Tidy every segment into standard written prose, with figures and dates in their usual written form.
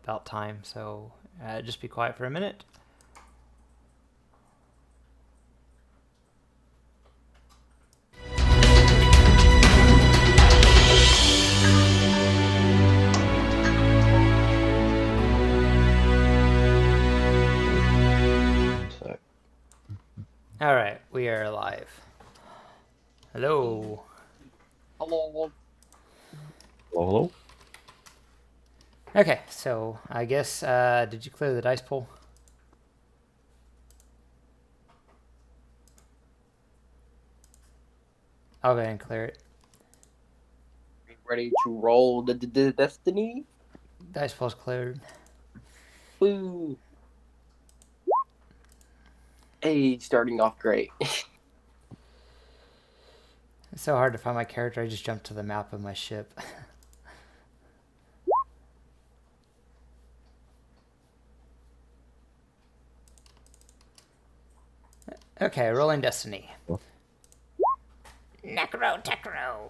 about time, so just be quiet for a minute. All right, we are live. Hello. Hello. Hello. Okay, so I guess, did you clear the dice pool? I'll go ahead and clear it. Ready to roll the destiny? Dice pool's cleared. Woo. Hey, starting off great. It's so hard to find my character, I just jumped to the map of my ship. Okay, rolling destiny. Necro Techro.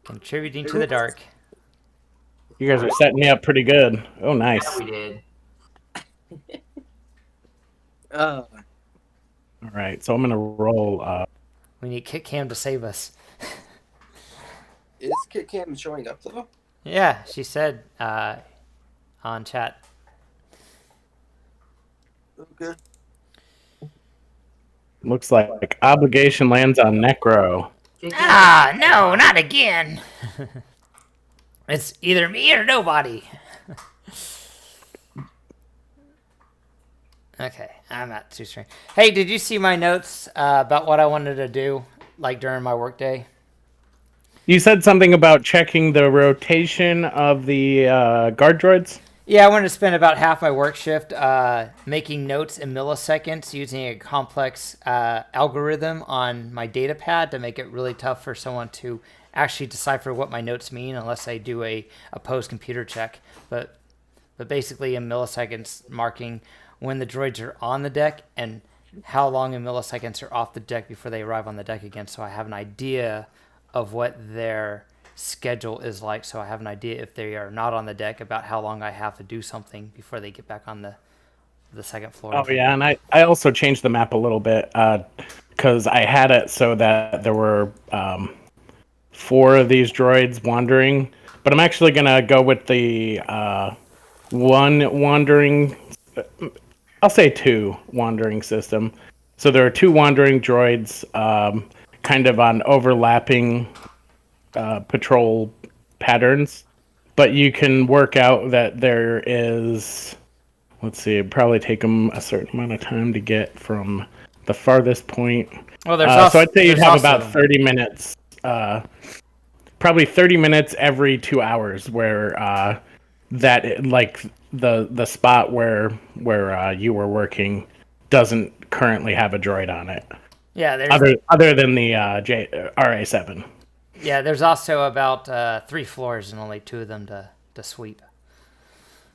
Contributing to the dark. You guys are setting me up pretty good. Oh, nice. Yeah, we did. All right, so I'm gonna roll. We need Ketkem to save us. Is Ketkem showing up though? Yeah, she said on chat. Okay. Looks like obligation lands on Necro. Ah, no, not again. It's either me or nobody. Okay, I'm not too strange. Hey, did you see my notes about what I wanted to do, like during my workday? You said something about checking the rotation of the guard droids. Yeah, I wanted to spend about half my work shift making notes in milliseconds using a complex algorithm on my data pad to make it really tough for someone to actually decipher what my notes mean unless I do a post computer check. But basically in milliseconds marking when the droids are on the deck and how long in milliseconds are off the deck before they arrive on the deck again, so I have an idea of what their schedule is like, so I have an idea if they are not on the deck about how long I have to do something before they get back on the second floor. Oh yeah, and I also changed the map a little bit because I had it so that there were 4 of these droids wandering, but I'm actually gonna go with the 1 wandering. I'll say 2 wandering system. So there are 2 wandering droids, kind of on overlapping patrol patterns, but you can work out that there is, let's see, it'd probably take them a certain amount of time to get from the farthest point. Well, there's also, so I'd say you'd have also, about 30 minutes, probably 30 minutes every 2 hours where that, like, the spot where you were working doesn't currently have a droid on it. Yeah, there's other than the RA7. Yeah, there's also about 3 floors and only 2 of them to sweep.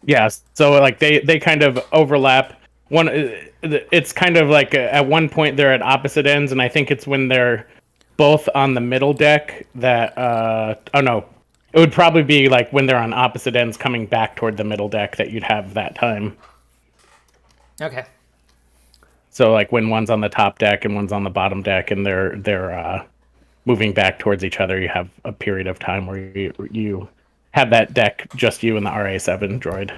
Yeah, so like they kind of overlap. It's kind of like at one point they're at opposite ends, and I think it's when they're both on the middle deck that oh no, it would probably be like when they're on opposite ends coming back toward the middle deck that you'd have that time. Okay. So like when one's on the top deck and one's on the bottom deck, and they're moving back towards each other, you have a period of time where you have that deck just you and the RA7 droid.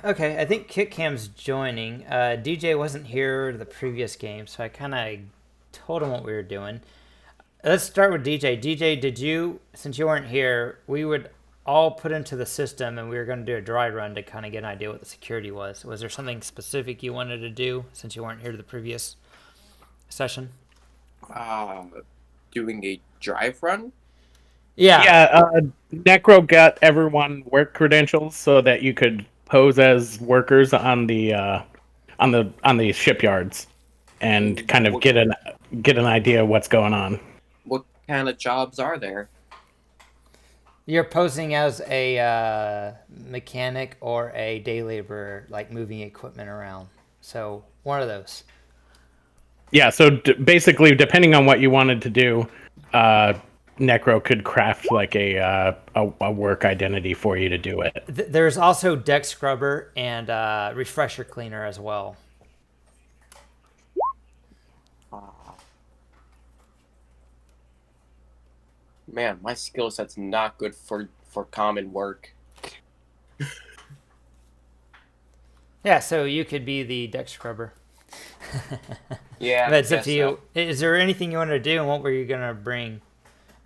Okay, I think Ketcam's joining. DJ wasn't here the previous game, so I kind of told him what we were doing. Let's start with DJ. DJ, did you, since you weren't here, we would all put into the system and we were going to do a dry run to kind of get an idea what the security was. Was there something specific you wanted to do since you weren't here to the previous session? Doing a drive run? Yeah. Necro got everyone work credentials so that you could pose as workers on the shipyards and kind of get an idea of what's going on. What kind of jobs are there? You're posing as a mechanic or a day laborer, like moving equipment around. So one of those. Yeah, so basically, depending on what you wanted to do, Necro could craft like a work identity for you to do it. There's also deck scrubber and refresher cleaner as well. Man, my skill set's not good for common work. Yeah, so you could be the deck scrubber. Yeah, But it's up guess to you. so. Is there anything you wanted to do, and what were you gonna bring?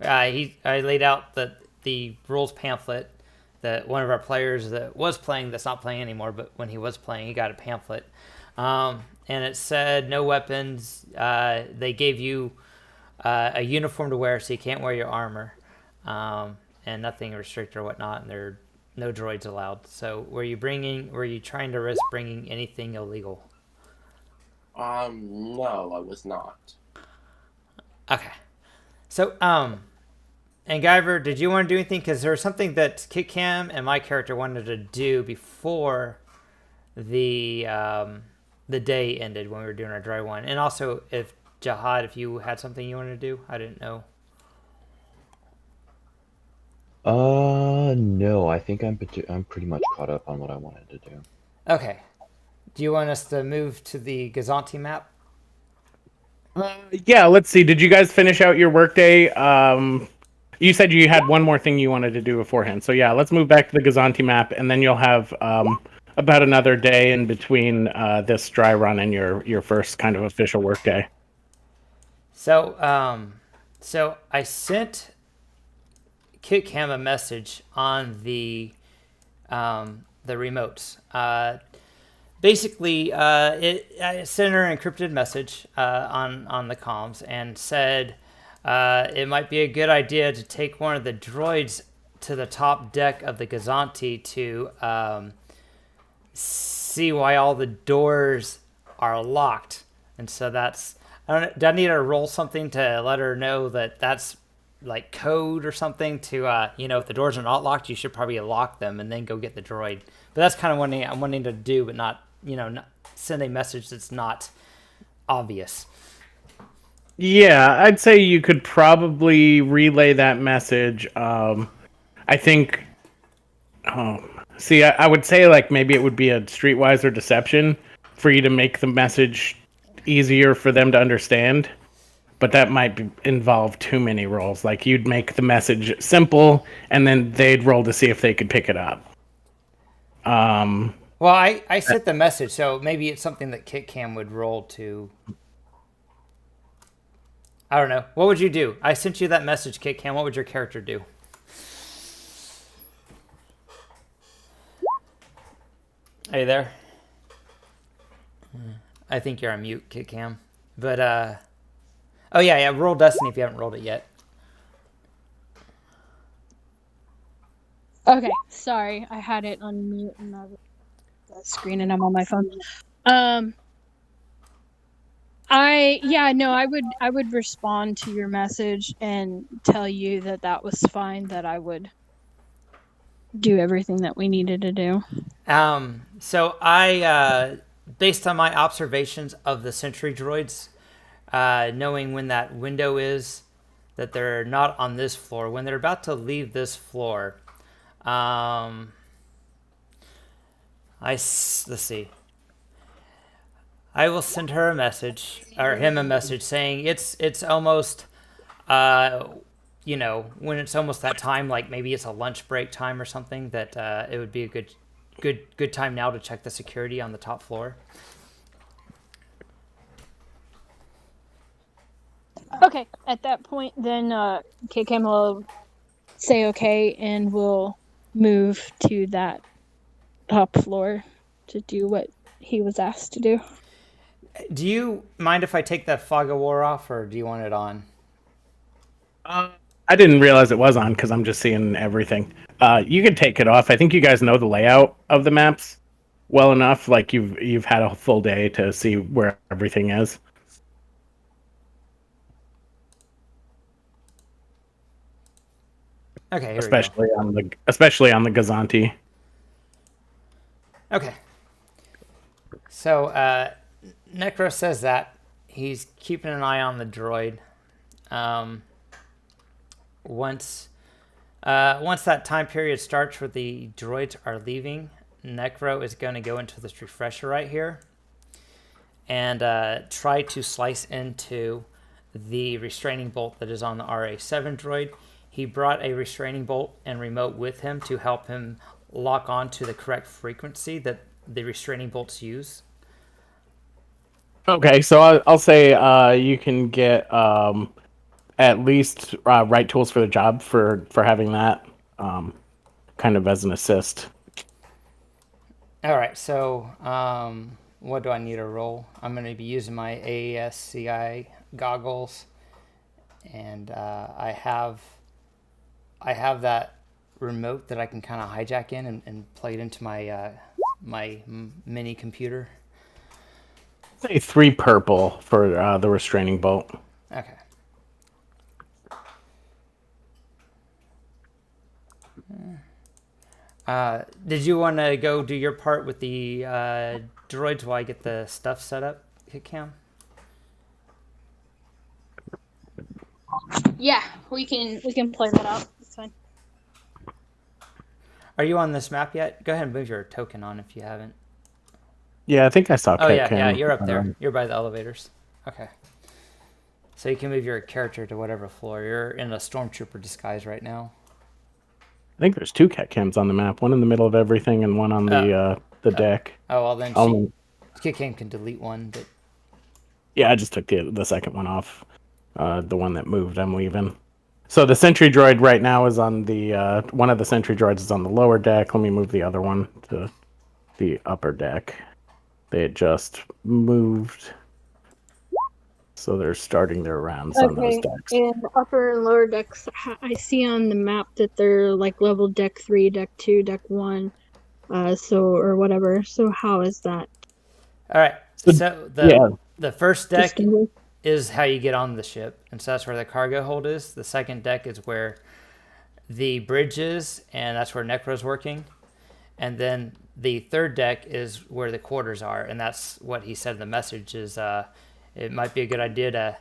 I laid out the rules pamphlet that one of our players that was playing, that's not playing anymore, but when he was playing, he got a pamphlet, and it said no weapons. They gave you a uniform to wear, so you can't wear your armor, and nothing restricted or whatnot. And there are no droids allowed. So were you trying to risk bringing anything illegal? No, I was not. Okay. So, and Guyver, did you want to do anything? Because there was something that Ketkem and my character wanted to do before the day ended when we were doing our dry one. And also, if Jihad, if you had something you wanted to do, I didn't know. No, I think I'm pretty much caught up on what I wanted to do. Okay. Do you want us to move to the Gozonti map? Yeah, let's see. Did you guys finish out your workday? You said you had one more thing you wanted to do beforehand. So yeah, let's move back to the Gozonti map, and then you'll have about another day in between this dry run and your first kind of official workday. So, so I sent Ketkem a message on the remotes. Basically, I sent her an encrypted message on the comms and said it might be a good idea to take one of the droids to the top deck of the Gozonti to see why all the doors are locked. And so that's, do I need to roll something to let her know that that's like code or something to, if the doors are not locked, you should probably lock them and then go get the droid. But that's kind of what I'm wanting to do, but not send a message that's not obvious. Yeah, I'd say you could probably relay that message. I think. See, I would say like maybe it would be a streetwise or deception for you to make the message easier for them to understand. But that might involve too many rolls. Like you'd make the message simple, and then they'd roll to see if they could pick it up. Well, I sent the message, so maybe it's something that Ketkem would roll to. I don't know. What would you do? I sent you that message, Ketkem. What would your character do? Are you there? I think you're on mute, Ketkem. But, oh yeah, roll Destiny if you haven't rolled it yet. Okay, sorry, I had it on mute and the screen, and I'm on my phone. I would respond to your message and tell you that was fine, that I would do everything that we needed to do. So I, based on my observations of the sentry droids, knowing when that window is, that they're not on this floor, when they're about to leave this floor. Let's see. I will send her a message, or him a message, saying it's almost, when it's almost that time, like maybe it's a lunch break time or something, that it would be a good time now to check the security on the top floor. Okay, at that point, then KKM will say okay, and we'll move to that top floor to do what he was asked to do. Do you mind if I take that fog of war off, or do you want it on? I didn't realize it was on because I'm just seeing everything. You can take it off. I think you guys know the layout of the maps well enough. Like you've had a full day to see where everything is. Okay, here especially on the Gozonti. Okay. So Necro says that he's keeping an eye on the droid. once that time period starts where the droids are leaving, Necro is going to go into this refresher right here and try to slice into the restraining bolt that is on the RA7 droid. He brought a restraining bolt and remote with him to help him lock on to the correct frequency that the restraining bolts use. Okay, so I'll say you can get at least right tools for the job for having that kind of as an assist. All right, so what do I need to roll? I'm going to be using my ASCI goggles, and I have that remote that I can kind of hijack in and plug it into my my mini computer. Say 3 purple for the restraining bolt. Okay. Did you want to go do your part with the droids while I get the stuff set up, Ketkem? Yeah, we can play that out. It's fine. Are you on this map yet? Go ahead and move your token on if you haven't. Yeah, I think I saw. Oh yeah, Ketkem. you're up there. You're by the elevators. Okay. So you can move your character to whatever floor. You're in a stormtrooper disguise right now. I think there's 2 Ketkems on the map. One in the middle of everything, and one on the deck. Oh well, then Ketkem can delete one. But yeah, I just took the second one off. The one that moved, I'm leaving. So the sentry droid right now is on the one of the sentry droids is on the lower deck. Let me move the other one to the upper deck. They had just moved, so they're starting their rounds on those decks. And upper and lower decks, I see on the map that they're like level deck 3, deck 2, deck 1, or whatever. So how is that? all right. So the first deck is how you get on the ship, and so that's where the cargo hold is. The second deck is where the bridge is, and that's where Necro's working. And then the third deck is where the quarters are, and that's what he said in the message is it might be a good idea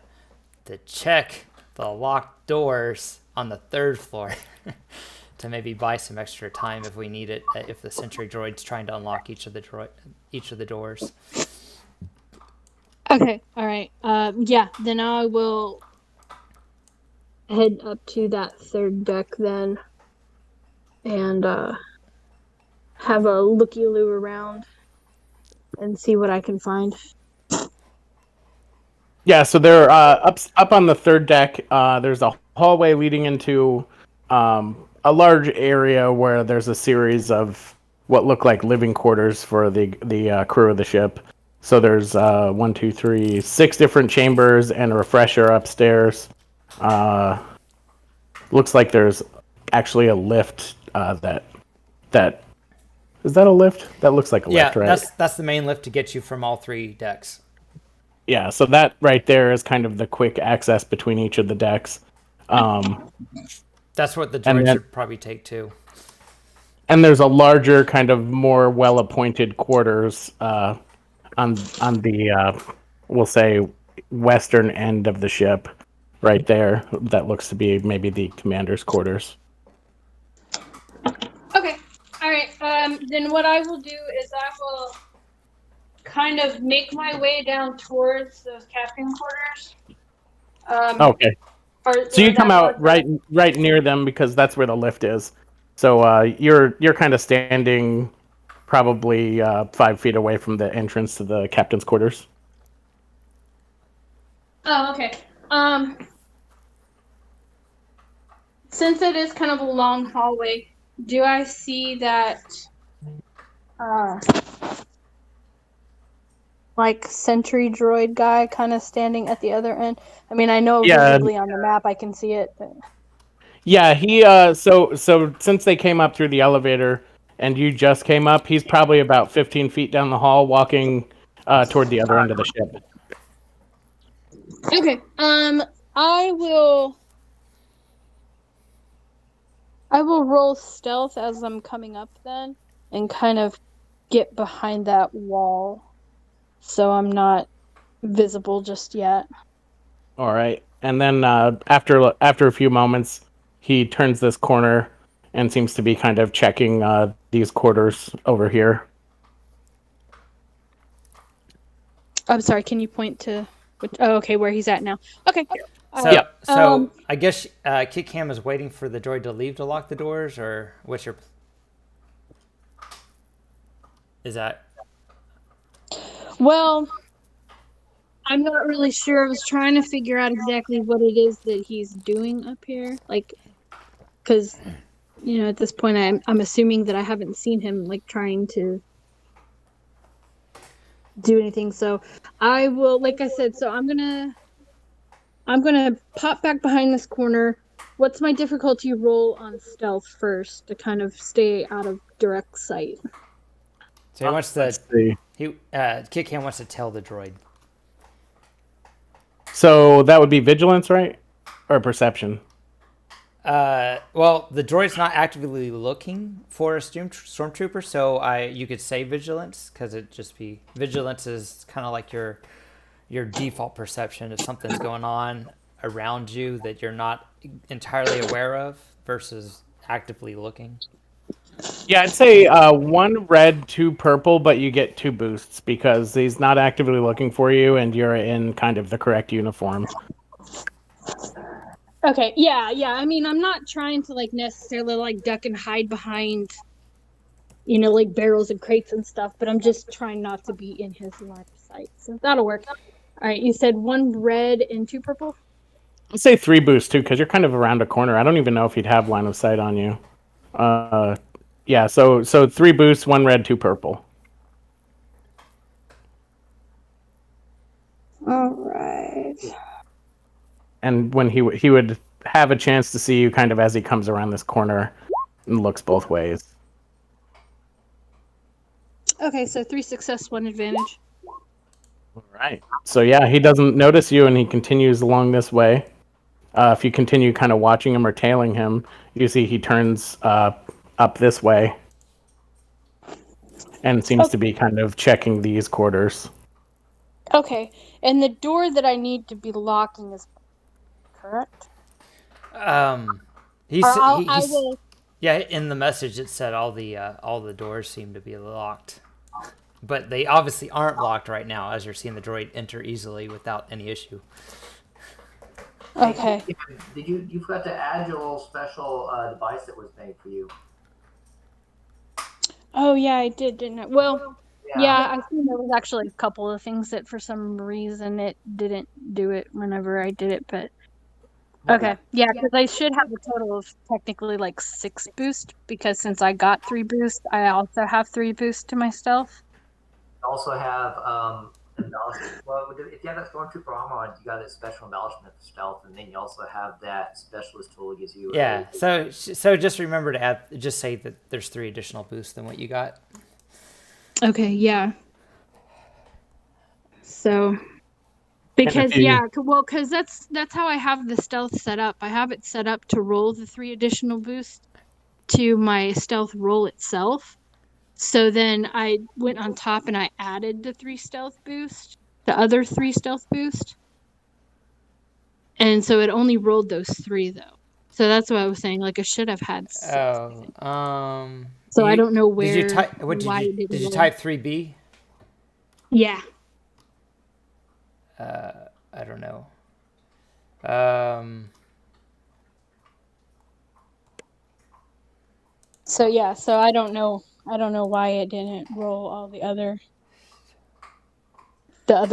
to check the locked doors on the 3rd floor to maybe buy some extra time if we need it, if the sentry droid's trying to unlock each of the doors. Okay, all right. Yeah, then I will head up to that 3rd deck then and have a looky-loo around and see what I can find. Yeah, so they're up on the 3rd deck. There's a hallway leading into a large area where there's a series of what look like living quarters for the crew of the ship. So there's 6 different chambers and a refresher upstairs. Looks like there's actually a lift that is that a lift? That looks like a lift, right? Yeah, that's the main lift to get you from all 3 decks. Yeah, so that right there is kind of the quick access between each of the decks. That's what the droid should probably take too. And there's a larger, kind of more well-appointed quarters on the, we'll say, western end of the ship, right there. That looks to be maybe the commander's quarters. Okay, all right. Then what I will do is I will kind of make my way down towards those captain quarters. Okay. So you come out right near them because that's where the lift is. So you're kind of standing probably 5 feet away from the entrance to the captain's quarters. Oh, okay. Since it is kind of a long hallway, do I see that like sentry droid guy kind of standing at the other end? I mean, I know visibly on the map I can see it. But... Yeah, he so since they came up through the elevator and you just came up, he's probably about 15 feet down the hall walking toward the other end of the ship. Okay. I will roll stealth as I'm coming up then and kind of get behind that wall so I'm not visible just yet. All right. And then after a few moments, he turns this corner and seems to be kind of checking these quarters over here. I'm sorry, can you point to which? Oh, okay, where he's at now. Okay. So, Yep. I guess Ketkem is waiting for the droid to leave to lock the doors, or what's your? Is that? Well, I'm not really sure. I was trying to figure out exactly what it is that he's doing up here, like, because at this point, I'm assuming that I haven't seen him like trying to do anything. So I will, like I said, so I'm gonna pop back behind this corner. What's my difficulty roll on stealth first to kind of stay out of direct sight? So he wants to. Let's see. Ketkem wants to tell the droid. So that would be vigilance, right? Or perception? Well, the droid's not actively looking for a stormtrooper, so you could say vigilance, because it'd just be vigilance is kind of like your default perception if something's going on around you that you're not entirely aware of versus actively looking. Yeah, I'd say 1 red, 2 purple, but you get 2 boosts because he's not actively looking for you and you're in kind of the correct uniform. Okay, yeah. I mean, I'm not trying to like necessarily like duck and hide behind, like barrels and crates and stuff, but I'm just trying not to be in his line of sight. So that'll work. All right, you said 1 red and 2 purple? I'd say 3 boosts too, because you're kind of around a corner. I don't even know if he'd have line of sight on you. Yeah, so 3 boosts, 1 red, 2 purple. All right. And when he would have a chance to see you kind of as he comes around this corner and looks both ways. Okay, so 3 success, 1 advantage. All right. So yeah, he doesn't notice you and he continues along this way. If you continue kind of watching him or tailing him, you see he turns up this way and seems to be kind of checking these quarters. Okay, and the door that I need to be locking is correct? I will. Yeah, in the message it said all the doors seem to be locked, but they obviously aren't locked right now, as you're seeing the droid enter easily without any issue. Okay. Did you forgot to add your little special device that was made for you? Oh yeah, I did, didn't I? Well, yeah, I think there was actually a couple of things that for some reason it didn't do it whenever I did it, but okay. Yeah, because I should have a total of technically like 6 boost, because since I got 3 boost, I also have 3 boost to my stealth. You also have embellishment. Well, if you have that stormtrooper armor on, you got a special embellishment for stealth, and then you also have that specialist tool that gives you. Yeah. So just remember to add. Just say that there's 3 additional boosts than what you got. Okay. Yeah. So. Because because that's how I have the stealth set up. I have it set up to roll the 3 additional boosts to my stealth roll itself. So then I went on top and I added the 3 stealth boost, the other 3 stealth boost, and so it only rolled those 3 though. So that's what I was saying. Like I should have had 6. So I don't know where. Did you type? Did you type 3B? Yeah. I don't know. So yeah, so I don't know why it didn't roll all the other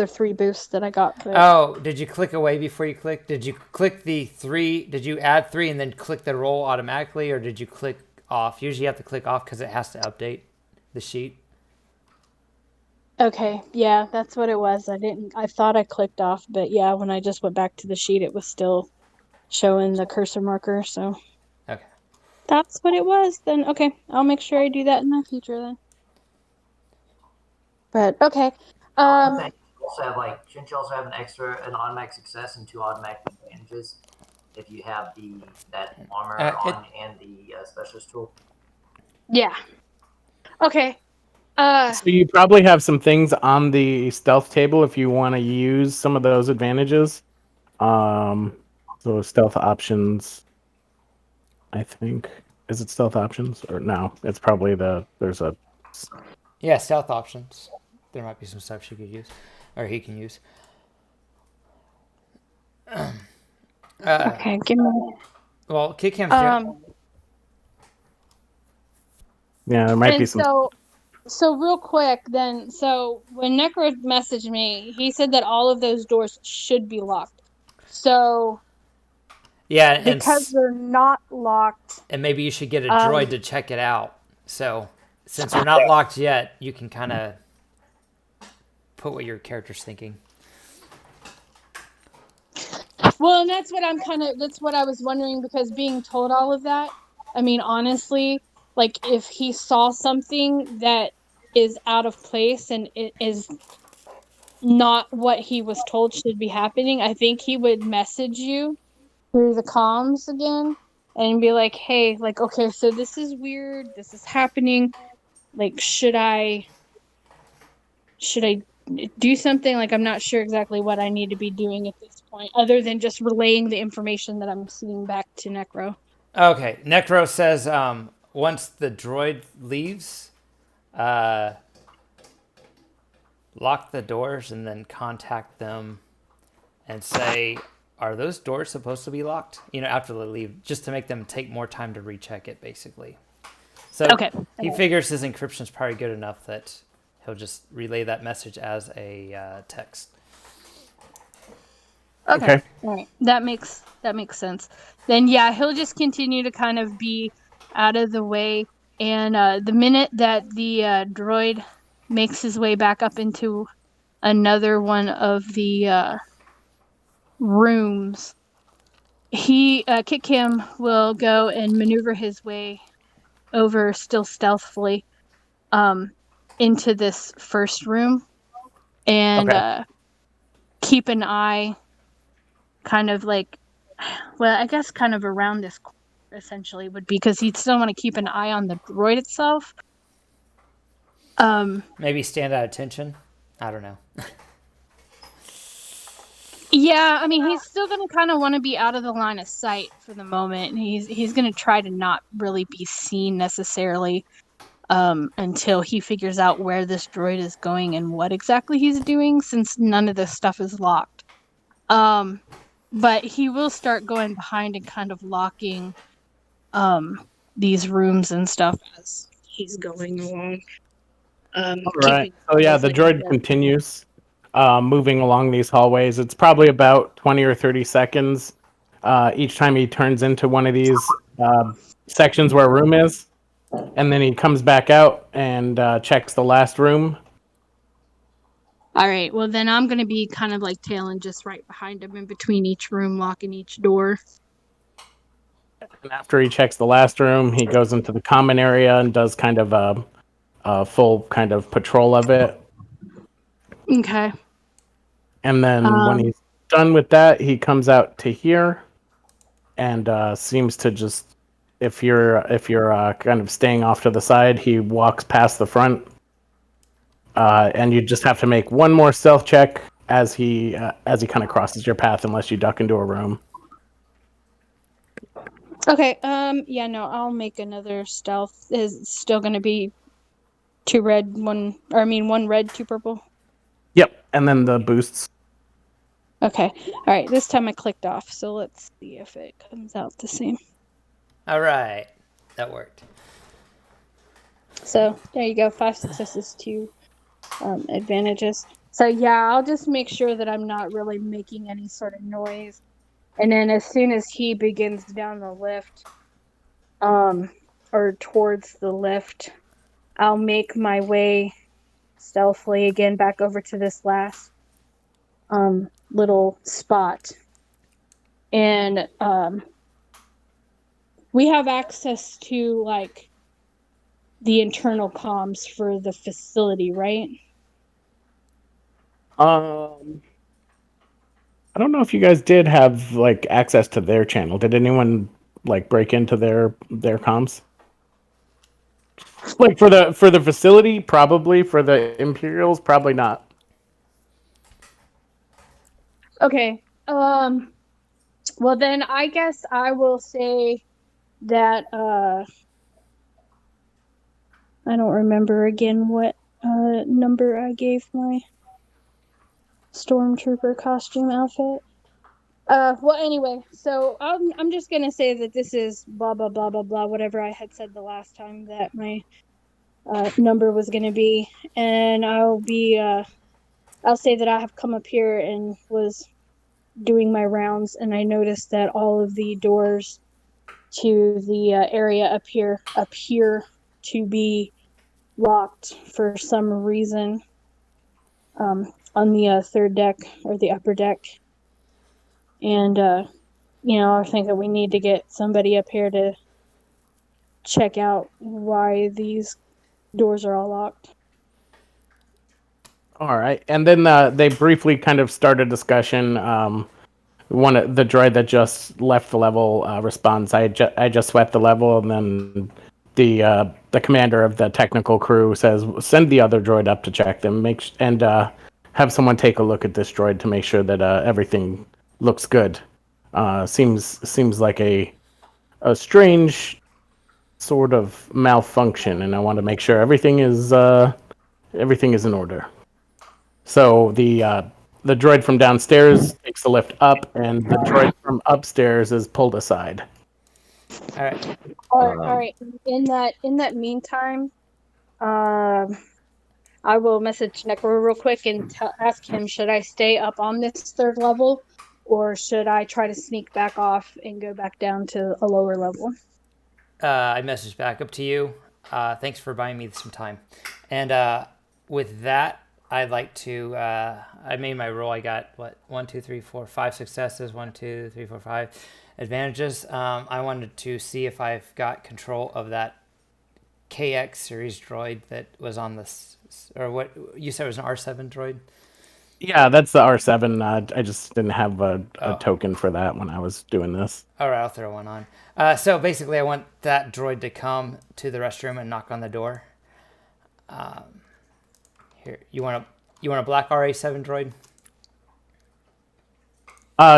3 boosts that I got. But... Oh, did you click away before you clicked? Did you click the 3? Did you add 3 and then click the roll automatically, or did you click off? Usually you have to click off because it has to update the sheet. Okay, yeah, that's what it was. I thought I clicked off, but yeah, when I just went back to the sheet, it was still showing the cursor marker, so. Okay. That's what it was then. Okay, I'll make sure I do that in the future then. But, okay. You also have shouldn't you also have an automatic success and 2 automatic advantages if you have that armor on and the specialist tool? Yeah. Okay. So you probably have some things on the stealth table if you want to use some of those advantages. So stealth options. I think. Is it stealth options or no? It's probably there's a. Yeah, stealth options. There might be some stuff she could use, or he can use. Okay, give me. Well, Ketkam's doing. Yeah, there might be And some. so real quick then, so when Necro messaged me, he said that all of those doors should be locked. So Yeah, because they're not locked, and maybe you should get a droid to check it out. So since they're not locked yet, you can kind of put what your character's thinking. well, and that's what I was wondering, because being told all of that, I mean, honestly, like if he saw something that is out of place and it is not what he was told should be happening, I think he would message you through the comms again and be like, hey, like, okay, so this is weird, this is happening, like, should I do something? Like, I'm not sure exactly what I need to be doing at this point, other than just relaying the information that I'm seeing back to Necro. Okay, Necro says once the droid leaves, lock the doors and then contact them and say, are those doors supposed to be locked? You know, after they leave, just to make them take more time to recheck it, basically. So he figures his encryption is probably good enough that he'll just relay that message as a text. Okay. All right. That makes sense. Then yeah, he'll just continue to kind of be out of the way, and the minute that the droid makes his way back up into another one of the rooms, Ketkem will go and maneuver his way over, still stealthily, into this first room, and keep an eye kind of like, well, I guess kind of around this corner, essentially, would be, because he'd still want to keep an eye on the droid itself. Maybe stand at attention. I don't know. Yeah, I mean, he's still going to kind of want to be out of the line of sight for the moment. He's going to try to not really be seen necessarily until he figures out where this droid is going and what exactly he's doing, since none of this stuff is locked. But he will start going behind and kind of locking these rooms and stuff as he's going along. All right. So yeah, the droid continues moving along these hallways. It's probably about 20 or 30 seconds each time he turns into one of these sections where a room is. And then he comes back out and checks the last room. All right. Well, then I'm going to be kind of like tailing just right behind him in between each room, locking each door. And after he checks the last room, he goes into the common area and does kind of a full kind of patrol of it. Okay. And then when he's done with that, he comes out to here and seems to just, if you're kind of staying off to the side, he walks past the front. And you just have to make one more stealth check as he kind of crosses your path, unless you duck into a room. Okay. Yeah. No, I'll make another stealth. Is still going to be one red, two purple. Yep. And then the boosts. Okay. All right. This time I clicked off, so let's see if it comes out the same. All right, that worked. So there you go. 5 successes, 2 advantages. So yeah, I'll just make sure that I'm not really making any sort of noise. And then as soon as he begins down the lift, or towards the lift, I'll make my way stealthily again back over to this last little spot. And we have access to like the internal comms for the facility, right? I don't know if you guys did have like access to their channel. Did anyone like break into their comms? Like for the facility, probably. For the Imperials, probably not. Okay. Well then I guess I will say that I don't remember again what number I gave my stormtrooper costume outfit. Well, anyway, so I'm just gonna say that this is blah blah blah blah blah, whatever I had said the last time that my number was gonna be, and I'll say that I have come up here and was doing my rounds, and I noticed that all of the doors to the area appear to be locked for some reason on the third deck or the upper deck. And, I think that we need to get somebody up here to check out why these doors are all locked. All right, and then they briefly kind of start a discussion. One of the droid that just left the level responds, I just swept the level," and then the commander of the technical crew says, "Send the other droid up to check them, and have someone take a look at this droid to make sure that everything looks good." Seems like a strange sort of malfunction, and I want to make sure everything is in order. So the droid from downstairs takes the lift up, and the droid from upstairs is pulled aside. All right. All right. In that meantime, I will message Necro real quick and ask him, should I stay up on this third level, or should I try to sneak back off and go back down to a lower level? I messaged back up to you. Thanks for buying me some time. And with that, I'd like to. I made my roll. I got 1, 2, 3, 4, 5 successes. 1, 2, 3, 4, 5 advantages. I wanted to see if I've got control of that KX series droid that was on this, or what you said was an R7 droid. Yeah, that's the R7. I just didn't have a token for that when I was doing this. All right, I'll throw one on. So basically, I want that droid to come to the restroom and knock on the door. Here, you want a black RA7 droid?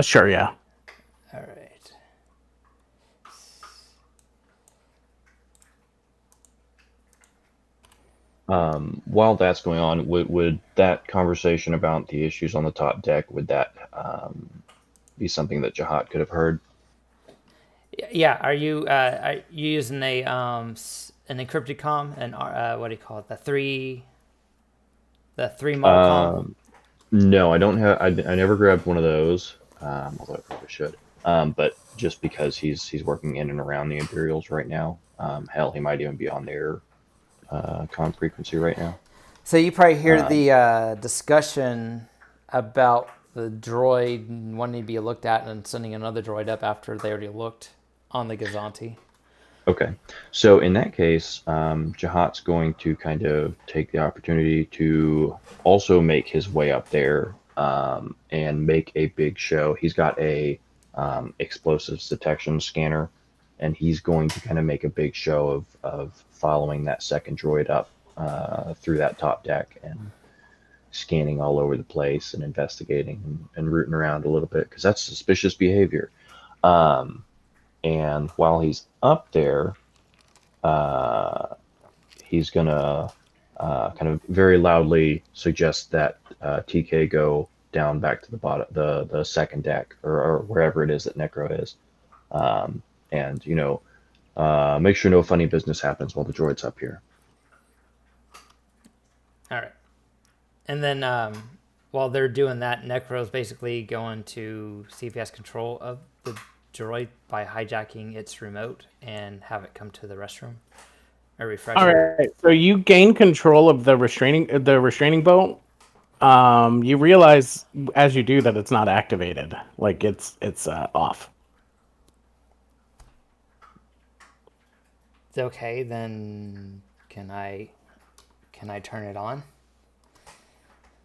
Sure, yeah. All right. While that's going on, would that conversation about the issues on the top deck, would that be something that Jahat could have heard? Yeah. Are you using a an encrypted comm, and what do you call it? The three model comm? No, I don't have. I never grabbed one of those, although I probably should. But just because he's working in and around the Imperials right now, hell, he might even be on their comm frequency right now. So you probably hear the discussion about the droid wanting to be looked at and sending another droid up after they already looked on the Gozonti. Okay, so in that case, Jahat's going to kind of take the opportunity to also make his way up there and make a big show. He's got a explosives detection scanner, and he's going to kind of make a big show of following that second droid up through that top deck and scanning all over the place and investigating and rooting around a little bit, because that's suspicious behavior. And while he's up there, he's gonna kind of very loudly suggest that TK go down back to the bottom, the second deck, or wherever it is that Necro is, and make sure no funny business happens while the droid's up here. All right. And then while they're doing that, Necro's basically going to see if he has control of the droid by hijacking its remote and have it come to the restroom or refresher. All right. So you gain control of the restraining bolt. You realize as you do that it's not activated. Like it's off. Okay, then can I turn it on?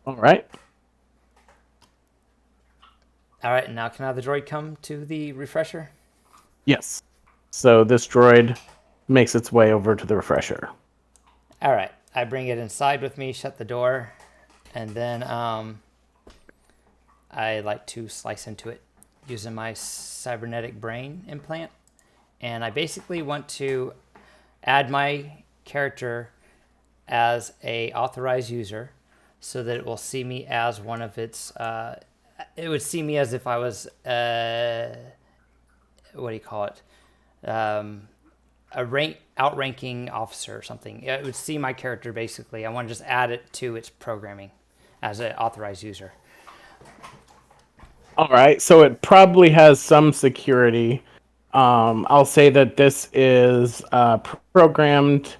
All right. All right, and now can I have the droid come to the refresher? Yes. So this droid makes its way over to the refresher. All right, I bring it inside with me, shut the door, and then I like to slice into it using my cybernetic brain implant and I basically want to add my character as a authorized user so that it will see me as one of its it would see me as if I was what do you call it, a outranking officer or something. It would see my character basically. I want to just add it to its programming as an authorized user. All right, so it probably has some security. I'll say that this is programmed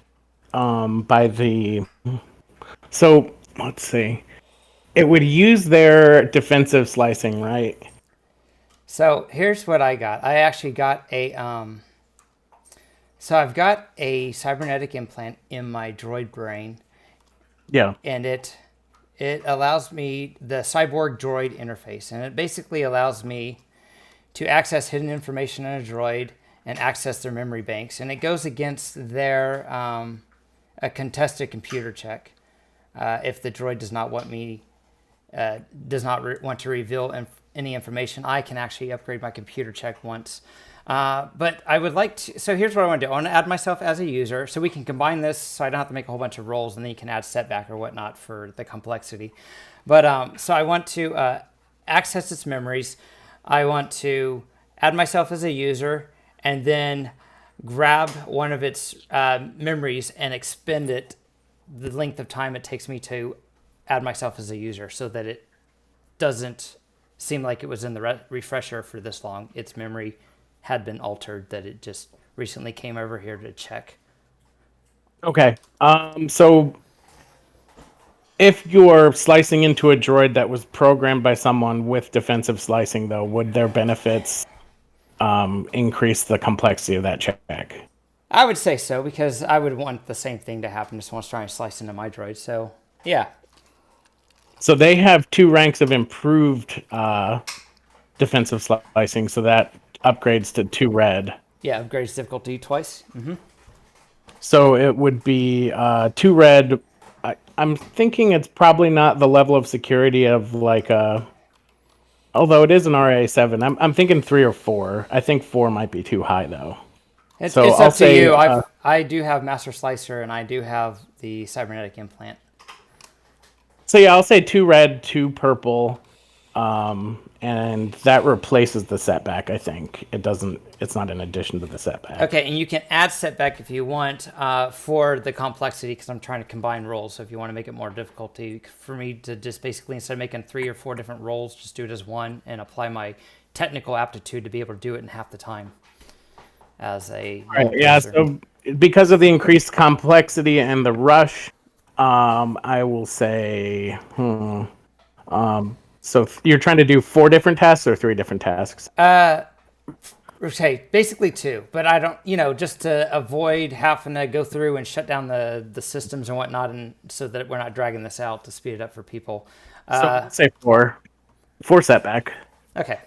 by the. So let's see. It would use their defensive slicing, right? So here's what I got. I actually got a so I've got a cybernetic implant in my droid brain. Yeah. And it allows me the cyborg droid interface, and it basically allows me to access hidden information in a droid and access their memory banks, and it goes against their a contested computer check if the droid does not want me want to reveal any information. I can actually upgrade my computer check once. But I would like to, so here's what I want to do. I want to add myself as a user so we can combine this so I don't have to make a whole bunch of roles, and then you can add setback or whatnot for the complexity. But so I want to access its memories. I want to add myself as a user and then grab one of its memories and expend it the length of time it takes me to add myself as a user so that it doesn't seem like it was in the refresher for this long. Its memory had been altered, that it just recently came over here to check. Okay. So if you're slicing into a droid that was programmed by someone with defensive slicing, though, would their benefits increase the complexity of that check? I would say so, because I would want the same thing to happen to someone trying to slice into my droid. So, yeah. So they have 2 ranks of improved defensive slicing, so that upgrades to 2 red. Yeah, upgrades difficulty twice. Mm-hmm. So it would be 2 red. I'm thinking it's probably not the level of security of like although it is an RA7. I'm thinking 3 or 4. I think 4 might be too high though. It's I'll up to say, you. I do have Master Slicer, and I do have the cybernetic implant. So yeah, I'll say 2 red, 2 purple, and that replaces the setback. I think it's not in addition to the setback. Okay, and you can add setback if you want for the complexity, because I'm trying to combine roles. So if you want to make it more difficulty for me to just basically, instead of making 3 or 4 different roles, just do it as one and apply my technical aptitude to be able to do it in half the time as a right, yeah. So because of the increased complexity and the rush, I will say, so you're trying to do 4 different tasks or 3 different tasks? Okay, basically 2, but I don't, just to avoid having to go through and shut down the systems and whatnot, and so that we're not dragging this out, to speed it up for people. So let's say 4 setback. Okay.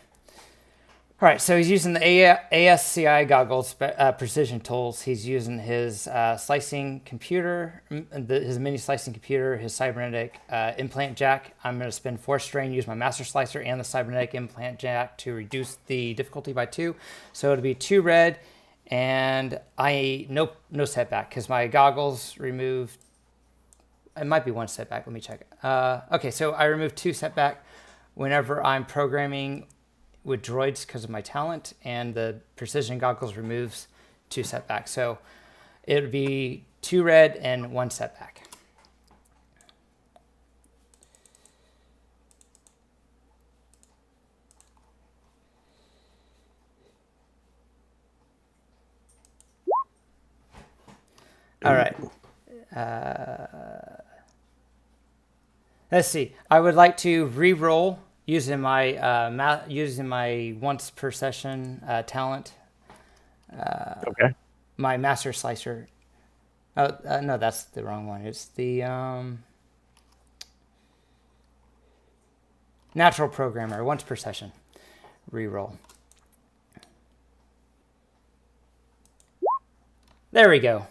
All right, so he's using the ASCI goggles, precision tools. He's using his slicing computer, his mini slicing computer, his cybernetic implant jack. I'm going to spend 4 strain, use my master slicer and the cybernetic implant jack to reduce the difficulty by 2. So it'll be 2 red, and no setback, because my goggles removed. It might be 1 setback. Let me check. Okay, so I removed 2 setback whenever I'm programming with droids because of my talent, and the precision goggles removes 2 setback. So it would be 2 red and 1 setback. All right. Let's see. I would like to re-roll using my once per session talent. Okay. My master slicer. No, that's the wrong one. It's the natural programmer, once per session. Reroll. There we go.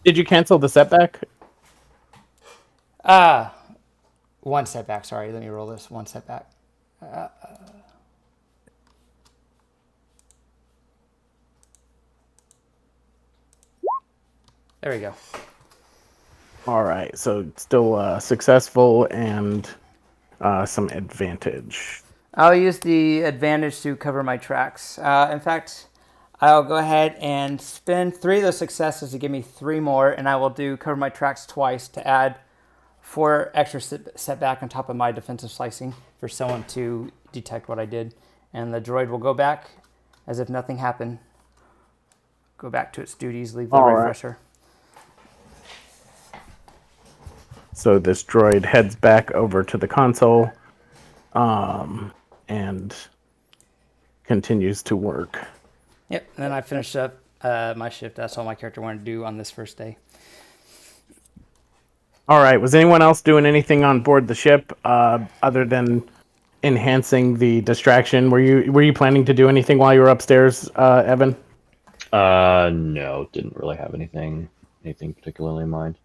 Did you cancel the setback? 1 setback. Sorry, let me roll this. 1 setback. There we go. All right, so still successful and some advantage. I'll use the advantage to cover my tracks. In fact, I'll go ahead and spend 3 of those successes to give me 3 more, and I will do cover my tracks twice to add 4 extra setback on top of my defensive slicing for someone to detect what I did. And the droid will go back as if nothing happened. Go back to its duties, leave the refresher. So this droid heads back over to the console and continues to work. Yep, and then I finished up my shift. That's all my character wanted to do on this first day. All right, was anyone else doing anything on board the ship other than enhancing the distraction? Were you planning to do anything while you were upstairs, Evan? No, didn't really have anything particularly in mind.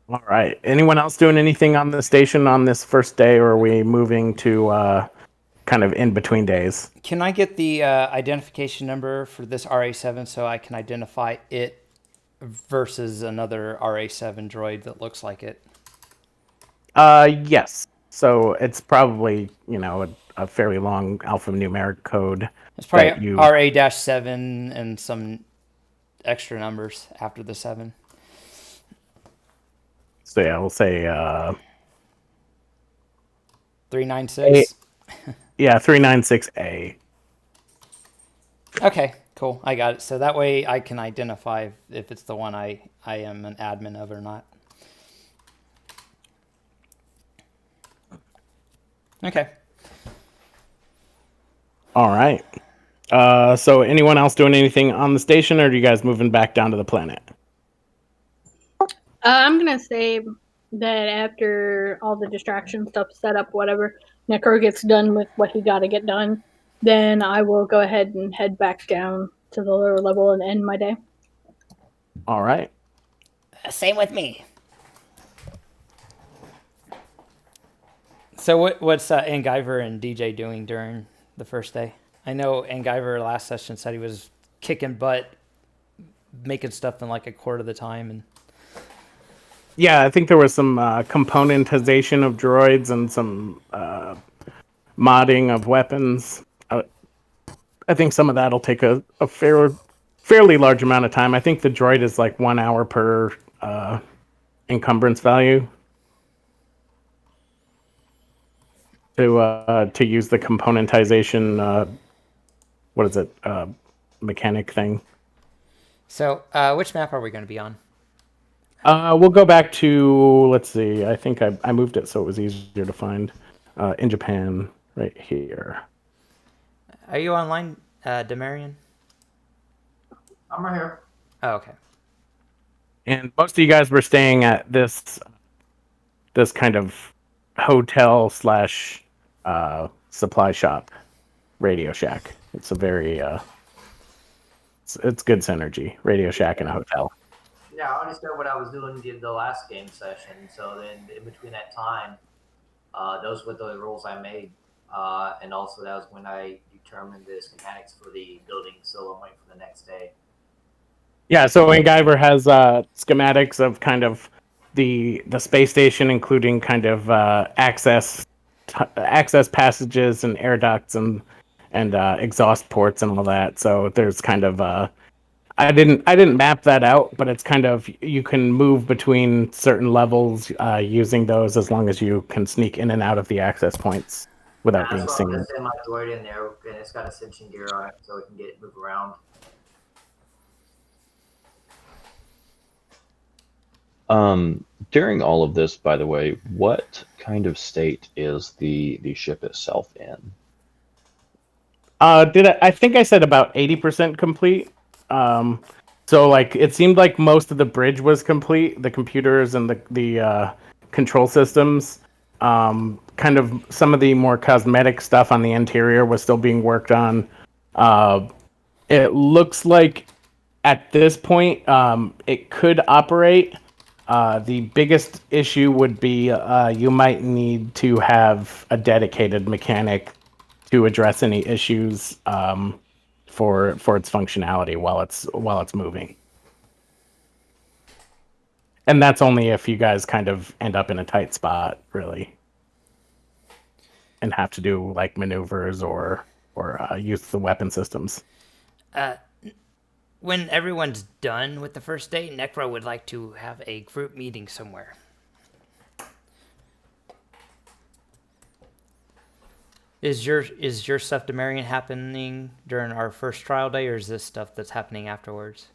All right. Anyone else doing anything on the station on this first day, or are we moving to kind of in between days? Can I get the identification number for this RA7 so I can identify it versus another RA7 droid that looks like it? Yes. So it's probably, a fairly long alphanumeric code. It's probably RA-7 and some extra numbers after the 7. So yeah, we'll say 396. Yeah, 396A. Okay, cool. I got it. So that way I can identify if it's the one I am an admin of or not. Okay. All right. So anyone else doing anything on the station, or are you guys moving back down to the planet? I'm gonna say that after all the distraction stuff set up, whatever, Necro gets done with what he got to get done, then I will go ahead and head back down to the lower level and end my day. All right. Same with me. So what's Angiver and DJ doing during the first day? I know Angiver last session said he was kicking butt, making stuff in like a quarter of the time. And yeah, I think there was some componentization of droids and some modding of weapons. I think some of that'll take a fairly large amount of time. I think the droid is like 1 hour per encumbrance value to use the componentization. What is it? Mechanic thing. So, which map are we going to be on? We'll go back to, let's see, I think I moved it so it was easier to find. In Japan, right here. Are you online, Demarion? I'm right here. Oh, okay. And most of you guys were staying at this kind of hotel / supply shop, Radio Shack. It's a very it's good synergy. Radio Shack and a hotel. Yeah, I already started what I was doing the last game session. So then in between that time, those were the rules I made. And also that was when I determined the schematics for the building. So I'm waiting for the next day. Yeah, so Angiver has schematics of kind of the space station, including kind of access passages and air ducts and exhaust ports and all that. So there's kind of I didn't map that out, but it's kind of, you can move between certain levels using those as long as you can sneak in and out of the access points without being seen. I'm gonna send my droid in there, and it's got ascension gear on it, so it can move around. During all of this, by the way, what kind of state is the ship itself in? I think I said about 80% complete. So like it seemed like most of the bridge was complete, the computers and the control systems. Kind of some of the more cosmetic stuff on the interior was still being worked on. It looks like at this point it could operate. The biggest issue would be you might need to have a dedicated mechanic to address any issues for its functionality while it's moving. And that's only if you guys kind of end up in a tight spot, really, and have to do like maneuvers or use the weapon systems. When everyone's done with the first day, Necro would like to have a group meeting somewhere. Is your stuff Demarian happening during our first trial day, or is this stuff that's happening afterwards?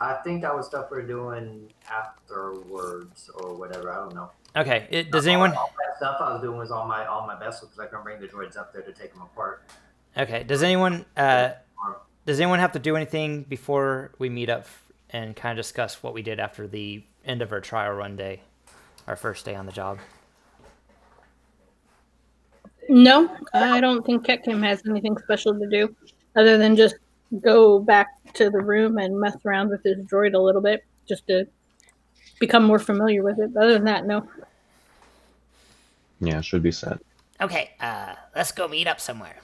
I think that was stuff we're doing afterwards or whatever. I don't know. Okay. Does anyone? All that stuff I was doing was on my vessel because I couldn't bring the droids up there to take them apart. Okay. Does anyone have to do anything before we meet up and kind of discuss what we did after the end of our trial run day, our first day on the job? No, I don't think Ketkem has anything special to do other than just go back to the room and mess around with his droid a little bit just to become more familiar with it. But other than that, no. Yeah, should be set. Okay, let's go meet up somewhere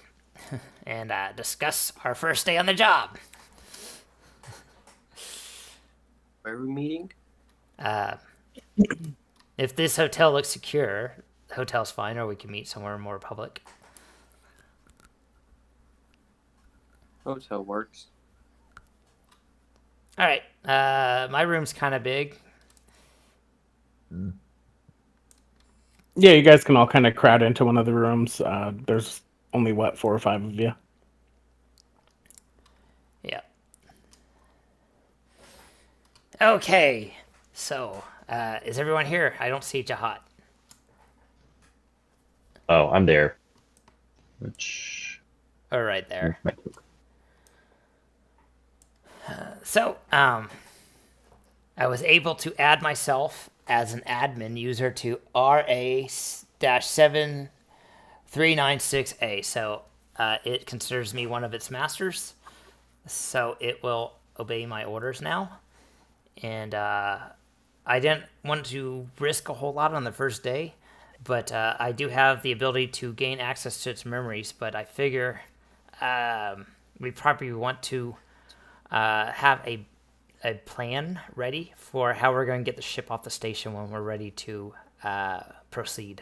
and discuss our first day on the job. Where are we meeting? If this hotel looks secure, the hotel's fine, or we can meet somewhere more public. Hotel works. All right, my room's kind of big. Yeah, you guys can all kind of crowd into one of the rooms. There's only, 4 or 5 of you? Yeah. Okay, so, is everyone here? I don't see Jahat. Oh, I'm there. Which... Oh, right there. So, I was able to add myself as an admin user to RA-7396A. So, it considers me one of its masters. So, it will obey my orders now. And I didn't want to risk a whole lot on the first day. But I do have the ability to gain access to its memories. But I figure we probably want to have a plan ready for how we're going to get the ship off the station when we're ready to proceed.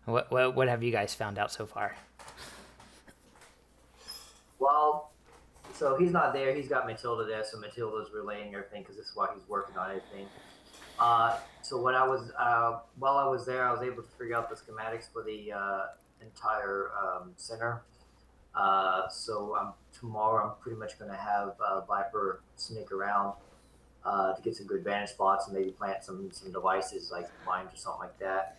What have you guys found out so far? Well, so he's not there. He's got Matilda there, so Matilda's relaying everything because this is why he's working on everything. So what I was while I was there, I was able to figure out the schematics for the entire center. So tomorrow I'm pretty much going to have Viper sneak around to get some good vantage spots and maybe plant some devices like mines or something like that.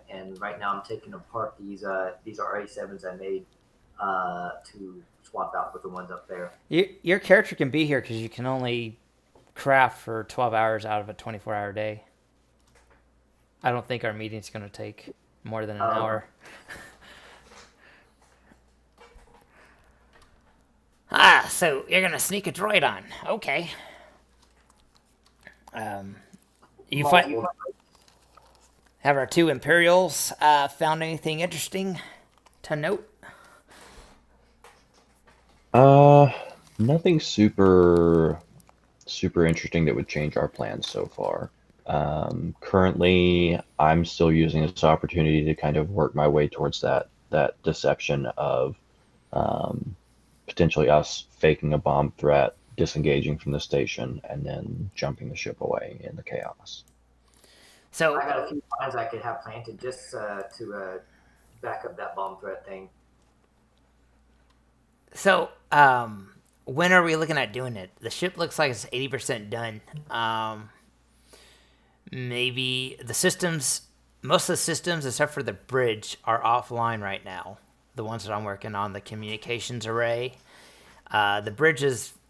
And right now I'm taking apart these RA7s I made to swap out with the ones up there. Your character can be here because you can only craft for 12 hours out of a 24-hour day. I don't think our meeting's going to take more than an hour. So you're going to sneak a droid on. Okay. Have our 2 Imperials found anything interesting to note? Nothing super interesting that would change our plans so far. Currently, I'm still using this opportunity to kind of work my way towards that deception of potentially us faking a bomb threat, disengaging from the station, and then jumping the ship away in the chaos. So I got a few mines I could have planted just to back up that bomb threat thing. So, when are we looking at doing it? The ship looks like it's 80% done. Maybe the systems, most of the systems except for the bridge are offline right now. The ones that I'm working on, the communications array. The bridge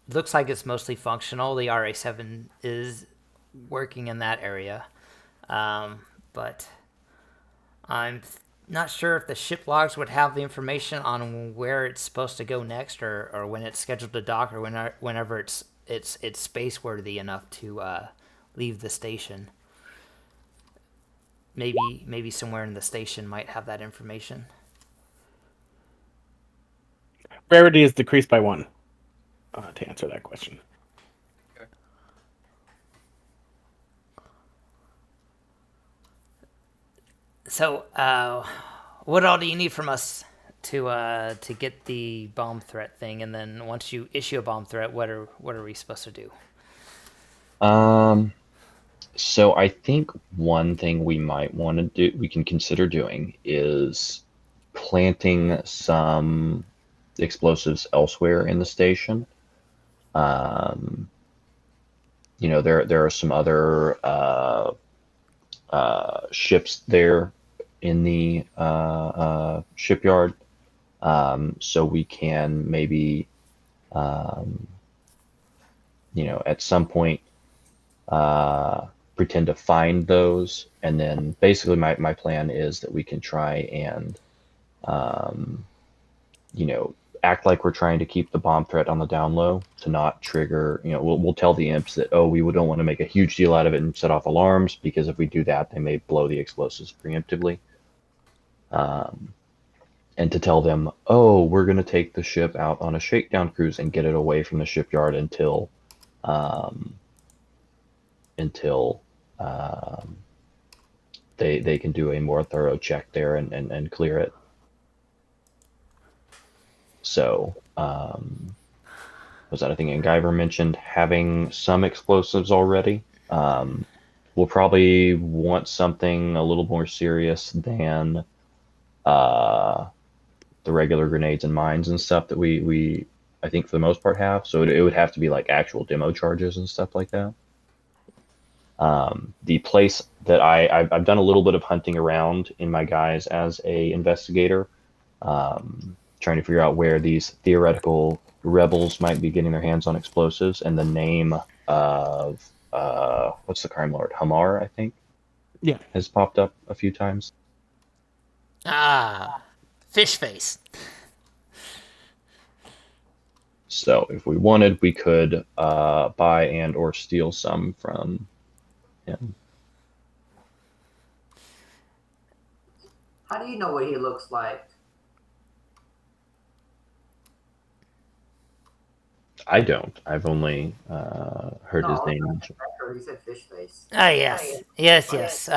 looks like it's mostly functional. The RA7 is working in that area. But I'm not sure if the ship logs would have the information on where it's supposed to go next, or when it's scheduled to dock, or whenever it's space worthy enough to leave the station. Maybe somewhere in the station might have that information. Rarity is decreased by 1. To answer that question. So, what all do you need from us to get the bomb threat thing? And then once you issue a bomb threat, what are we supposed to do? So I think one thing we might want to do, we can consider doing, is planting some explosives elsewhere in the station. There are some other ships there in the shipyard, so we can maybe, at some point, pretend to find those, and then basically my plan is that we can try and act like we're trying to keep the bomb threat on the down low to not trigger, we'll tell the imps that, we don't want to make a huge deal out of it and set off alarms, because if we do that, they may blow the explosives preemptively. And to tell them, we're going to take the ship out on a shakedown cruise and get it away from the shipyard until they can do a more thorough check there and clear it. So, was that a thing Guyver mentioned? Having some explosives already. We'll probably want something a little more serious than the regular grenades and mines and stuff that we I think for the most part have. So it would have to be like actual demo charges and stuff like that. The place that I've done a little bit of hunting around in my guise as a investigator, trying to figure out where these theoretical rebels might be getting their hands on explosives, and the name of what's the crime lord? Hamar, I think. Yeah. Has popped up a few times. Fish face. So if we wanted, we could buy and or steal some from him. How do you know what he looks like? I don't. I've only heard his name mentioned. He said fish face. Yes.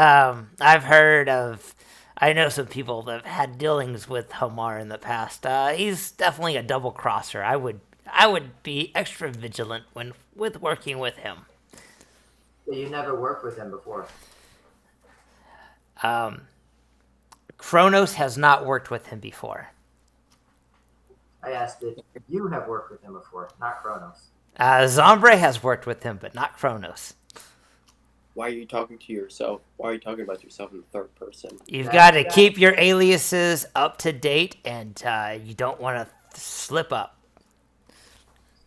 I know some people that have had dealings with Hamar in the past. He's definitely a double crosser. I would be extra vigilant with working with him. You never worked with him before. Kronos has not worked with him before. I asked if you have worked with him before, not Kronos. Zombre has worked with him, but not Kronos. Why are you talking to yourself? Why are you talking about yourself in the third person? You've got to keep your aliases up to date, and you don't want to slip up.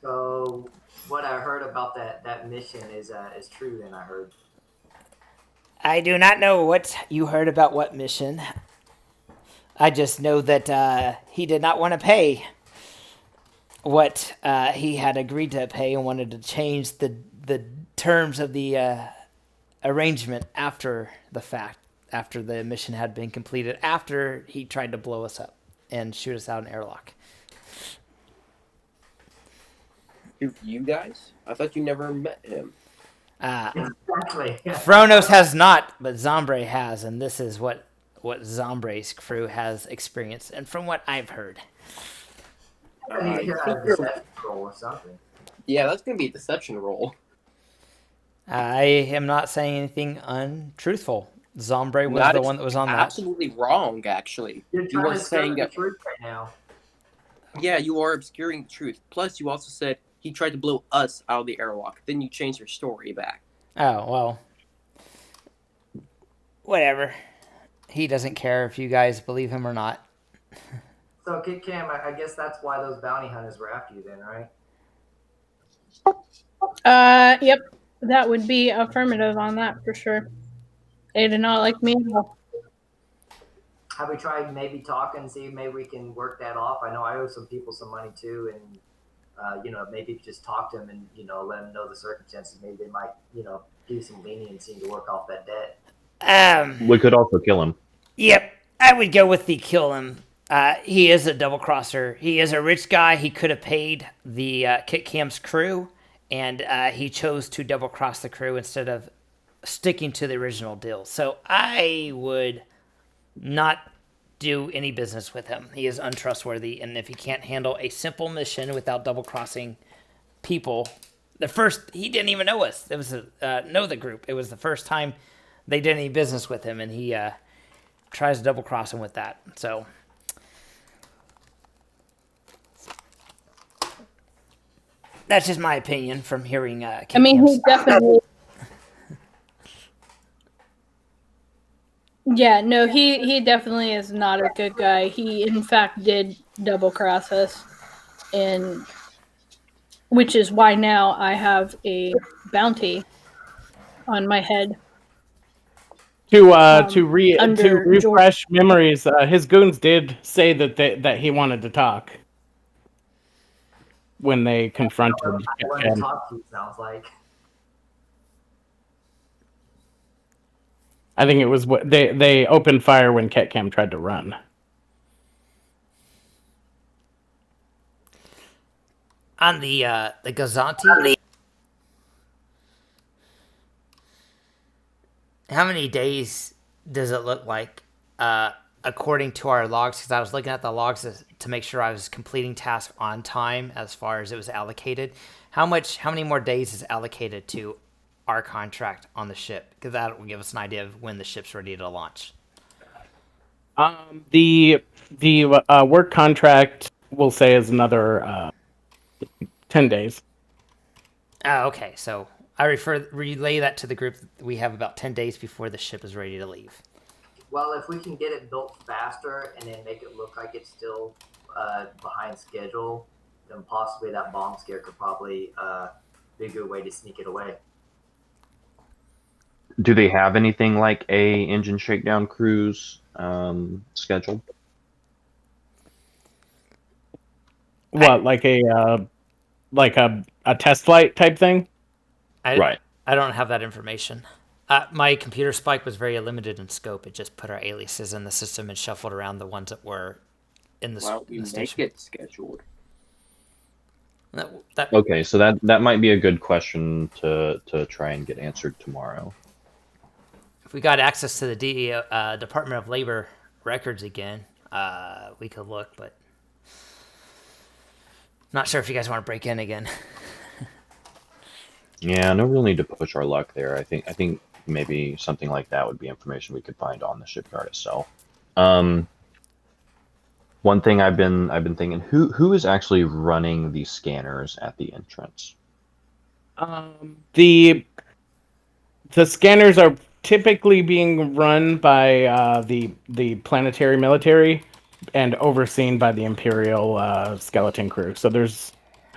So what I heard about that mission is true. Then I heard. I do not know what you heard about what mission. I just know that he did not want to pay what he had agreed to pay and wanted to change the terms of the arrangement after the fact, after the mission had been completed, after he tried to blow us up and shoot us out an airlock. You guys? I thought you never met him. Exactly. Kronos has not, but Zombre has, and this is what Zombre's crew has experienced, and from what I've heard. Deception roll or something. Yeah, that's going to be a deception roll. I am not saying anything untruthful. Zombre was the one that was on that. Absolutely wrong, actually. You are saying the that truth right now. Yeah, you are obscuring the truth. Plus, you also said he tried to blow us out of the airlock. Then you changed your story back. Oh, well. Whatever. He doesn't care if you guys believe him or not. So, Ketkem, I guess that's why those bounty hunters were after you then, right? Yep. That would be affirmative on that for sure. They did not like me at all. Have we tried maybe talking and see if maybe we can work that off? I know I owe some people some money too, and maybe just talk to them and let them know the circumstances. Maybe they might do some leniency to work off that debt. We could also kill him. Yep, I would go with the kill him. He is a double crosser. He is a rich guy. He could have paid the Ketkem's crew, and he chose to double cross the crew instead of sticking to the original deal. So I would not do any business with him. He is untrustworthy, and if he can't handle a simple mission without double crossing people, he didn't even know us. It was know the group. It was the first time they did any business with him, and he tries to double cross him with that. So that's just my opinion from hearing. I mean, he definitely. Yeah, no, he definitely is not a good guy. He, in fact, did double cross us, and which is why now I have a bounty on my head. To under refresh memories, his goons did say that he wanted to talk when they confronted What him. to talk to sounds like. I think it was what they opened fire when Ketkem tried to run. On the Gozonti, how many days does it look like, according to our logs? Because I was looking at the logs to make sure I was completing tasks on time as far as it was allocated. How many more days is allocated to our contract on the ship? Because that will give us an idea of when the ship's ready to launch. The work contract, we'll say, is another 10 days. Oh, okay. So I relay that to the group. We have about 10 days before the ship is ready to leave. Well, if we can get it built faster and then make it look like it's still behind schedule, then possibly that bomb scare could probably be a good way to sneak it away. Do they have anything like a engine shakedown cruise scheduled? What, like a test flight type thing? Right. I don't have that information. My computer spike was very limited in scope. It just put our aliases in the system and shuffled around the ones that were in the, Why don't we the make station. it scheduled? Okay, so that might be a good question to try and get answered tomorrow. If we got access to the Department of Labor records again, we could look, but not sure if you guys want to break in again. Yeah, no real need to push our luck there. I think maybe something like that would be information we could find on the shipyard itself. One thing I've been thinking, who is actually running the scanners at the entrance? The scanners are typically being run by the planetary military and overseen by the Imperial skeleton crew. So there's,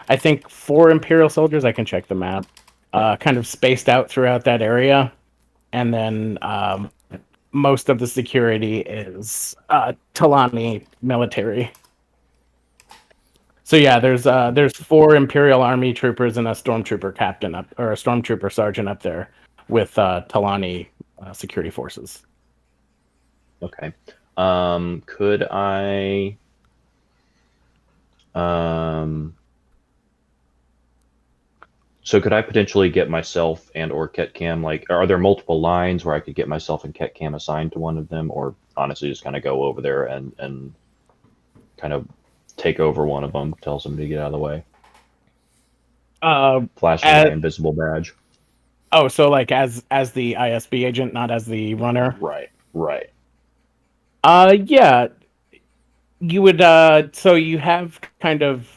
I think, 4 Imperial soldiers. I can check the map. Kind of spaced out throughout that area, and then most of the security is Tallaan military. So yeah, there's 4 Imperial Army troopers and a stormtrooper captain a stormtrooper sergeant up there with Tallaan security forces. Okay. Could I? So could I potentially get myself and or Ketkem, like, are there multiple lines where I could get myself and Ketkem assigned to one of them, or honestly just kind of go over there and kind of take over one of them, tell somebody to get out of the way? Flashing my invisible badge. Oh, so like as the ISB agent, not as the runner? Right. Yeah. You would, so you have kind of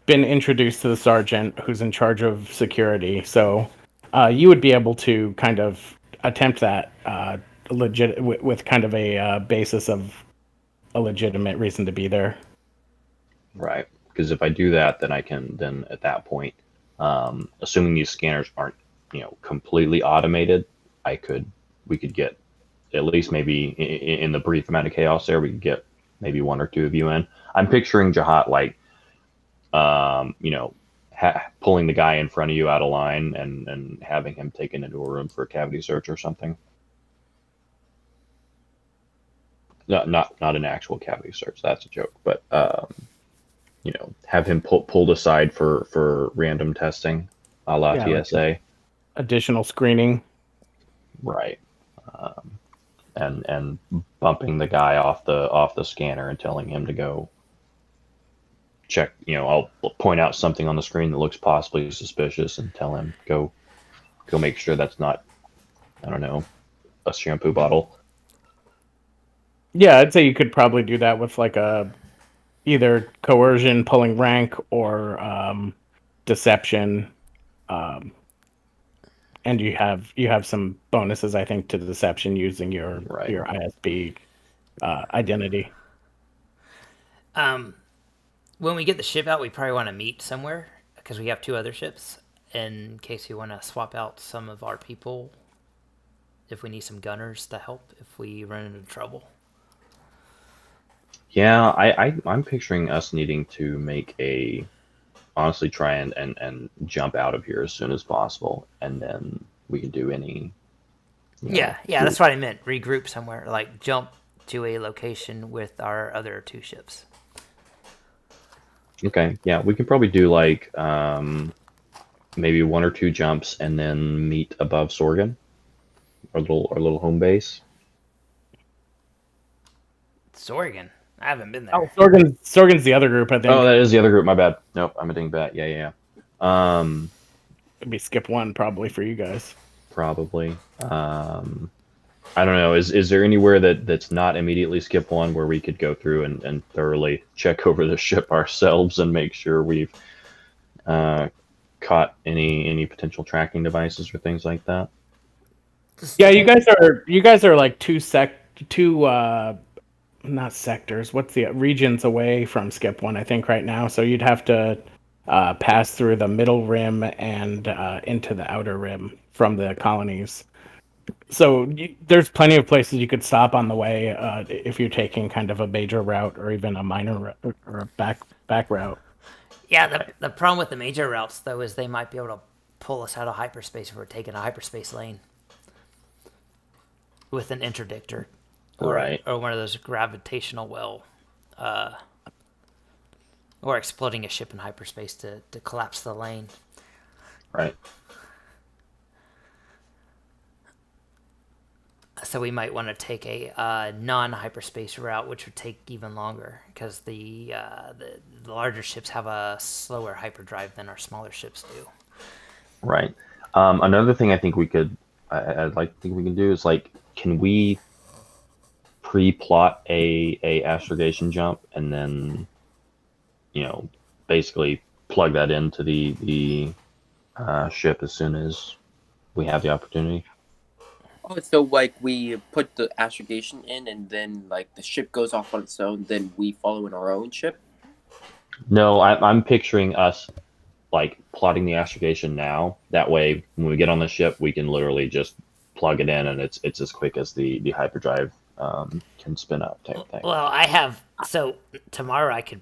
been introduced to the sergeant who's in charge of security, so you would be able to kind of attempt that with kind of a basis of a legitimate reason to be there. Right, because if I do that, then I can at that point, assuming these scanners aren't completely automated, we could get at least maybe in the brief amount of chaos there, we could get maybe 1 or 2 of you in. I'm picturing Jahat like pulling the guy in front of you out of line and having him taken into a room for a cavity search or something. Not an actual cavity search. That's a joke. But have him pulled aside for random testing, a la TSA. Like additional screening. Right. and bumping the guy off the scanner and telling him to go check. I'll point out something on the screen that looks possibly suspicious and tell him go make sure that's not, I don't know, a shampoo bottle. Yeah, I'd say you could probably do that with like either coercion, pulling rank, or deception. And you have some bonuses, I think, to deception using your ISB identity. When we get the ship out, we probably want to meet somewhere because we have 2 other ships in case we want to swap out some of our people if we need some gunners to help if we run into trouble. Yeah, I'm picturing us needing to honestly try and jump out of here as soon as possible, and then we can do any. Yeah, that's what I meant. Regroup somewhere, like jump to a location with our other 2 ships. Okay, yeah, we can probably do like maybe 1 or 2 jumps and then meet above Sorgan, our little home base. Sorgan? I haven't been there. Oh, Sorgan's the other group, I think. Oh, that is the other group. My bad. Nope, I'm a dingbat. Yeah. It'd be skip 1 probably for you guys. Probably. I don't know. Is there anywhere that's not immediately skip 1 where we could go through and thoroughly check over the ship ourselves and make sure we've caught any potential tracking devices or things like that? Yeah, you guys are like two not sectors. What's the regions away from skip 1? I think right now. So you'd have to pass through the middle rim and into the outer rim from the colonies. So there's plenty of places you could stop on the way if you're taking kind of a major route or even a minor route or a back route. Yeah, the problem with the major routes, though, is they might be able to pull us out of hyperspace if we're taking a hyperspace lane with an interdictor. Right. Or one of those gravitational well. Or exploding a ship in hyperspace to collapse the lane. Right. So we might want to take a non-hyperspace route, which would take even longer because the larger ships have a slower hyperdrive than our smaller ships do. Right. Another thing I think I'd like to think we can do is like, can we pre-plot a astrogation jump and then, basically plug that into the ship as soon as we have the opportunity? Oh, so like we put the astrogation in, and then like the ship goes off on its own, then we follow in our own ship? No, I'm picturing us like plotting the astrogation now. That way, when we get on the ship, we can literally just plug it in, and it's as quick as the hyperdrive can spin up type thing. Well, so tomorrow I could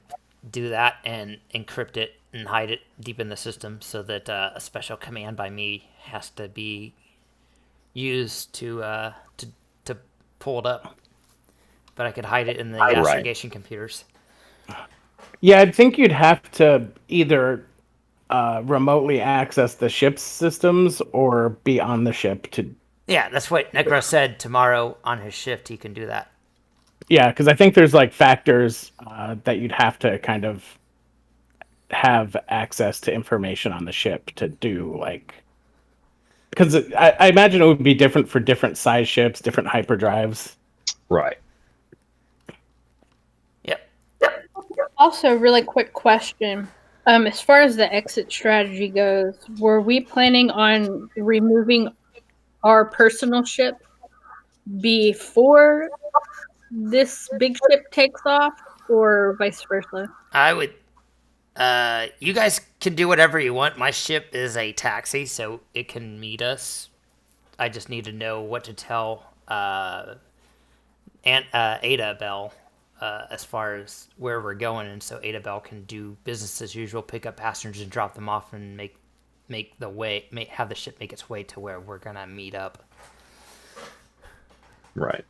do that and encrypt it and hide it deep in the system so that a special command by me has to be used to pull it up. But I could hide it in the astrogation computers. Yeah, I think you'd have to either remotely access the ship's systems or be on the ship to. Yeah, that's what Necro said. Tomorrow on his shift, he can do that. Yeah, because I think there's like factors that you'd have to kind of have access to information on the ship to do, like, because I imagine it would be different for different size ships, different hyperdrives. Right. Yep. Also, really quick question. As far as the exit strategy goes, were we planning on removing our personal ship before this big ship takes off, or vice versa? I would. You guys can do whatever you want. My ship is a taxi, so it can meet us. I just need to know what to tell Ada Bell as far as where we're going, and so Ada Bell can do business as usual, pick up passengers and drop them off, and have the ship make its way to where we're gonna meet up. Right.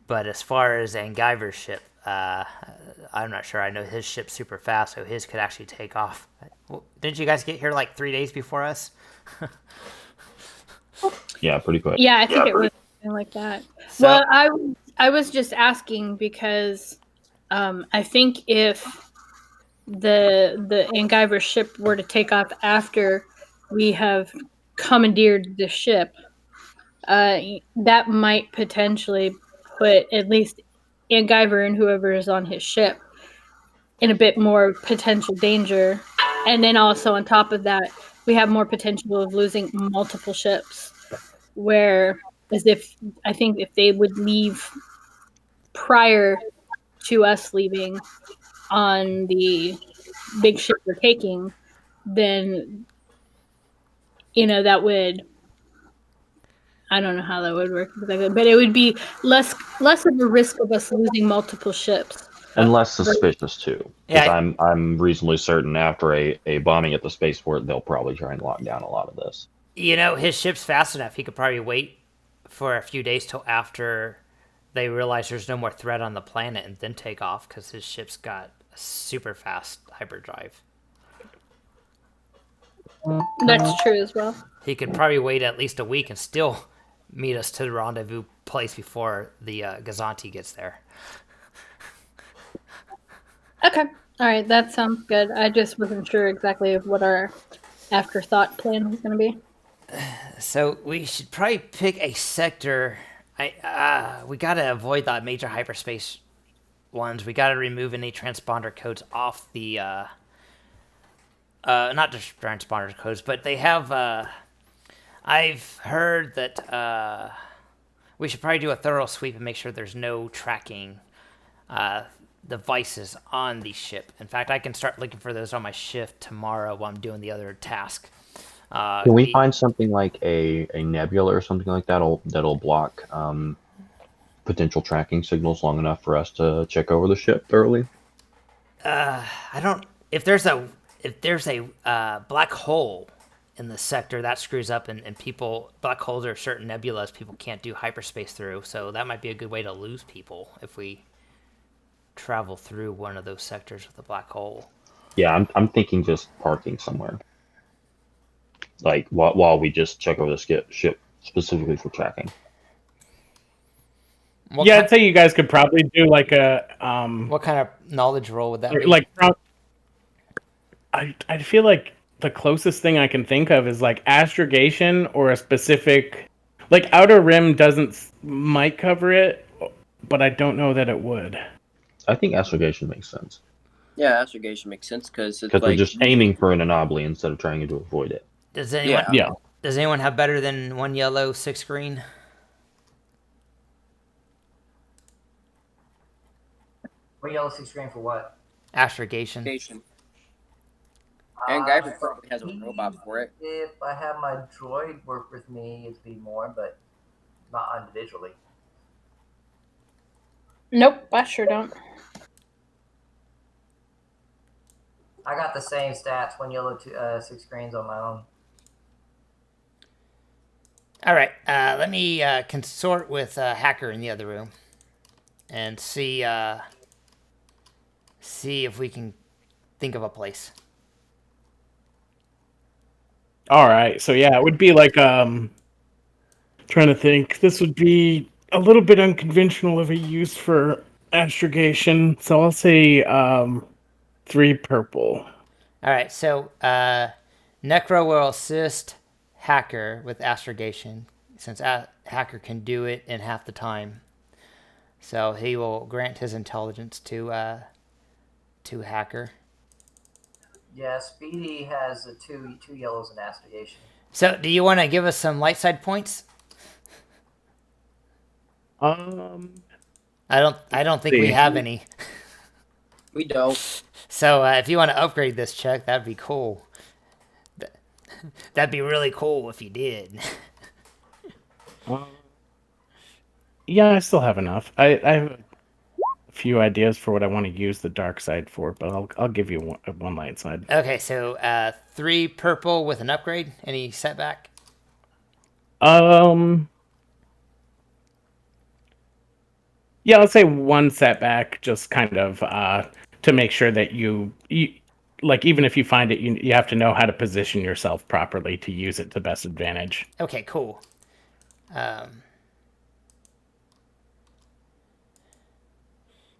But as far as Angiver's ship, I'm not sure. I know his ship's super fast, so his could actually take off. Didn't you guys get here like 3 days before us? Yeah, pretty quick. Yeah, I think it was something like that. So- Well, I was just asking because I think if the Angiver ship were to take off after we have commandeered the ship, that might potentially put at least Angiver and whoever is on his ship in a bit more potential danger. And then also on top of that, we have more potential of losing multiple ships. Where as if I think if they would leave prior to us leaving on the big ship we're taking, then that would, I don't know how that would work exactly, but it would be less of a risk of us losing multiple ships. And less suspicious too. Because Yeah. I'm reasonably certain after a bombing at the spaceport, they'll probably try and lock down a lot of this. His ship's fast enough. He could probably wait for a few days till after they realize there's no more threat on the planet and then take off because his ship's got a super fast hyperdrive. That's true as well. He could probably wait at least a week and still meet us to the rendezvous place before the Gozonti gets there. Okay. All right. That sounds good. I just wasn't sure exactly of what our afterthought plan was going to be. So we should probably pick a sector. We gotta avoid the major hyperspace ones. We gotta remove any transponder codes off the. Not just transponder codes, but they have. I've heard that we should probably do a thorough sweep and make sure there's no tracking devices on the ship. In fact, I can start looking for those on my shift tomorrow while I'm doing the other task. Can we find something like a nebula or something like that that'll block potential tracking signals long enough for us to check over the ship thoroughly? I don't. If there's a black hole in the sector, that screws up, and people, black holes are certain nebulas people can't do hyperspace through. So that might be a good way to lose people if we travel through one of those sectors with a black hole. Yeah, I'm thinking just parking somewhere. Like while we just check over the ship specifically for tracking. I'd say you guys could probably do like a what kind of knowledge roll would that be? like I feel like the closest thing I can think of is like astrogation or a specific, like Outer Rim might cover it, but I don't know that it would. I think astrogation makes sense. Yeah, astrogation makes sense because we're just aiming for an anomaly instead of trying to avoid it. Does anyone? Yeah. Does anyone have better than 1 yellow, 6 green? What yellow 6 green for what? Astrogation. Astrogation. And Guyver probably has a robot for it. If I have my droid work with me, it'd be more, but not individually. Nope, I sure don't. I got the same stats, 1 yellow, 6 greens on my own. All right, let me consort with Hacker in the other room and see if we can think of a place. All right, so yeah, it would be like trying to think. This would be a little bit unconventional of a use for astrogation, so I'll say 3 purple. All right, so Necro will assist Hacker with astrogation, since Hacker can do it in half the time. So he will grant his intelligence to Hacker. Yeah, Speedy has two yellows in astrogation. So, do you want to give us some light side points? I don't think we have any. We don't. So, if you want to upgrade this, Chuck, that'd be cool. That'd be really cool if you did. Yeah, I still have enough. I have a few ideas for what I want to use the dark side for, but I'll give you one light side. Okay, so 3 purple with an upgrade. Any setback? Yeah, let's say 1 setback, just kind of to make sure that you like, even if you find it, you have to know how to position yourself properly to use it to best advantage. Okay, cool.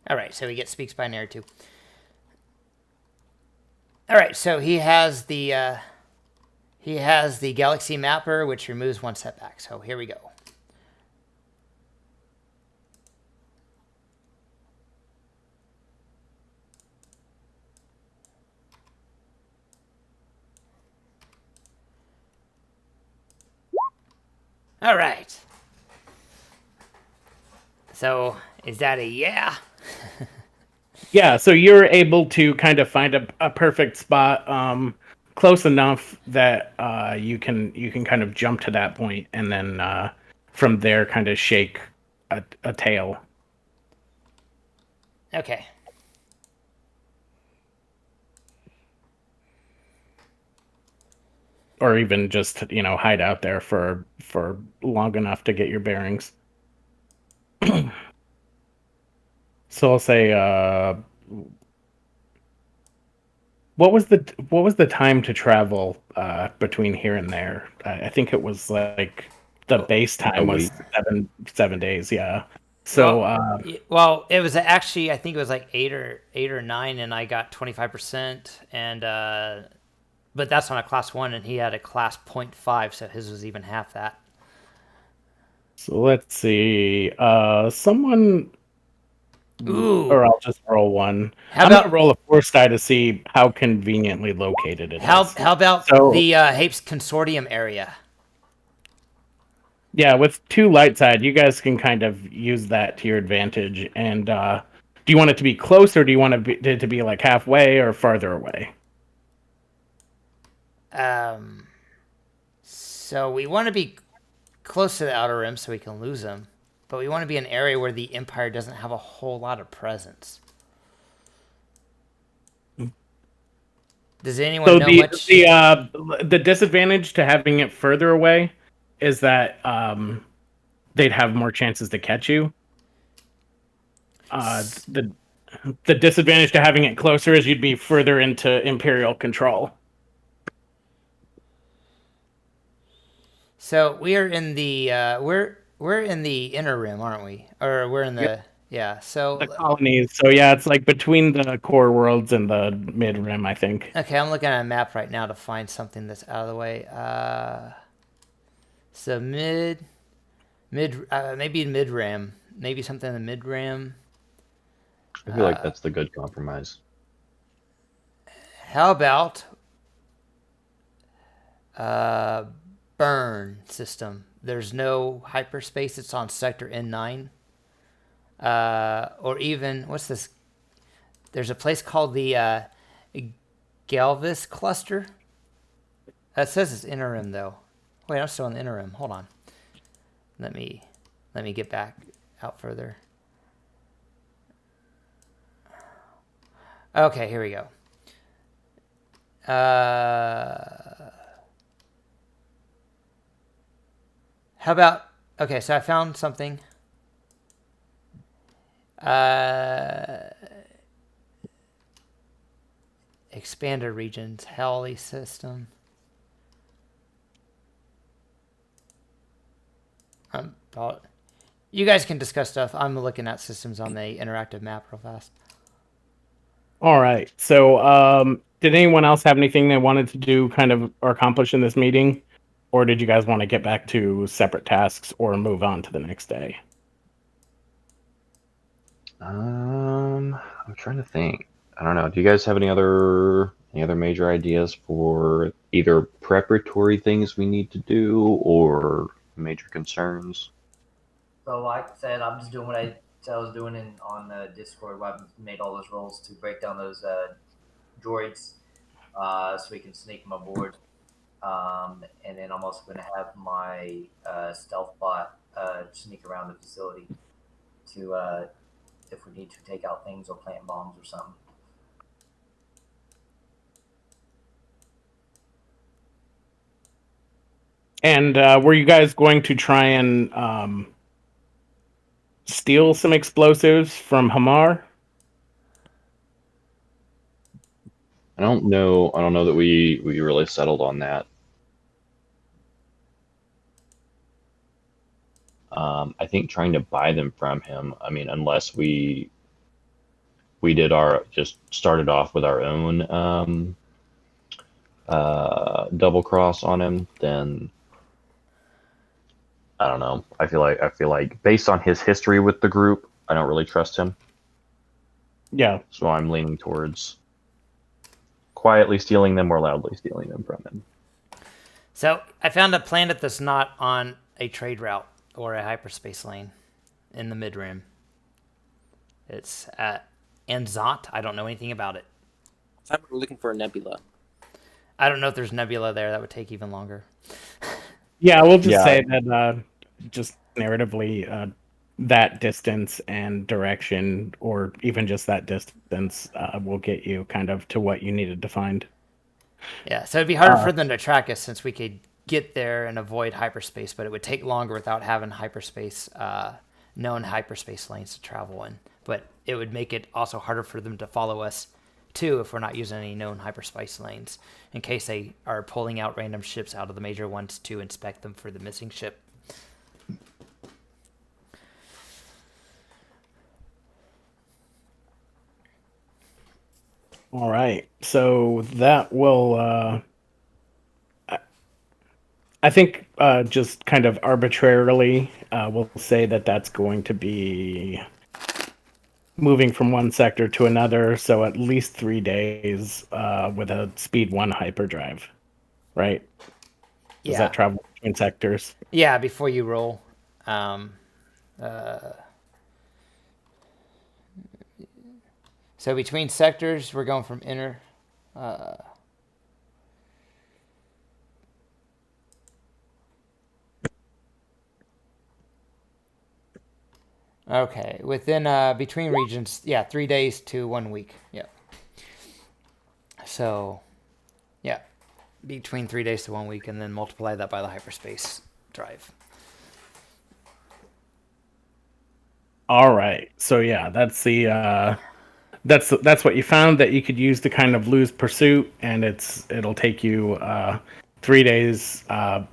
All right, so he gets speaks binary too. All right, so he has the galaxy mapper, which removes one setback. So here we go. All right. So is that a yeah? Yeah, so you're able to kind of find a perfect spot, close enough that you can kind of jump to that point, and then from there kind of shake a tail. Okay. Or even just hide out there for long enough to get your bearings. So I'll say, what was the time to travel between here and there? I think it was like the base time was 7 days. Yeah. So well, it was actually, I think it was like 8 or 9, and I got 25%, and but that's on a class 1, and he had a class 0.5, so his was even half that. So let's see. Someone. Ooh. Or I'll just roll one. How I'm about gonna roll a force die to see how conveniently located it is. How about the Hapes Consortium area? Yeah, with 2 light side, you guys can kind of use that to your advantage. And do you want it to be close, or do you want it to be like halfway or farther away? So we want to be close to the Outer Rim so we can lose them, but we want to be in an area where the Empire doesn't have a whole lot of presence. Does anyone know much? The disadvantage to having it further away is that they'd have more chances to catch you. The disadvantage to having it closer is you'd be further into Imperial control. So we are in the we're in the Inner Rim, aren't we? Or we're in the yeah. So the colonies. So yeah, it's like between the core worlds and the mid rim, I think. Okay, I'm looking at a map right now to find something that's out of the way. So maybe mid rim, maybe something in the mid rim. I feel like that's the good compromise. How about burn system? There's no hyperspace. It's on sector N9. Or even what's this? There's a place called the Galvis cluster. That says it's Inner Rim though. Wait, I'm still in the Inner Rim. Hold on. Let me get back out further. Okay, here we go. How about, okay, so I found something. Expanded regions, Halley system. You guys can discuss stuff. I'm looking at systems on the interactive map real fast. All right. So, did anyone else have anything they wanted to do, kind of, or accomplish in this meeting, or did you guys want to get back to separate tasks or move on to the next day? I'm trying to think. I don't know. Do you guys have any other major ideas for either preparatory things we need to do or major concerns? So like I said, I'm just doing what I said I was doing on Discord. Where I've made all those rolls to break down those droids, so we can sneak them aboard. And then I'm also going to have my stealth bot sneak around the facility to, if we need to take out things or plant bombs or something. And were you guys going to try and steal some explosives from Hamar? I don't know that we really settled on that. I think trying to buy them from him, I mean, unless we we just started off with our own double cross on him, then I don't know. I feel like based on his history with the group, I don't really trust him. Yeah. So I'm leaning towards quietly stealing them or loudly stealing them from him. So I found a planet that's not on a trade route or a hyperspace lane in the mid-rim. It's at Enzot. I don't know anything about it. I'm looking for a nebula. I don't know if there's nebula there. That would take even longer. Yeah, we'll just say that just narratively, that distance and direction, or even just that distance, will get you kind of to what you needed to find. Yeah, so it'd be harder for them to track us since we could get there and avoid hyperspace, but it would take longer without having hyperspace, known hyperspace lanes to travel in. But it would make it also harder for them to follow us, too, if we're not using any known hyperspace lanes, in case they are pulling out random ships out of the major ones to inspect them for the missing ship. All right, so that will, I think, just kind of arbitrarily, we'll say that that's going to be moving from one sector to another, so at least 3 days with a speed 1 hyperdrive, right? Does that travel between sectors? Yeah, before you roll. So between sectors, we're going from inner. Okay, within between regions, 3 days to 1 week. Yeah. So, yeah, between 3 days to 1 week, and then multiply that by the hyperspace drive. All right, so yeah, that's the that's what you found that you could use to kind of lose pursuit, and it'll take you 3 days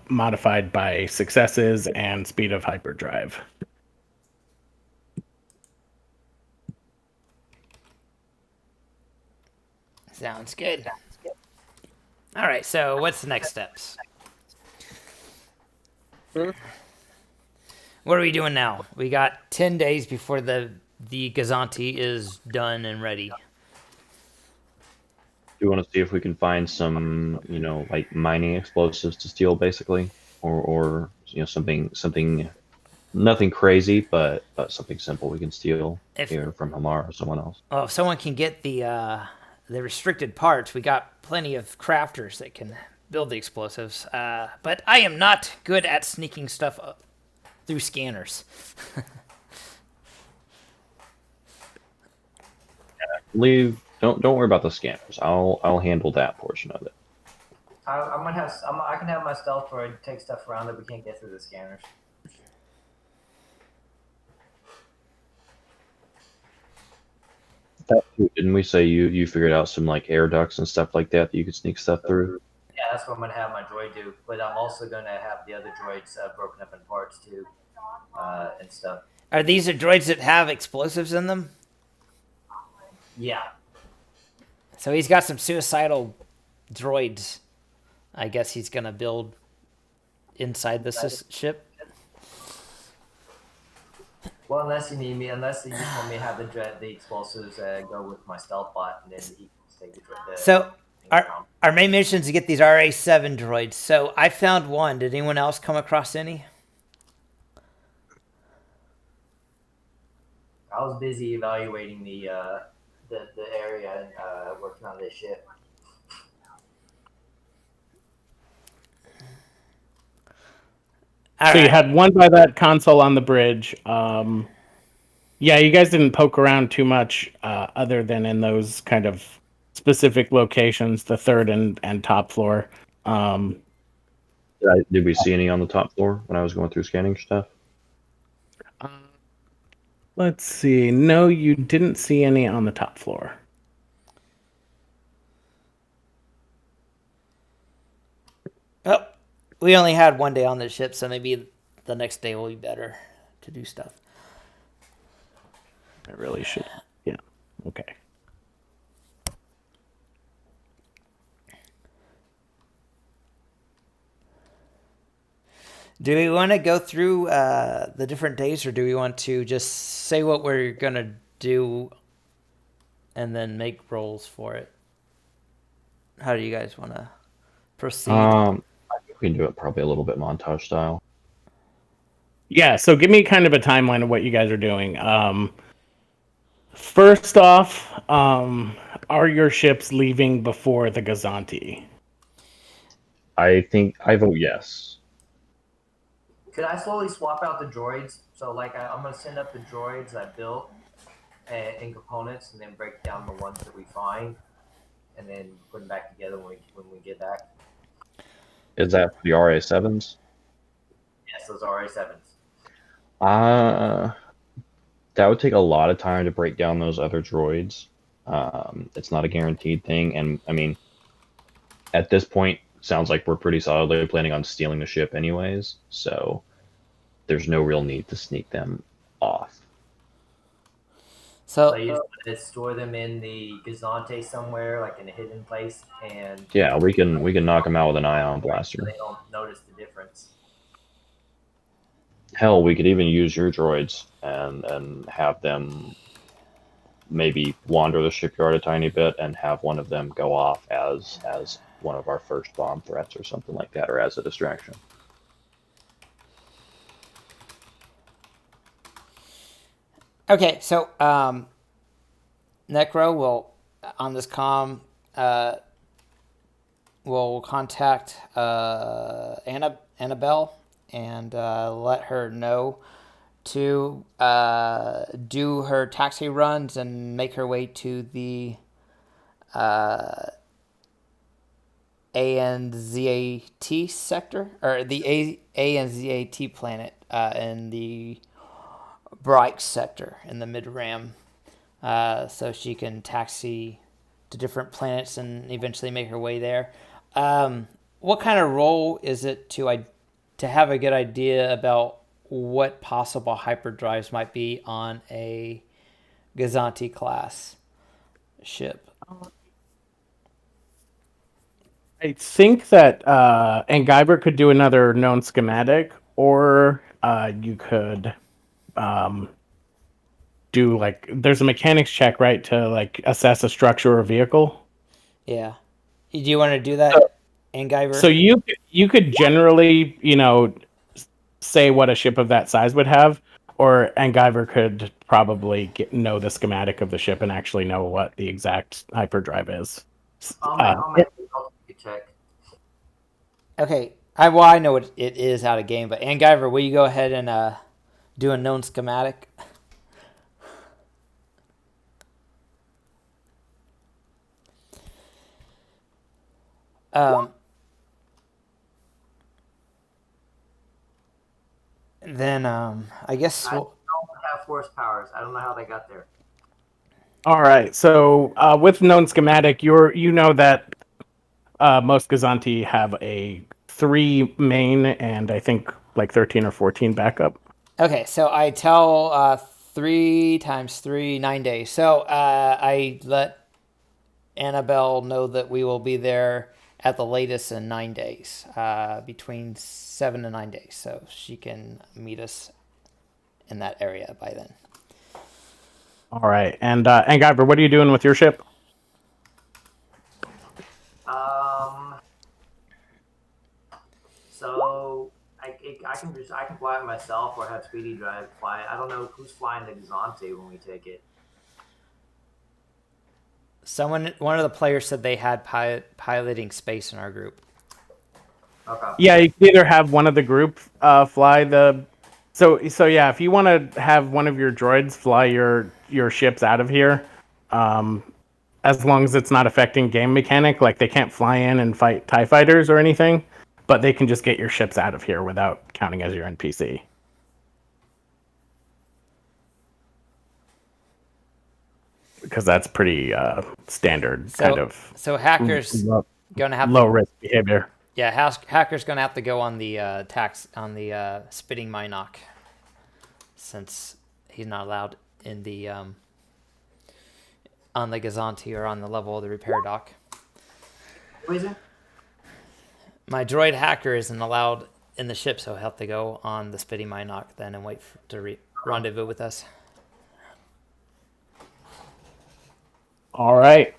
modified by successes and speed of hyperdrive. Sounds good. All right, so what's the next steps? What are we doing now? We got 10 days before the Gozonti is done and ready. Do you want to see if we can find some, like mining explosives to steal, basically, or something, nothing crazy, but something simple we can steal here from Hamar or someone else. Well, if someone can get the restricted parts, we got plenty of crafters that can build the explosives. But I am not good at sneaking stuff up through scanners. Don't worry about the scanners. I'll handle that portion of it. I can have my stealth droid take stuff around that we can't get through the scanners. Didn't we say you figured out some like air ducts and stuff like that you could sneak stuff through? Yeah, that's what I'm gonna have my droid do. But I'm also gonna have the other droids broken up in parts too, and stuff. Are these the droids that have explosives in them? Yeah. So he's got some suicidal droids. I guess he's gonna build inside the ship. Well, unless you want me to have the explosives go with my stealth bot, and then he can take the So our main mission is to get these RA7 droids. So I found one. Did anyone else come across any? I was busy evaluating the area and working on this ship. So you had one by that console on the bridge. Yeah, you guys didn't poke around too much other than in those kind of specific locations, the third and top floor. Did we see any on the top floor when I was going through scanning stuff? Let's see. No, you didn't see any on the top floor. Oh, we only had 1 day on the ship, so maybe the next day will be better to do stuff. I really should. Yeah. Okay. Do we want to go through the different days, or do we want to just say what we're gonna do and then make rolls for it? How do you guys want to proceed? I think we can do it probably a little bit montage style. Yeah, so give me kind of a timeline of what you guys are doing. First off, are your ships leaving before the Gozonti? I think I vote yes. Could I slowly swap out the droids? So, like, I'm going to send up the droids I built in components and then break down the ones that we find and then put them back together when we get back. Is that for the RA7s? Yes, those are RA7s. That would take a lot of time to break down those other droids. It's not a guaranteed thing, and I mean, at this point, sounds like we're pretty solidly planning on stealing the ship anyways, so there's no real need to sneak them off. So So you just want to store them in the Gozonti somewhere, like in a hidden place, and Yeah, we can knock them out with an ion blaster. they don't notice the difference. Hell, we could even use your droids and have them maybe wander the shipyard a tiny bit and have one of them go off as one of our first bomb threats or something like that, or as a distraction. okay, so Necro will on this comm will contact Annabelle and let her know to do her taxi runs and make her way to the ANZAT sector, or the ANZAT planet in the Bright sector in the mid-ram, so she can taxi to different planets and eventually make her way there. What kind of role is it to have a good idea about what possible hyperdrives might be on a Gozonti-class ship? I think that Angiver could do another known schematic, or you could do like there's a mechanics check, right, to like assess a structure or vehicle. Yeah. Do you want to do that, Angiver? So you could generally, say what a ship of that size would have, or Angiver could probably know the schematic of the ship and actually know what the exact hyperdrive is. I'll make a check. Okay. I know what it is out of game, but Angiver, will you go ahead and do a known schematic? Then I guess I don't have force powers. I don't know how they got there. All right. So with known schematic, you know that most Gozonti have a 3 main and I think like 13 or 14 backup. Okay, so I tell 3 times 3, 9 days. So I let Annabelle know that we will be there at the latest in 9 days, between 7 and 9 days. So she can meet us in that area by then. All right. And Angiver, what are you doing with your ship? So I can fly it myself or have Speedy Drive fly it. I don't know who's flying the Gozonti when we take it. One of the players said they had piloting space in our group. Okay. Yeah, you can either have one of the group fly the. So yeah, if you want to have one of your droids fly your ships out of here, as long as it's not affecting game mechanic, like they can't fly in and fight TIE fighters or anything, but they can just get your ships out of here without counting as your NPC. Because that's pretty standard kind of. So hackers gonna have low risk behavior. Yeah, hacker's gonna have to go on the spitting Minoc, since he's not allowed in the on the Gozonti or on the level of the repair dock. Who is it? My droid hacker isn't allowed in the ship, so he'll have to go on the spitting Minoc then and wait to rendezvous with us. All right.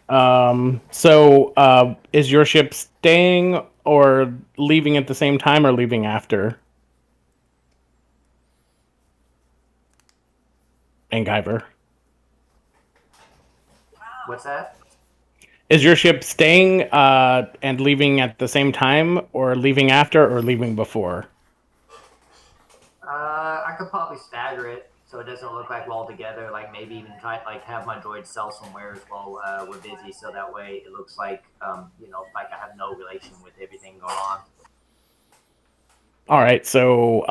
So is your ship staying or leaving at the same time or leaving after? Angiver. What's that? Is your ship staying and leaving at the same time, or leaving after, or leaving before? I could probably stagger it so it doesn't look like we're all together. Like maybe even try like have my droid sell somewhere while we're busy, so that way it looks like like I have no relation with everything going on. All right. So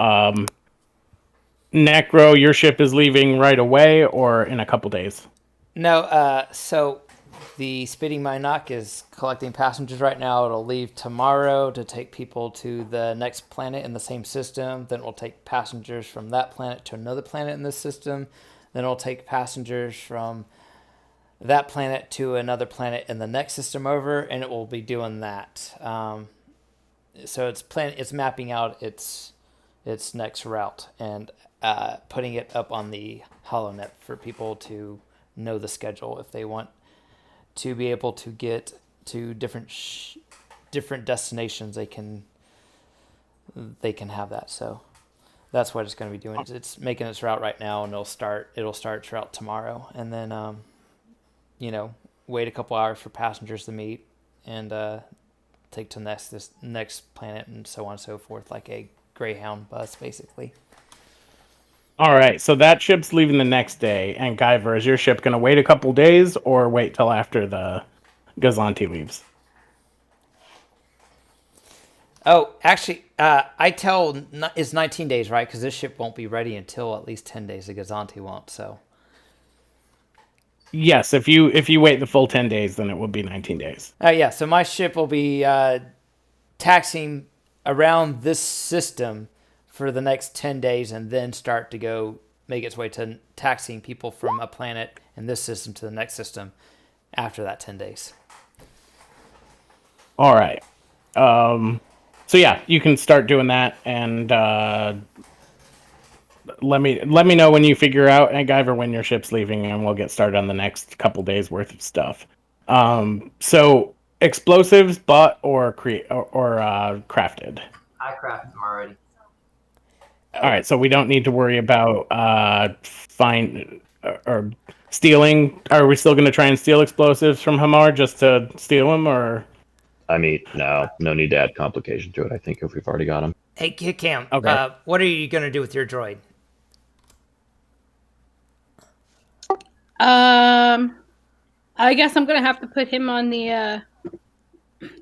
Necro, your ship is leaving right away, or in a couple days? No. So the spitting Minoc is collecting passengers right now. It'll leave tomorrow to take people to the next planet in the same system. Then we'll take passengers from that planet to another planet in this system. Then we'll take passengers from that planet to another planet in the next system over, and it will be doing that. So it's mapping out its next route and putting it up on the HoloNet for people to know the schedule if they want to be able to get to different destinations. They can have that. So that's what it's going to be doing. It's making its route right now, and it'll start its route tomorrow, and then wait a couple hours for passengers to meet and take to this next planet and so on and so forth, like a Greyhound bus, basically. All right, so that ship's leaving the next day. And Guyver, is your ship going to wait a couple days or wait till after the Gozonti leaves? Oh, actually, it's 19 days, right? Because this ship won't be ready until at least 10 days. The Gozonti won't, so. Yes, if you wait the full 10 days, then it will be 19 days. Yeah, so my ship will be taxiing around this system for the next 10 days and then start to go make its way to taxiing people from a planet in this system to the next system after that 10 days. All right. So yeah, you can start doing that, and let me know when you figure out, and Guyver, when your ship's leaving, and we'll get started on the next couple days worth of stuff. So explosives bought or crafted? I crafted them already. All right, so we don't need to worry about or stealing. Are we still going to try and steal explosives from Hamar just to steal them, or? I mean, no need to add complication to it. I think if we've already got them. Hey, Cam, Okay. What are you going to do with your droid? I guess I'm gonna have to put him on the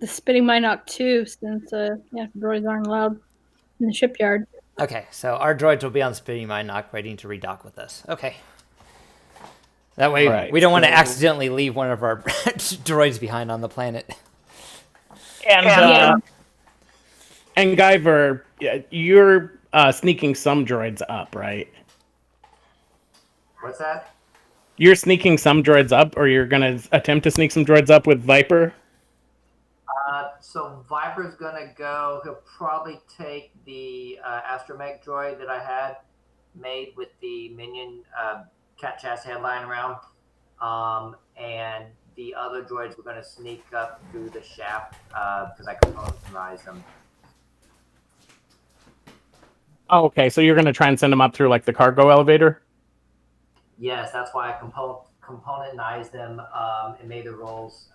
spitting Minoc too, since droids aren't allowed in the shipyard. Okay, so our droids will be on spitting Minoc waiting to redock with us. Okay. That way, Right, we don't want to accidentally leave one of our droids behind on the planet. And Guyver, you're sneaking some droids up, right? What's that? You're sneaking some droids up, or you're going to attempt to sneak some droids up with Viper? So Viper's gonna go. He'll probably take the astromech droid that I had made with the minion cat chassis headline around, and the other droids we're gonna sneak up through the shaft because I componentized them. Oh, okay, so you're going to try and send them up through like the cargo elevator? Yes, that's why I componentized them and made the rolls.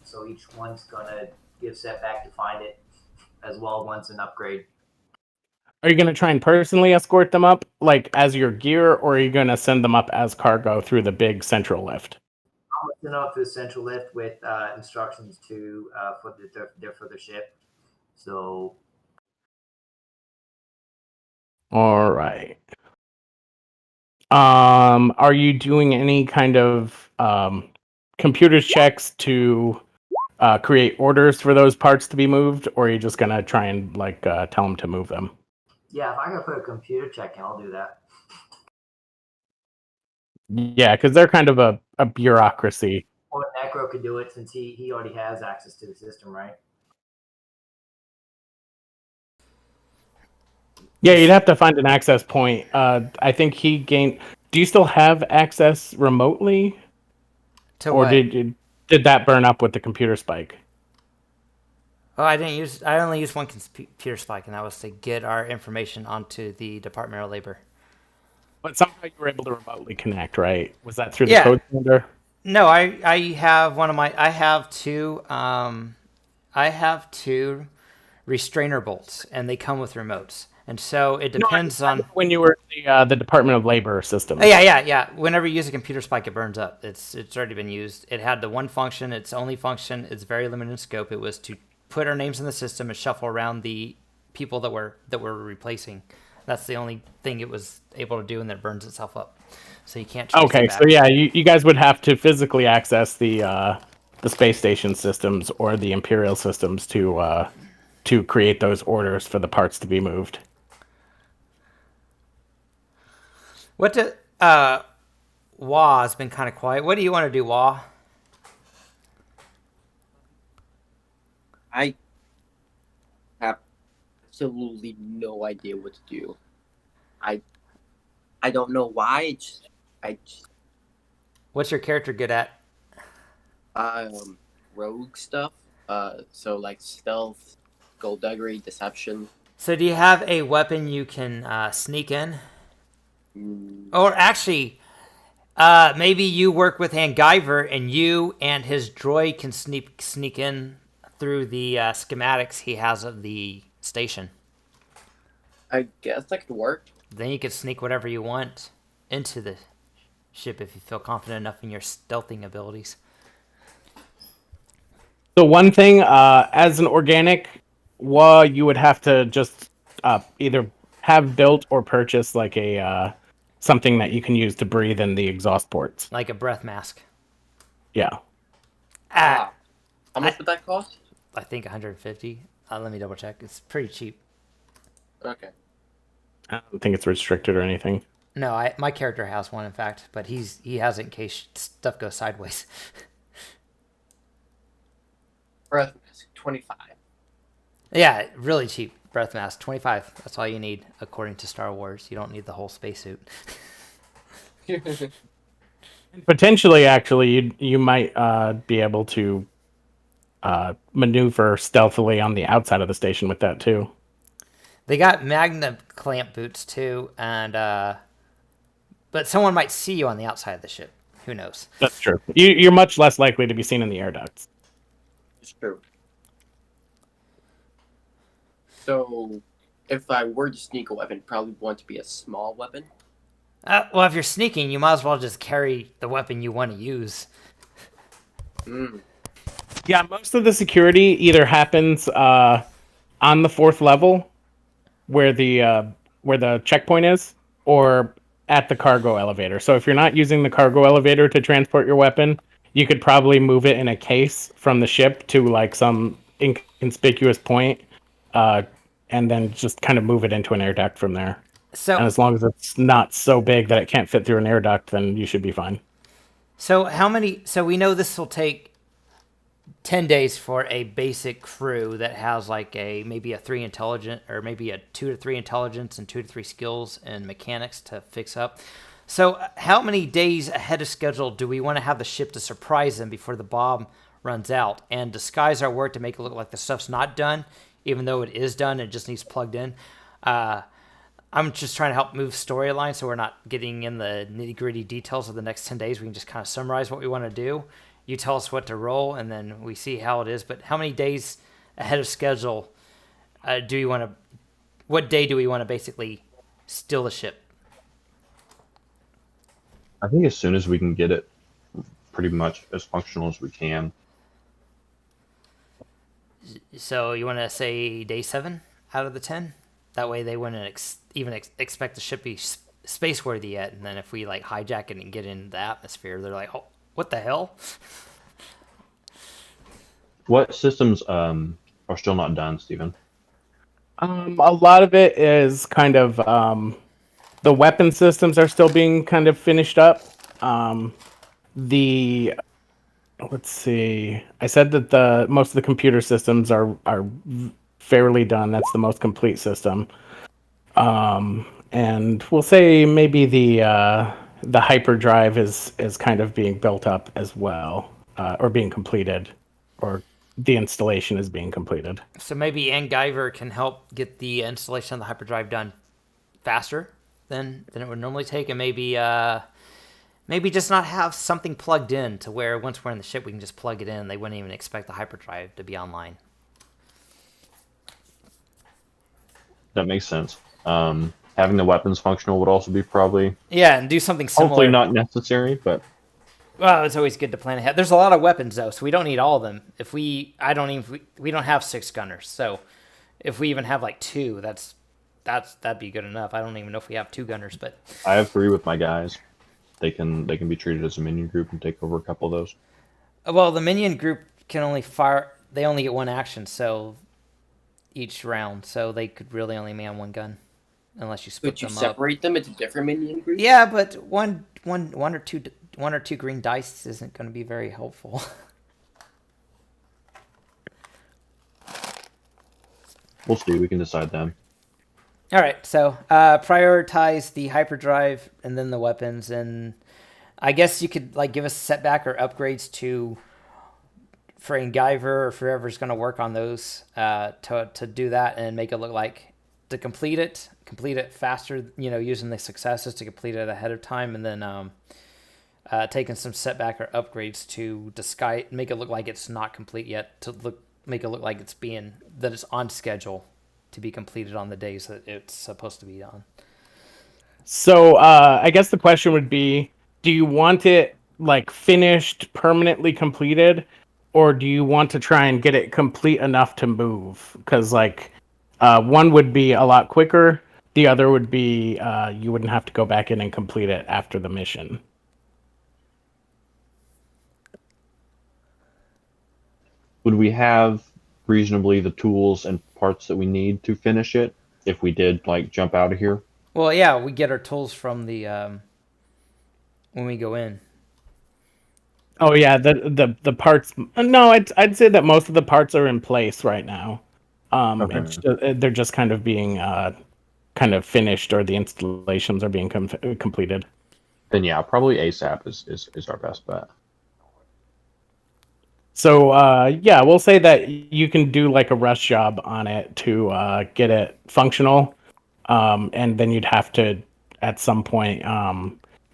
So each one's gonna give setback to find it as well once an upgrade. Are you going to try and personally escort them up, like as your gear, or are you going to send them up as cargo through the big central lift? I'm going to send them up to the central lift with instructions to for the ship. So. All right. Are you doing any kind of computers checks to create orders for those parts to be moved, or are you just gonna try and tell them to move them? Yeah, if I can put a computer check in, I'll do that. Yeah, because they're kind of a bureaucracy. Or Necro could do it since he already has access to the system, right? Yeah, you'd have to find an access point. I think he gained. Do you still have access remotely, To or what? did that burn up with the computer spike? Oh, I didn't use. I only used one computer spike, and that was to get our information onto the Department of Labor. But somehow you were able to remotely connect, right? Was that through the Yeah. code center? No, I have one of my. I have two. I have two restrainer bolts, and they come with remotes. And so it depends on. When you were the Department of Labor system. Oh, yeah. Whenever you use a computer spike, it burns up. It's already been used. It had the one function. Its only function. It's very limited in scope. It was to put our names in the system and shuffle around the people that we're replacing. That's the only thing it was able to do, and then it burns itself up. So you can't. Trace Okay, it back. so yeah, you guys would have to physically access the space station systems or the Imperial systems to create those orders for the parts to be moved. What do Wah has been kind of quiet. What do you want to do, Wah? I have absolutely no idea what to do. I don't know why. What's your character good at? Rogue stuff. So like stealth, skullduggery, deception. So do you have a weapon you can sneak in? Mm, Or actually, maybe you work with Angiver and you and his droid can sneak in through the schematics he has of the station. I guess that could work. Then you can sneak whatever you want into the ship if you feel confident enough in your stealthing abilities. So one thing, as an organic, you would have to just either have built or purchase like a something that you can use to breathe in the exhaust ports. Like a breath mask. Yeah. Ah, How much would that cost? I think 150. Let me double check. It's pretty cheap. Okay. I don't think it's restricted or anything. No, my character has one, in fact, but he has it in case stuff goes sideways. Breath mask, 25. Yeah, really cheap. Breath mask, 25. That's all you need, according to Star Wars. You don't need the whole spacesuit. Potentially, actually, you might be able to maneuver stealthily on the outside of the station with that too. They got magna clamp boots too, and but someone might see you on the outside of the ship. Who knows? That's true. You're much less likely to be seen in the air ducts. It's true. So, if I were to sneak a weapon, probably want to be a small weapon. Well, if you're sneaking, you might as well just carry the weapon you want to use. Mm. Yeah, most of the security either happens on the 4th level, where the checkpoint is, or at the cargo elevator. So if you're not using the cargo elevator to transport your weapon, you could probably move it in a case from the ship to like some inconspicuous point, and then just kind of move it into an air duct from there. So, And as long as it's not so big that it can't fit through an air duct, then you should be fine. so how many? So we know this will take 10 days for a basic crew that has like maybe a 3 intelligent, or maybe a 2 to 3 intelligence and 2 to 3 skills and mechanics to fix up. So how many days ahead of schedule do we want to have the ship to surprise them before the bomb runs out and disguise our work to make it look like the stuff's not done, even though it is done and it just needs plugged in? I'm just trying to help move storyline so we're not getting in the nitty-gritty details of the next 10 days. We can just kind of summarize what we want to do. You tell us what to roll, and then we see how it is. But how many days ahead of schedule do you want to... What day do we want to basically steal the ship? I think as soon as we can get it pretty much as functional as we can. So you want to say day 7 out of the 10? That way they wouldn't expect the ship to be space-worthy yet. And then if we like hijack it and get into the atmosphere, they're like, oh, what the hell? What systems are still not done, Stephen? A lot of it is kind of the weapon systems are still being kind of finished up. Let's see. I said that most of the computer systems are fairly done. That's the most complete system. And we'll say maybe the hyperdrive is kind of being built up as well, or being completed, or the installation is being completed. So maybe Angiver can help get the installation of the hyperdrive done faster than it would normally take, and maybe just not have something plugged in to where once we're in the ship we can just plug it in. They wouldn't even expect the hyperdrive to be online. That makes sense. Having the weapons functional would also be probably And do something similar. hopefully not necessary, but Well, it's always good to plan ahead. There's a lot of weapons though, so we don't need all of them. We don't have 6 gunners, so if we even have like 2, that'd be good enough. I don't even know if we have 2 gunners, but I have 3 with my guys. They can be treated as a minion group and take over a couple of those. well, the minion group can only fire. They only get 1 action, so each round, so they could really only man 1 gun, unless you split Could you them separate them into different minion groups? Yeah, but one or two green dice isn't going to be very helpful. We'll see. We can decide then. All right, so prioritize the hyperdrive and then the weapons, and I guess you could like give us setback or upgrades for Angiver or whoever's going to work on those to do that and make it look like to complete it faster. Using the successes to complete it ahead of time, and then taking some setback or upgrades to make it look like it's not complete yet. Make it look like it's on schedule to be completed on the days that it's supposed to be on. So I guess the question would be, do you want it like finished, permanently completed, or do you want to try and get it complete enough to move? Because like one would be a lot quicker, the other would be you wouldn't have to go back in and complete it after the mission. Would we have reasonably the tools and parts that we need to finish it if we did like jump out of here? Well, yeah, we get our tools from the when we go in. Oh yeah, the parts. No, I'd say that most of the parts are in place right now. Okay. They're just kind of being kind of finished, or the installations are being completed. Then yeah, probably ASAP is our best bet. So yeah, we'll say that you can do like a rush job on it to get it functional, and then you'd have to at some point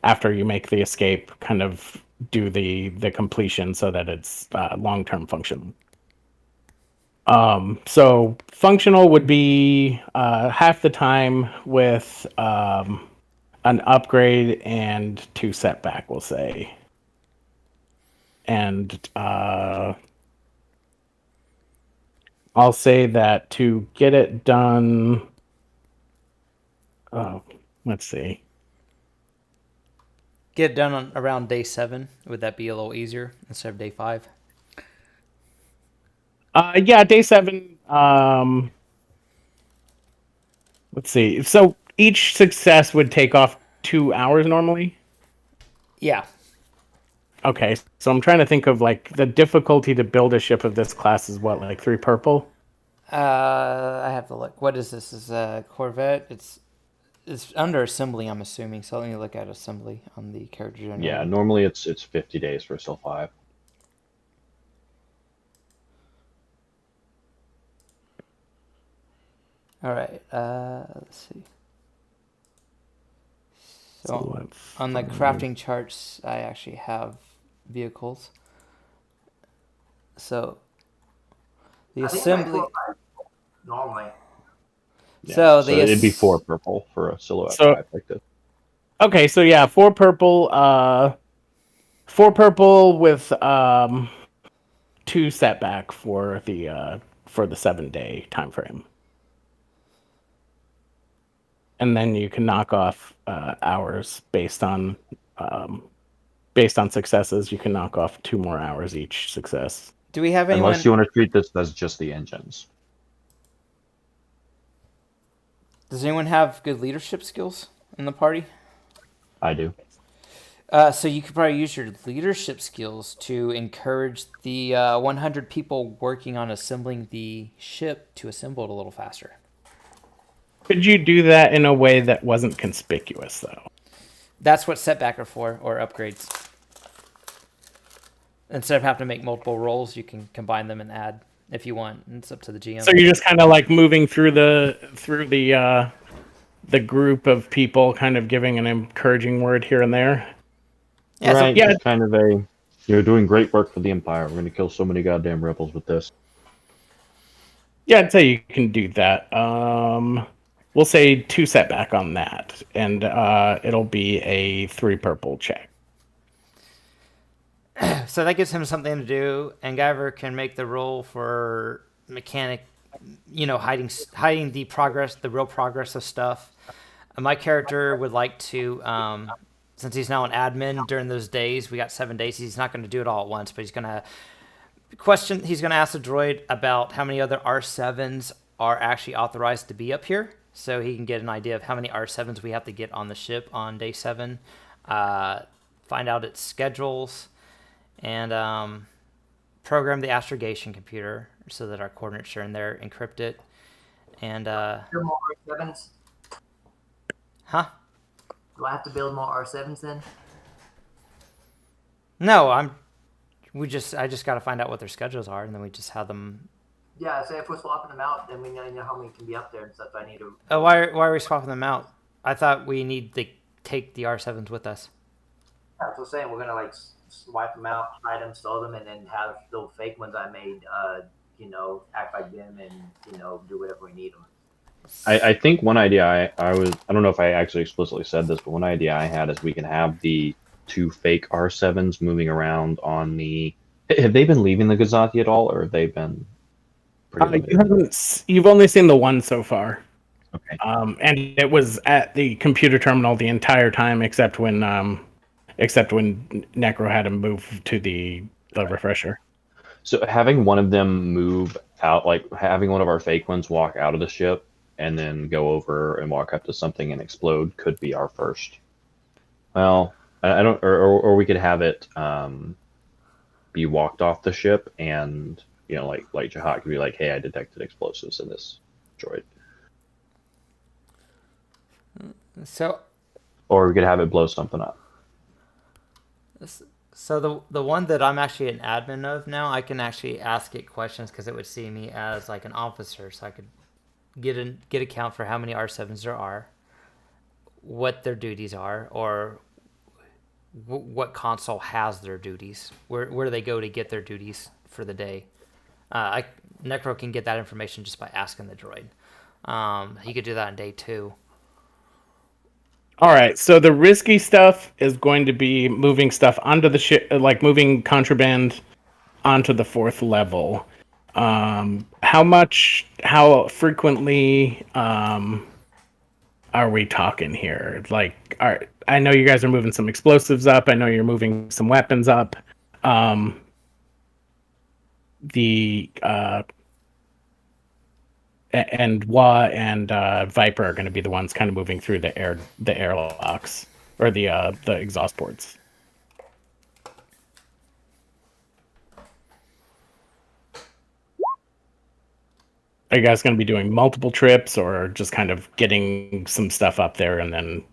after you make the escape, kind of do the completion so that it's long-term functional. So functional would be half the time with an upgrade and 2 setback, we'll say. And I'll say that to get it done, let's see. Get it done around day 7. Would that be a little easier instead of day 5? Yeah, day 7. Let's see. So each success would take off 2 hours normally? Yeah. Okay, so I'm trying to think of like the difficulty to build a ship of this class is what, like 3 purple? I have to look. What is this? Is a Corvette? It's under assembly, I'm assuming. So let me look at assembly on the character generator. Yeah, normally it's 50 days for still 5. All right. Let's see. So on the crafting charts, I actually have vehicles. So the assembly. Normally. Yeah, So it'd be 4 purple for a silhouette 5 like this. Okay, so yeah, 4 purple. 4 purple with 2 setback for the 7-day time frame. And then you can knock off hours based on successes. You can knock off 2 more hours each success. Do we have anyone? Unless you want to treat this as just the engines. Does anyone have good leadership skills in the party? I do. So you could probably use your leadership skills to encourage the 100 people working on assembling the ship to assemble it a little faster. Could you do that in a way that wasn't conspicuous, though? That's what setback are for, or upgrades. Instead of having to make multiple rolls, you can combine them and add if you want. It's up to the GM. So you're just kind of like moving through the group of people, kind of giving an encouraging word here and there. Yeah, so- right. yeah. It's kind of a, you're doing great work for the Empire. We're going to kill so many goddamn rebels with this. Yeah, I'd say you can do that. We'll say 2 setback on that, and it'll be a 3 purple check. So that gives him something to do, and Guyver can make the roll for mechanic, hiding the real progress of stuff. My character would like to, since he's now an admin during those days, we got 7 days. He's not going to do it all at once, but he's going to ask the droid about how many other R7s are actually authorized to be up here, so he can get an idea of how many R7s we have to get on the ship on day 7, find out its schedules, and program the astrogation computer so that our coordinates are in there, encrypt it, and Build more R7s? huh? Do I have to build more R7s then? No, I just got to find out what their schedules are, and then we just have them. Yeah, say if we're swapping them out, then we know how many can be up there and stuff. I need to. Oh, why are we swapping them out? I thought we need to take the R7s with us. That's what I'm saying. We're gonna like swipe them out, hide them, sell them, and then have the fake ones I made, act like them and do whatever we need them. I think one idea I don't know if I actually explicitly said this, but one idea I had is we can have the 2 fake R7s moving around on the. Have they been leaving the Gozonti at all, or have they been? You've only seen the one so far. Okay. And it was at the computer terminal the entire time, except when Necro had him move to the refresher. So having one of them move out, like having one of our fake ones walk out of the ship and then go over and walk up to something and explode could be our first. Well, I don't, or we could have it be walked off the ship, and like Jahat could be like, "Hey, I detected explosives in this droid." So, or we could have it blow something up. So the one that I'm actually an admin of now, I can actually ask it questions because it would see me as like an officer, so I could get a count for how many R7s there are, what their duties are, or what console has their duties. Where do they go to get their duties for the day? Necro can get that information just by asking the droid. He could do that on day 2. All right, so the risky stuff is going to be moving stuff onto the ship, like moving contraband onto the 4th level. How frequently are we talking here? Like, I know you guys are moving some explosives up. I know you're moving some weapons up. And Wa and Viper are going to be the ones kind of moving through the airlocks or the exhaust ports. Are you guys going to be doing multiple trips, or just kind of getting some stuff up there and then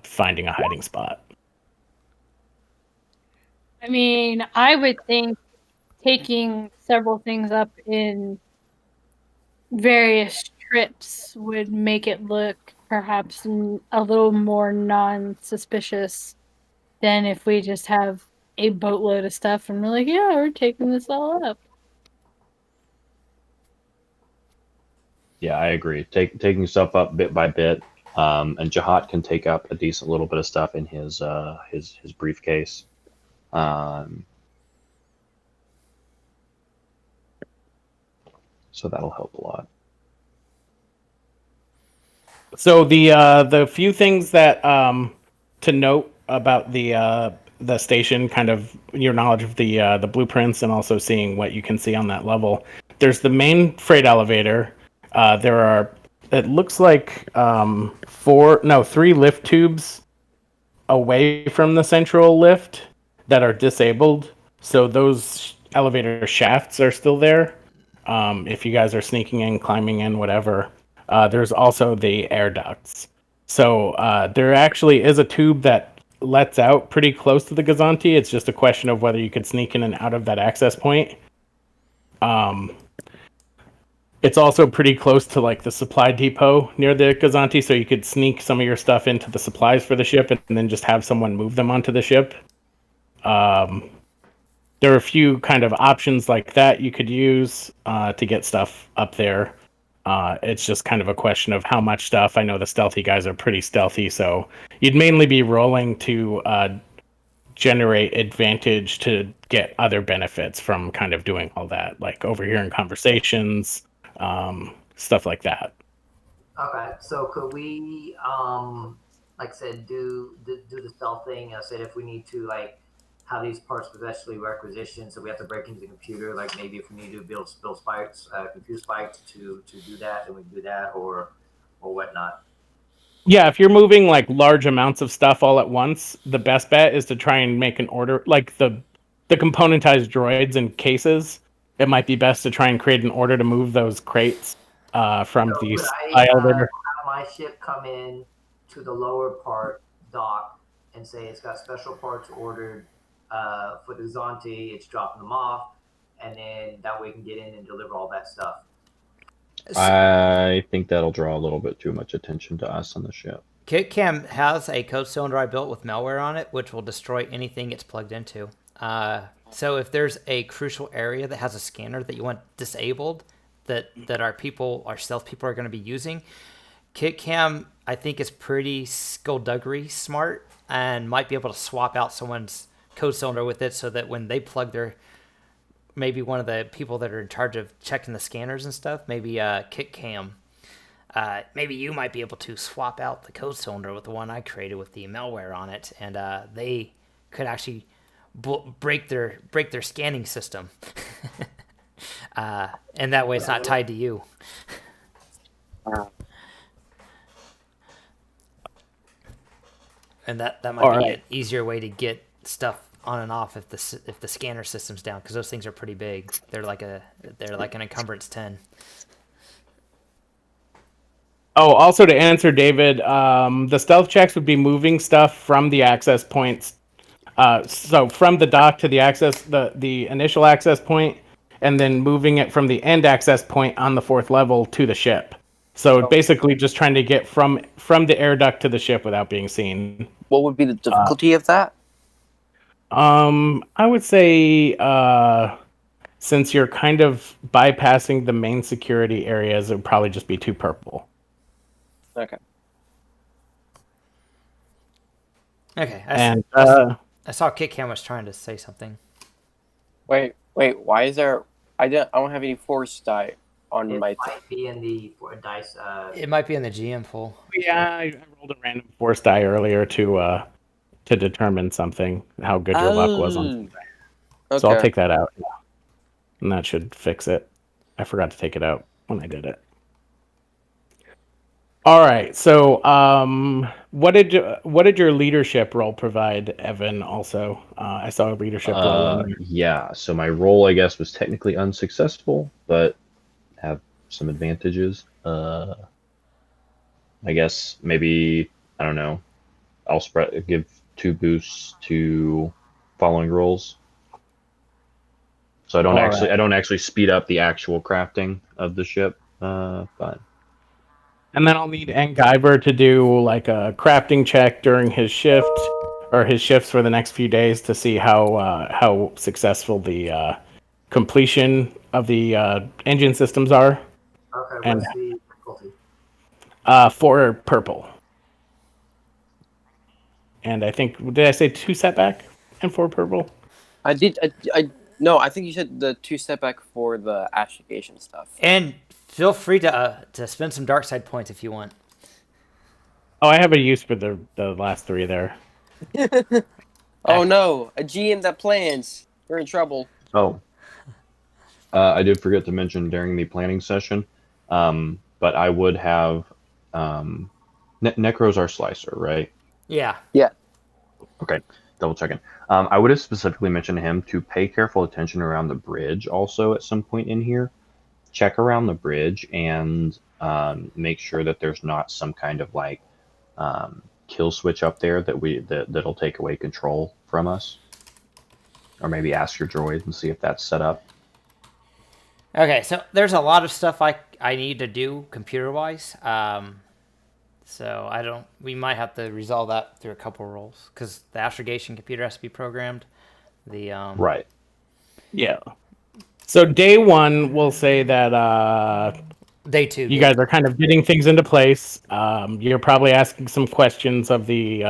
finding a hiding spot? I mean, I would think taking several things up in various trips would make it look perhaps a little more non-suspicious than if we just have a boatload of stuff and we're like, yeah, we're taking this all up. Yeah, I agree. Taking stuff up bit by bit, and Jahat can take up a decent little bit of stuff in his briefcase. So that'll help a lot. So the few things that to note about the station, kind of your knowledge of the blueprints, and also seeing what you can see on that level. There's the main freight elevator. There are, it looks like 3 lift tubes away from the central lift that are disabled. So those elevator shafts are still there. If you guys are sneaking in, climbing in, whatever. there's also the air ducts. So there actually is a tube that lets out pretty close to the Gozonti. It's just a question of whether you could sneak in and out of that access point. It's also pretty close to like the supply depot near the Gozonti, so you could sneak some of your stuff into the supplies for the ship and then just have someone move them onto the ship. There are a few kind of options like that you could use to get stuff up there. It's just kind of a question of how much stuff. I know the stealthy guys are pretty stealthy, so you'd mainly be rolling to generate advantage to get other benefits from kind of doing all that, like overhearing conversations, stuff like that. Okay, so could we, like I said, do the stealth thing? I said if we need to like have these parts potentially requisitioned, so we have to break into the computer. Like maybe if we need to build spikes, computer spikes to do that, then we can do that, or whatnot. Yeah, if you're moving like large amounts of stuff all at once, the best bet is to try and make an order, like the componentized droids and cases. It might be best to try and create an order to move those crates from So the could supply elevator. have my ship come in to the lower part dock and say it's got special parts ordered for the Gozonti, it's dropping them off, and then that way we can get in and deliver all that stuff. I think that'll draw a little bit too much attention to us on the ship. Ketkem has a code cylinder I built with malware on it, which will destroy anything it's plugged into. So if there's a crucial area that has a scanner that you want disabled, that our stealth people are going to be using, Ketkem, I think, is pretty skullduggery smart and might be able to swap out someone's code cylinder with it, so that when they plug their, maybe one of the people that are in charge of checking the scanners and stuff, maybe Ketkem, maybe you might be able to swap out the code cylinder with the one I created with the malware on it, and they could actually break their scanning system. And that way it's not tied to you. And that might be an easier way to get stuff on and off if the scanner system's down, because those things are pretty big. They're like an encumbrance 10. Oh, also to answer David, the stealth checks would be moving stuff from the access points. So from the dock to the access, the initial access point, and then moving it from the end access point on the 4th level to the ship. So basically just trying to get from the air duct to the ship without being seen. What would be the difficulty of that? I would say since you're kind of bypassing the main security areas, it would probably just be 2 purple. Okay. Okay. I saw Ketkem was trying to say something. Wait. Why is there? I don't have any force die on It my. might be in the dice. It might be in the GM pool. Yeah, I rolled a random force die earlier to determine something, how good your luck was on something. Okay. So I'll take that out. Yeah. And that should fix it. I forgot to take it out when I did it. All right. So, what did your leadership role provide, Evan? Also, I saw a leadership role. Yeah. So my role, I guess, was technically unsuccessful, but have some advantages. I guess maybe, I don't know. I'll give 2 boosts to following roles. So I don't actually speed up the actual crafting of the ship, but. And then I'll need Angiver to do like a crafting check during his shift or his shifts for the next few days to see how successful the completion of the engine systems are. Okay, what's the difficulty? 4 purple. And I think, did I say 2 setback and 4 purple? I did. No, I think you said the 2 setback for the astrogation stuff. And feel free to spend some dark side points if you want. Oh, I have a use for the last 3 there. Oh no, a GM that plans. We're in trouble. Oh. I did forget to mention during the planning session, but I would have Necro's our slicer, right? Yeah. Okay, double checking. I would have specifically mentioned to him to pay careful attention around the bridge also at some point in here, check around the bridge and make sure that there's not some kind of like kill switch up there that'll take away control from us. Or maybe ask your droid and see if that's set up. Okay, so there's a lot of stuff I need to do computer-wise. So I don't. We might have to resolve that through a couple roles because the astrogation computer has to be programmed. The Right. Yeah. So day one, we'll say that day two. you guys are kind of getting things into place. You're probably asking some questions of the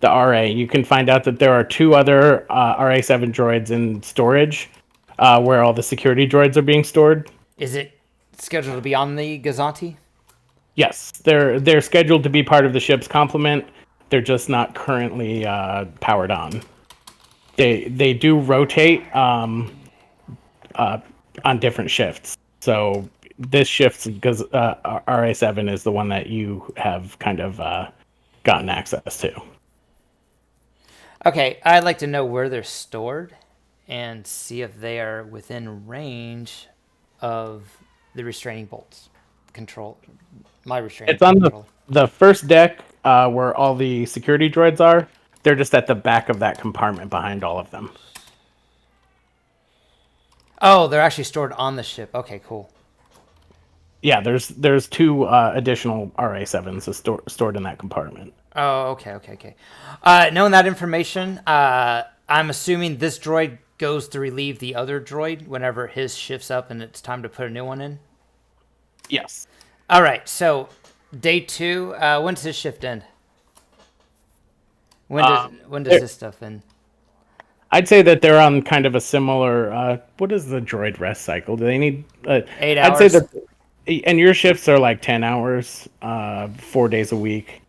RA. You can find out that there are 2 other RA7 droids in storage, where all the security droids are being stored. Is it scheduled to be on the Gozonti? Yes, they're scheduled to be part of the ship's complement. They're just not currently powered on. They do rotate on different shifts. So this shift, because RA7 is the one that you have kind of gotten access to. Okay, I'd like to know where they're stored and see if they are within range of the restraining bolts. Control my restraining. It's on controller. the first deck where all the security droids are. They're just at the back of that compartment behind all of them. Oh, they're actually stored on the ship. Okay, cool. Yeah, there's 2 additional RA7s stored in that compartment. Oh, okay. Knowing that information, I'm assuming this droid goes to relieve the other droid whenever his shifts up and it's time to put a new one in. Yes. All right, so day 2, when does his shift end? When does this stuff end? I'd say that they're on kind of a similar. What is the droid rest cycle? Do they need 8 I'd hours. say that, and your shifts are like 10 hours, 4 days a week.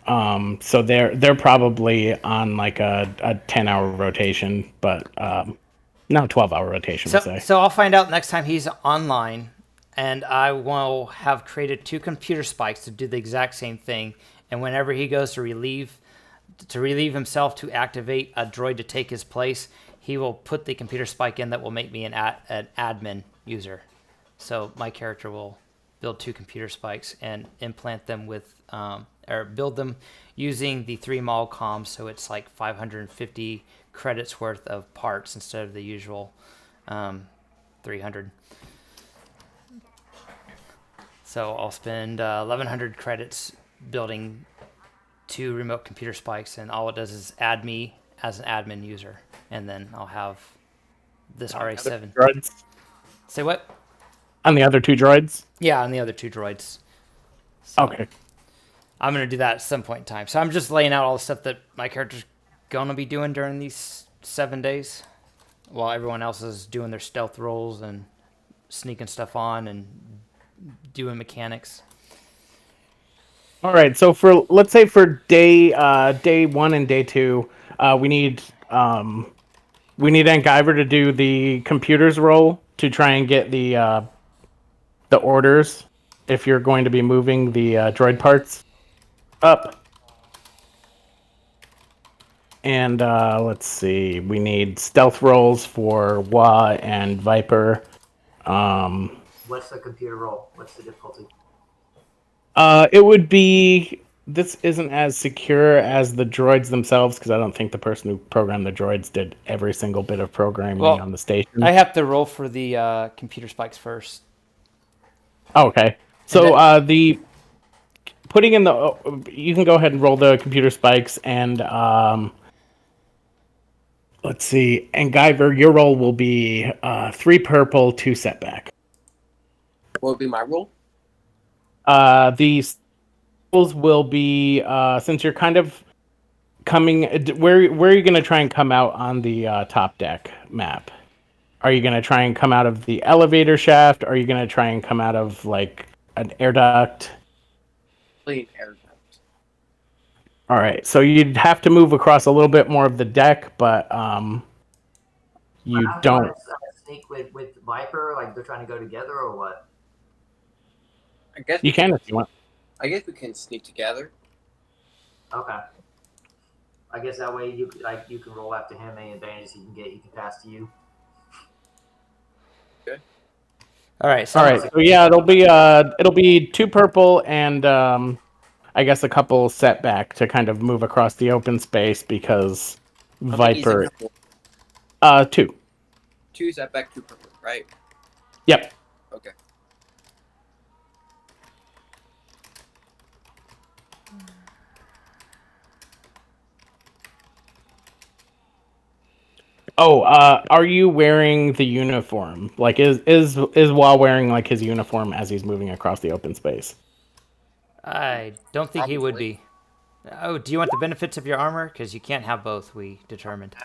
So they're probably on like a 10-hour rotation, but no, 12-hour rotation. So I'll find out next time he's online, and I will have created 2 computer spikes to do the exact same thing. And whenever he goes to relieve himself to activate a droid to take his place, he will put the computer spike in that will make me an admin user. So my character will build 2 computer spikes and implant them with, or build them using the 3 mall comms. So it's like 550 credits worth of parts instead of the usual 300. So I'll spend 1,100 credits building 2 remote computer spikes, and all it does is add me as an admin user, and then I'll have this RA7. Droids? Say what? On the other 2 droids? Yeah, on the other 2 droids. So Okay. I'm going to do that at some point in time. So I'm just laying out all the stuff that my character's going to be doing during these 7 days, while everyone else is doing their stealth rolls and sneaking stuff on and doing mechanics. All right. So let's say for day 1 and day 2, we need Angiver to do the computers roll to try and get the orders if you're going to be moving the droid parts up. And let's see, we need stealth rolls for Wa and Viper. What's the computer roll? What's the difficulty? It would be. This isn't as secure as the droids themselves because I don't think the person who programmed the droids did every single bit of programming on the station. I have to roll for the computer spikes first. Oh, okay. So the putting in the you can go ahead and roll the computer spikes and let's see. And Guyver, your roll will be 3 purple, 2 setback. What would be my role? The rolls will be since you're kind of coming. Where are you going to try and come out on the top deck map? Are you going to try and come out of the elevator shaft? Or are you going to try and come out of like an air duct? Clean air duct. All right, so you'd have to move across a little bit more of the deck, but you don't. Sneak with Viper, like they're trying to go together, or what? I guess You can if you want. I guess we can sneak together. Okay. I guess that way you can roll after him. Any advantages he can get, he can pass to you. All right. All right. So yeah, it'll be 2 purple and I guess a couple setback to kind of move across the open space because How many is it Viper. for? 2. 2 setback, 2 purple, right? Yep. Okay. Oh, are you wearing the uniform? Like, is Wall wearing like his uniform as he's moving across the open space? I don't think he would Probably. be. Oh, do you want the benefits of your armor? Because you can't have both, we determined.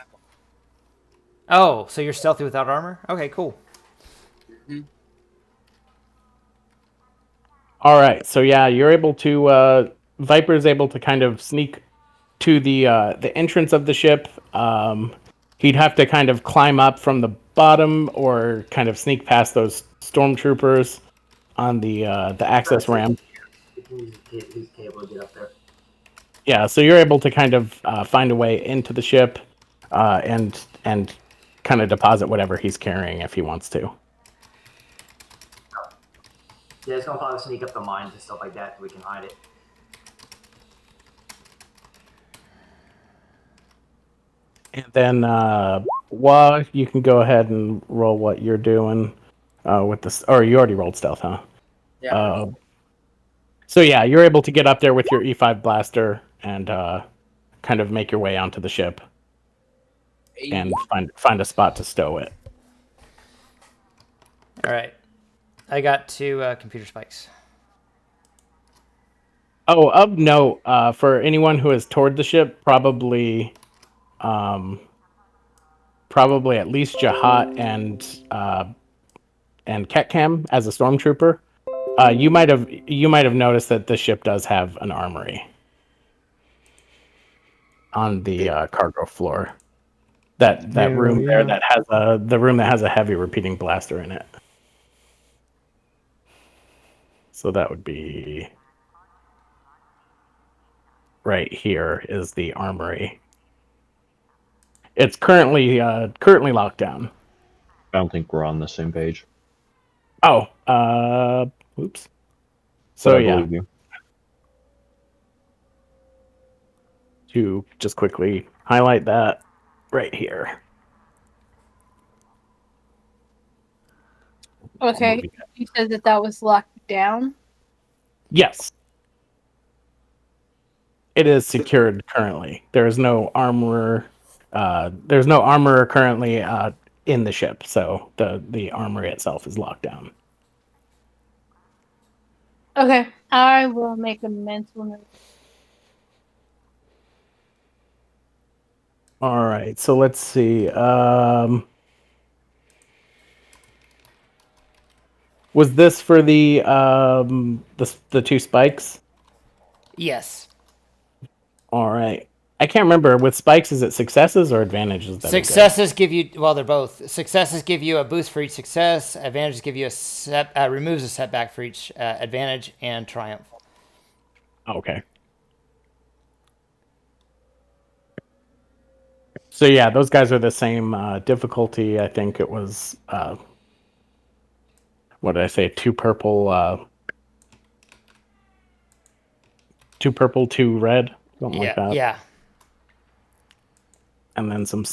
Oh, so you're stealthy without armor? Okay, cool. Mm-hmm. All right. So yeah, you're able to. Viper's able to kind of sneak to the entrance of the ship. He'd have to kind of climb up from the bottom or kind of sneak past those stormtroopers on the access ramp. He's able to get up there. Yeah, so you're able to kind of find a way into the ship and kind of deposit whatever he's carrying if he wants to. Yeah, it's gonna probably sneak up the mines and stuff like that so we can hide it. And then, Wah, you can go ahead and roll what you're doing with this. Or you already rolled stealth, huh? Yeah. So yeah, you're able to get up there with your E5 blaster and kind of make your way onto the ship and find a spot to stow it. All right. I got 2 computer spikes. Oh, of note, for anyone who has toured the ship, probably at least Jahat and Ketkem as a stormtrooper. You might have noticed that the ship does have an armory on the cargo floor. That room there that has the room that has a heavy repeating blaster in it. So that would be right here is the armory. It's currently locked down. I don't think we're on the same page. Oh, oops. So But I yeah, believe you. to just quickly highlight that right here. Okay. You said that was locked down. Yes. It is secured currently. There is no armor. There's no armor currently in the ship, so the armory itself is locked down. Okay. I will make a mental note. All right. So let's see. Was this for the 2 spikes? Yes. All right. I can't remember. With spikes, is it successes or advantages? Successes give you, well, they're both. Successes give you a boost for each success. Advantages give you removes a setback for each advantage, and triumph. Okay. So yeah, those guys are the same difficulty. I think it was what did I say? 2 purple, 2 purple, 2 red, something like that. Yeah. And then some.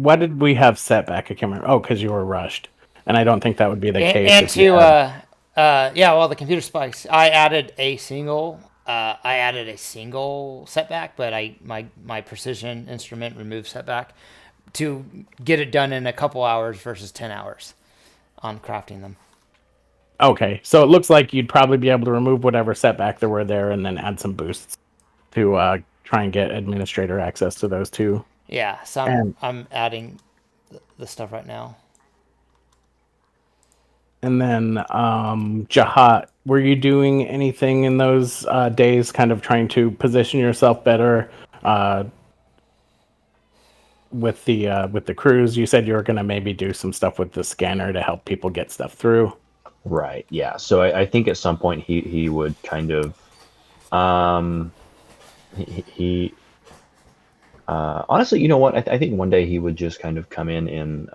What did we have setback? I can't remember. Oh, because you were rushed, and I don't think that would be the case. And well, the computer spikes. I added a single setback, but my precision instrument removed setback to get it done in a couple hours versus 10 hours on crafting them. Okay, so it looks like you'd probably be able to remove whatever setback there were there, and then add some boosts to try and get administrator access to those 2. Yeah, so I'm adding the stuff right now. And then Jahat, were you doing anything in those days, kind of trying to position yourself better with the crews? You said you were going to maybe do some stuff with the scanner to help people get stuff through. Right. Yeah. So I think at some point he would kind of he honestly, you know what? I think one day he would just kind of come in and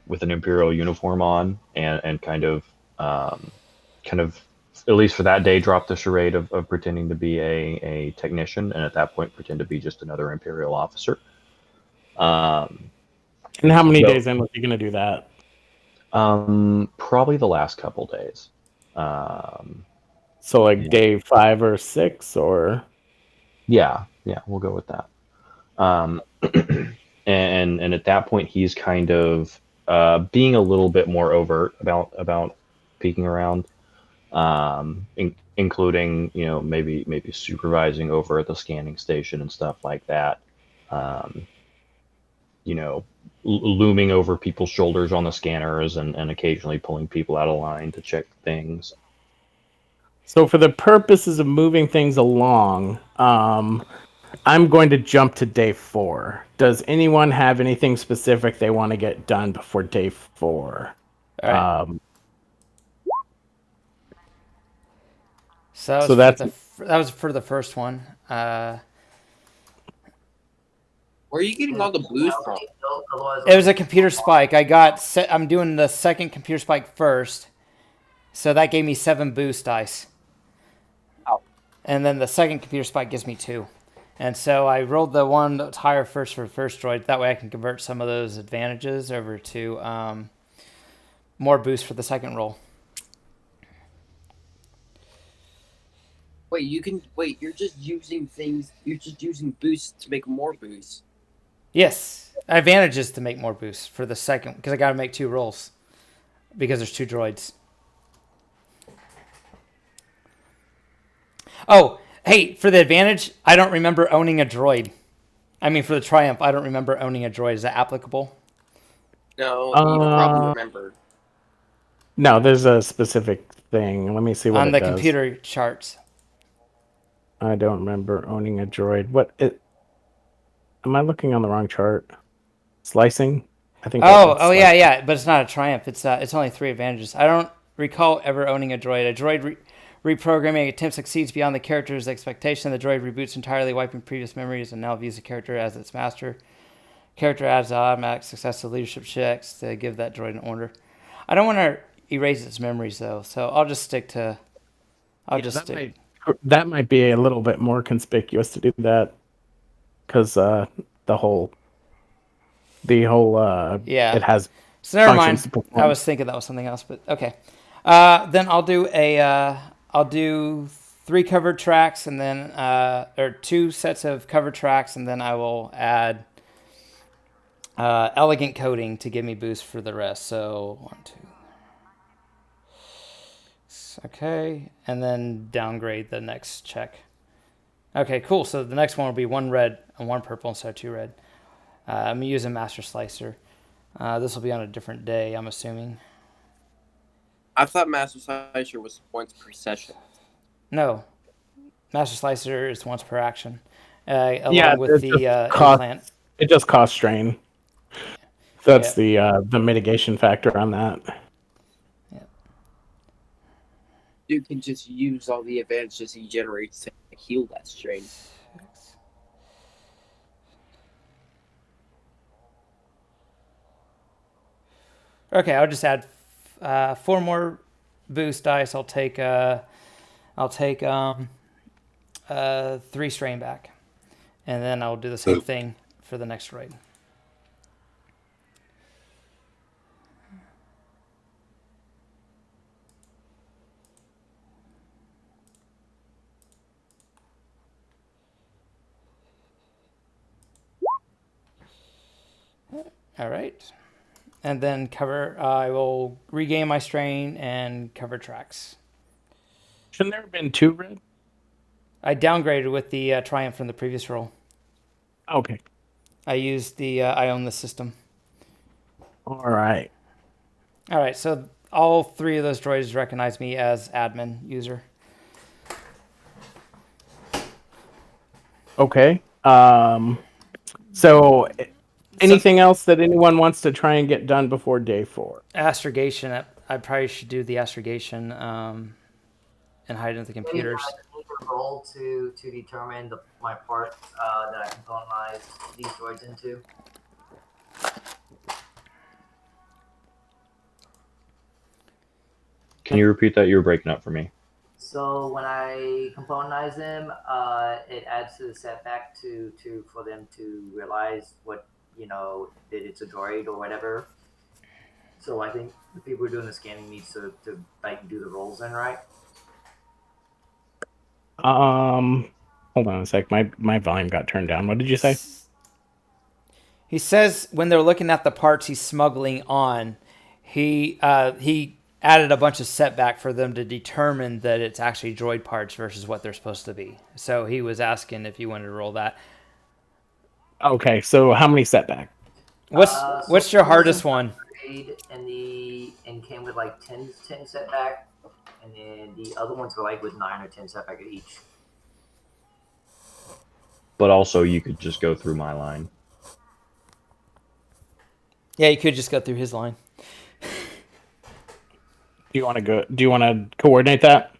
with an Imperial uniform on, and kind of at least for that day, drop the charade of pretending to be a technician, and at that point pretend to be just another Imperial officer. And how many So- days in was he going to do that? Probably the last couple days. So like day 5 or 6, or Yeah, we'll go with that. And at that point, he's kind of being a little bit more overt about peeking around, including maybe supervising over at the scanning station and stuff like that. Looming over people's shoulders on the scanners and occasionally pulling people out of line to check things. so for the purposes of moving things along, I'm going to jump to day 4. Does anyone have anything specific they want to get done before day 4? All right. So So that was for the first one. Where are you getting all the booze from? It was a computer spike. I'm doing the second computer spike first, so that gave me 7 boost dice. Oh. And then the second computer spike gives me 2. And so I rolled the one that's higher first for the first droid. That way I can convert some of those advantages over to more boost for the second roll. You're just using boosts to make more boosts. Yes, advantages to make more boost for the second, because I got to make 2 rolls because there's 2 droids. Oh, hey, for the advantage, I don't remember owning a droid. I mean, for the triumph, I don't remember owning a droid. Is that applicable? No, you probably remember. No, there's a specific thing. Let me see what on it the does. computer charts. I don't remember owning a droid. Am I looking on the wrong chart? Slicing? I think. Oh, yeah, but it's not a triumph. It's only 3 advantages. I don't recall ever owning a droid. A droid reprogramming attempt succeeds beyond the character's expectation. The droid reboots entirely, wiping previous memories, and now views the character as its master. Character adds automatic success to leadership checks to give that droid an order. I don't want to erase its memories though, so I'll just stick to. That might be a little bit more conspicuous to do that, because the whole Yeah. it has. So never functions mind. to perform. I was thinking that was something else, but okay. Then I'll do 3 covered tracks, and then or 2 sets of covered tracks, and then I will add elegant coding to give me boost for the rest. So 1, 2. Okay, and then downgrade the next check. Okay, cool. So the next one will be 1 red and 1 purple instead of 2 red. I'm using Master Slicer. This will be on a different day, I'm assuming. I thought Master Slicer was once per session. No, Master Slicer is once per action. Yeah, Along with the cost- implant. It just costs strain. That's the mitigation factor on that. You can just use all the advantages he generates to heal that strain. Okay, I'll just add 4 more boost dice. I'll take 3 strain back, and then I'll do the same thing for the next raid. All right. And then I will regain my strain and cover tracks. Shouldn't there have been 2 red? I downgraded with the triumph from the previous roll. Okay. I used I own the system. All right. All right, so all 3 of those droids recognize me as admin user. Okay. So anything else that anyone wants to try and get done before day 4? Astrogation. I probably should do the astrogation and hide it in the computers. I need to roll to determine my part that I can colonize these droids into. Can you repeat that? You were breaking up for me. So when I componentize them, it adds to the setback to for them to realize what that it's a droid or whatever. So I think the people who are doing the scanning needs to like do the rolls in right. Hold on a sec. My volume got turned down. What did you say? He says when they're looking at the parts he's smuggling on, he added a bunch of setback for them to determine that it's actually droid parts versus what they're supposed to be. So he was asking if you wanted to roll that. Okay, so how many setback? What's your hardest one? And came with like 10 setback, and then the other ones were like with 9 or 10 setback each. But also, you could just go through my line. Yeah, you could just go through his line. Do you want to coordinate that?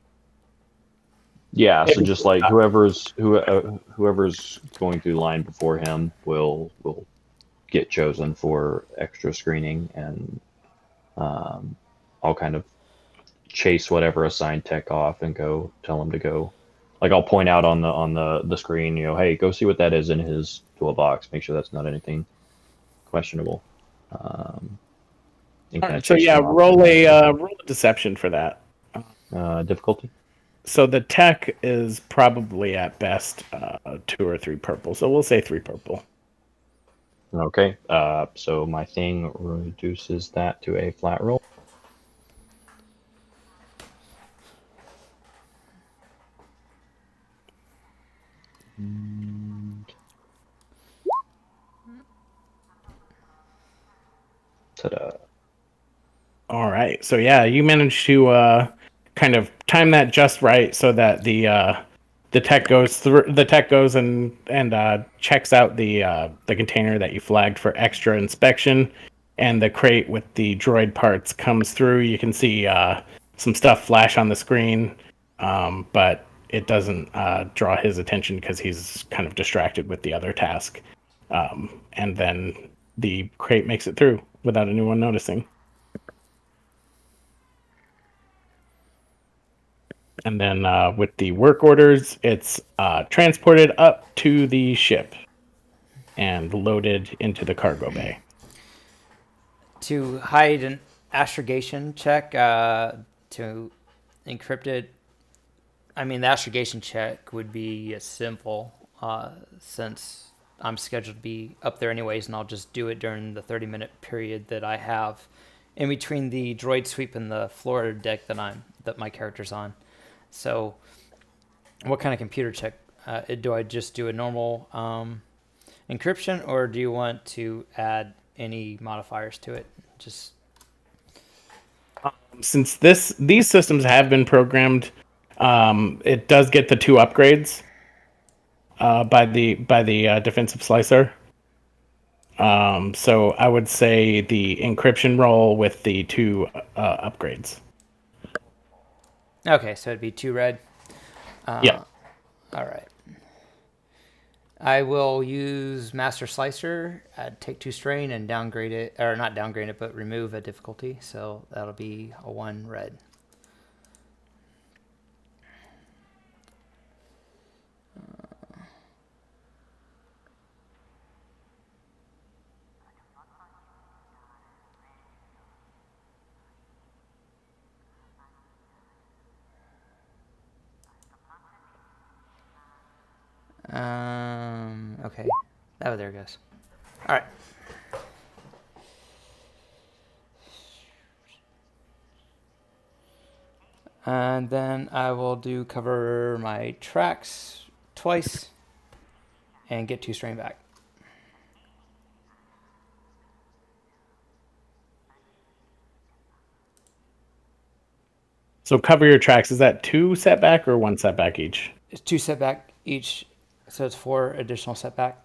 Yeah, so just like whoever's going through the line before him will get chosen for extra screening, and I'll kind of chase whatever assigned tech off and go tell him to go. Like I'll point out on the screen, hey, go see what that is in his toolbox. Make sure that's not anything questionable. Right, so yeah, roll a deception for that. Difficulty. So the tech is probably at best 2 or 3 purple. So we'll say 3 purple. Okay. So my thing reduces that to a flat roll. Ta-da. All right. So yeah, you managed to kind of time that just right so that the tech goes through. The tech goes and checks out the container that you flagged for extra inspection, and the crate with the droid parts comes through. You can see some stuff flash on the screen, but it doesn't draw his attention because he's kind of distracted with the other task. And then the crate makes it through without anyone noticing. And then with the work orders, it's transported up to the ship and loaded into the cargo bay. To hide an astrogation check, to encrypt it, I mean, the astrogation check would be simple since I'm scheduled to be up there anyways, and I'll just do it during the 30-minute period that I have in between the droid sweep and the floor deck that my character's on. So what kind of computer check? Do I just do a normal encryption, or do you want to add any modifiers to it? Just since these systems have been programmed, it does get the 2 upgrades by the defensive slicer. So I would say the encryption roll with the 2 upgrades. okay, so it'd be 2 red. Yeah. All right. I will use Master Slicer, take 2 strain, and downgrade it, or not downgrade it, but remove a difficulty. So that'll be a 1 red. Okay. Oh, there it goes. All right. And then I will cover my tracks twice and get 2 strain back. So cover your tracks. Is that 2 setback or 1 setback each? It's 2 setback each, so it's 4 additional setback.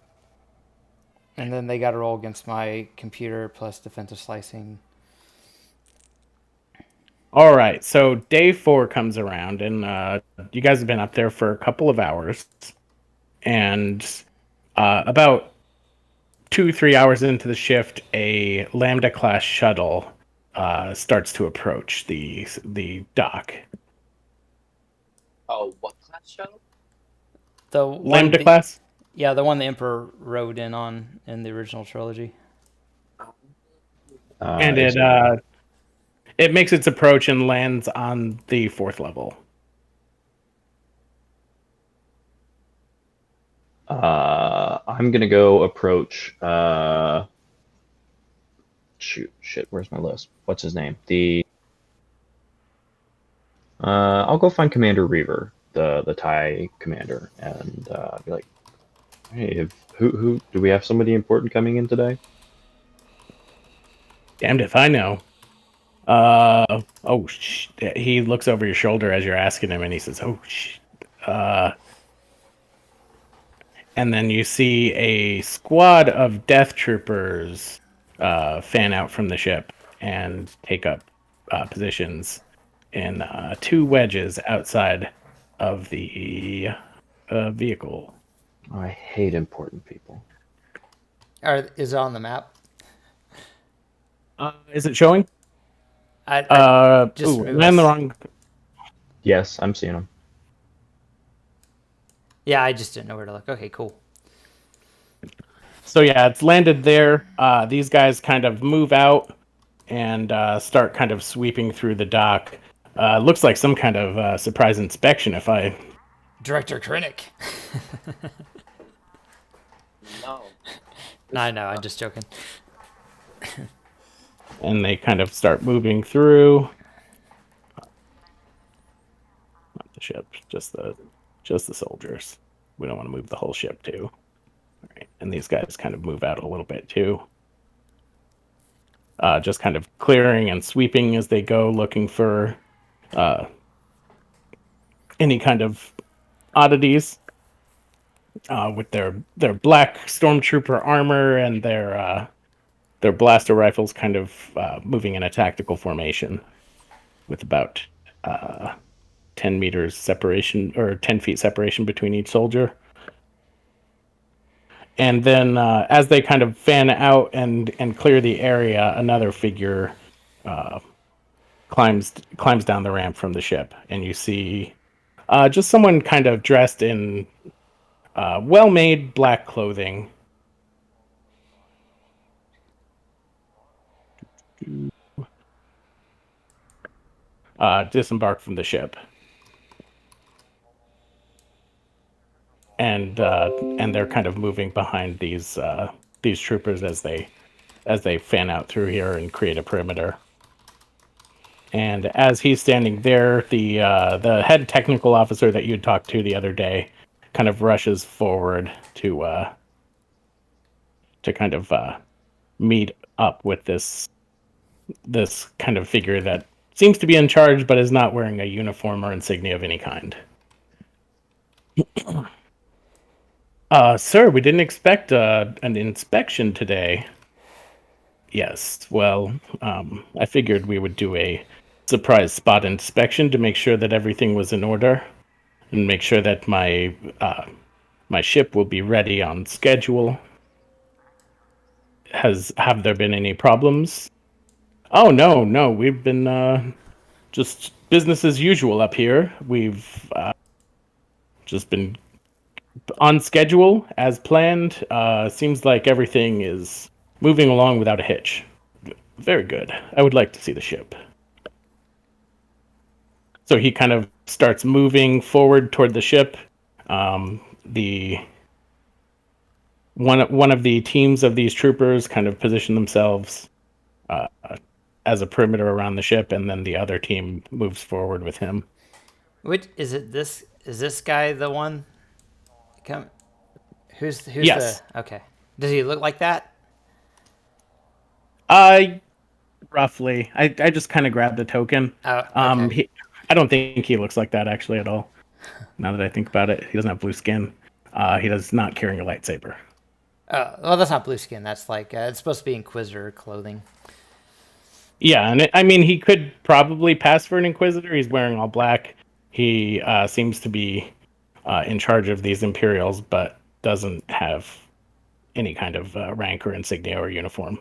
And then they got to roll against my computer plus defensive slicing. All right, so day 4 comes around, and you guys have been up there for a couple of hours. And about 2-3 hours into the shift, a Lambda-class shuttle starts to approach the dock. Oh, what class shuttle? The one Lambda the- class? Yeah, the one the Emperor rode in on in the original trilogy. And Is it makes its approach and lands on the 4th level. I'm gonna go approach. Shit. Where's my list? What's his name? I'll go find Commander Reaver, the TIE commander, and be like, "Hey, who do we have somebody important coming in today?" Damned if I know. He looks over your shoulder as you're asking him, and he says, "Oh shit." And then you see a squad of death troopers fan out from the ship and take up positions in 2 wedges outside of the vehicle. Oh, I hate important people. Or is it on the map? Is it showing? I just moved land the us. wrong. Yes, I'm seeing them. Yeah, I just didn't know where to look. Okay, cool. So yeah, it's landed there. These guys kind of move out and start kind of sweeping through the dock. Looks like some kind of surprise inspection. Director Krennic. No. No, I know. I'm just joking. And they kind of start moving through. Not the ship, just the soldiers. We don't want to move the whole ship too. All right. And these guys kind of move out a little bit too. Just kind of clearing and sweeping as they go, looking for any kind of oddities with their black stormtrooper armor and their blaster rifles, kind of moving in a tactical formation with about 10 meters separation or 10 feet separation between each soldier. And then as they kind of fan out and clear the area, another figure climbs down the ramp from the ship, and you see just someone kind of dressed in well-made black clothing. Disembark from the ship. And they're kind of moving behind these troopers as they fan out through here and create a perimeter. And as he's standing there, the head technical officer that you talked to the other day kind of rushes forward to kind of meet up with this kind of figure that seems to be in charge but is not wearing a uniform or insignia of any kind. Sir, we didn't expect an inspection today. Yes, well, I figured we would do a surprise spot inspection to make sure that everything was in order and make sure that my ship will be ready on schedule. Have there been any problems? Oh, no, we've been just business as usual up here. We've just been on schedule as planned. Seems like everything is moving along without a hitch. Very good. I would like to see the ship. So he kind of starts moving forward toward the ship. The one of the teams of these troopers kind of position themselves as a perimeter around the ship, and then the other team moves forward with him. Which is it? Is this guy the one? Who's Yes. okay? Does he look like that? Roughly. I just kind of grabbed the token. Oh, okay. I don't think he looks like that actually at all. Now that I think about it, he doesn't have blue skin. He does not carrying a lightsaber. Well, that's not blue skin. That's like it's supposed to be Inquisitor clothing. Yeah, and he could probably pass for an Inquisitor. He's wearing all black. He seems to be in charge of these Imperials, but doesn't have any kind of rank or insignia or uniform.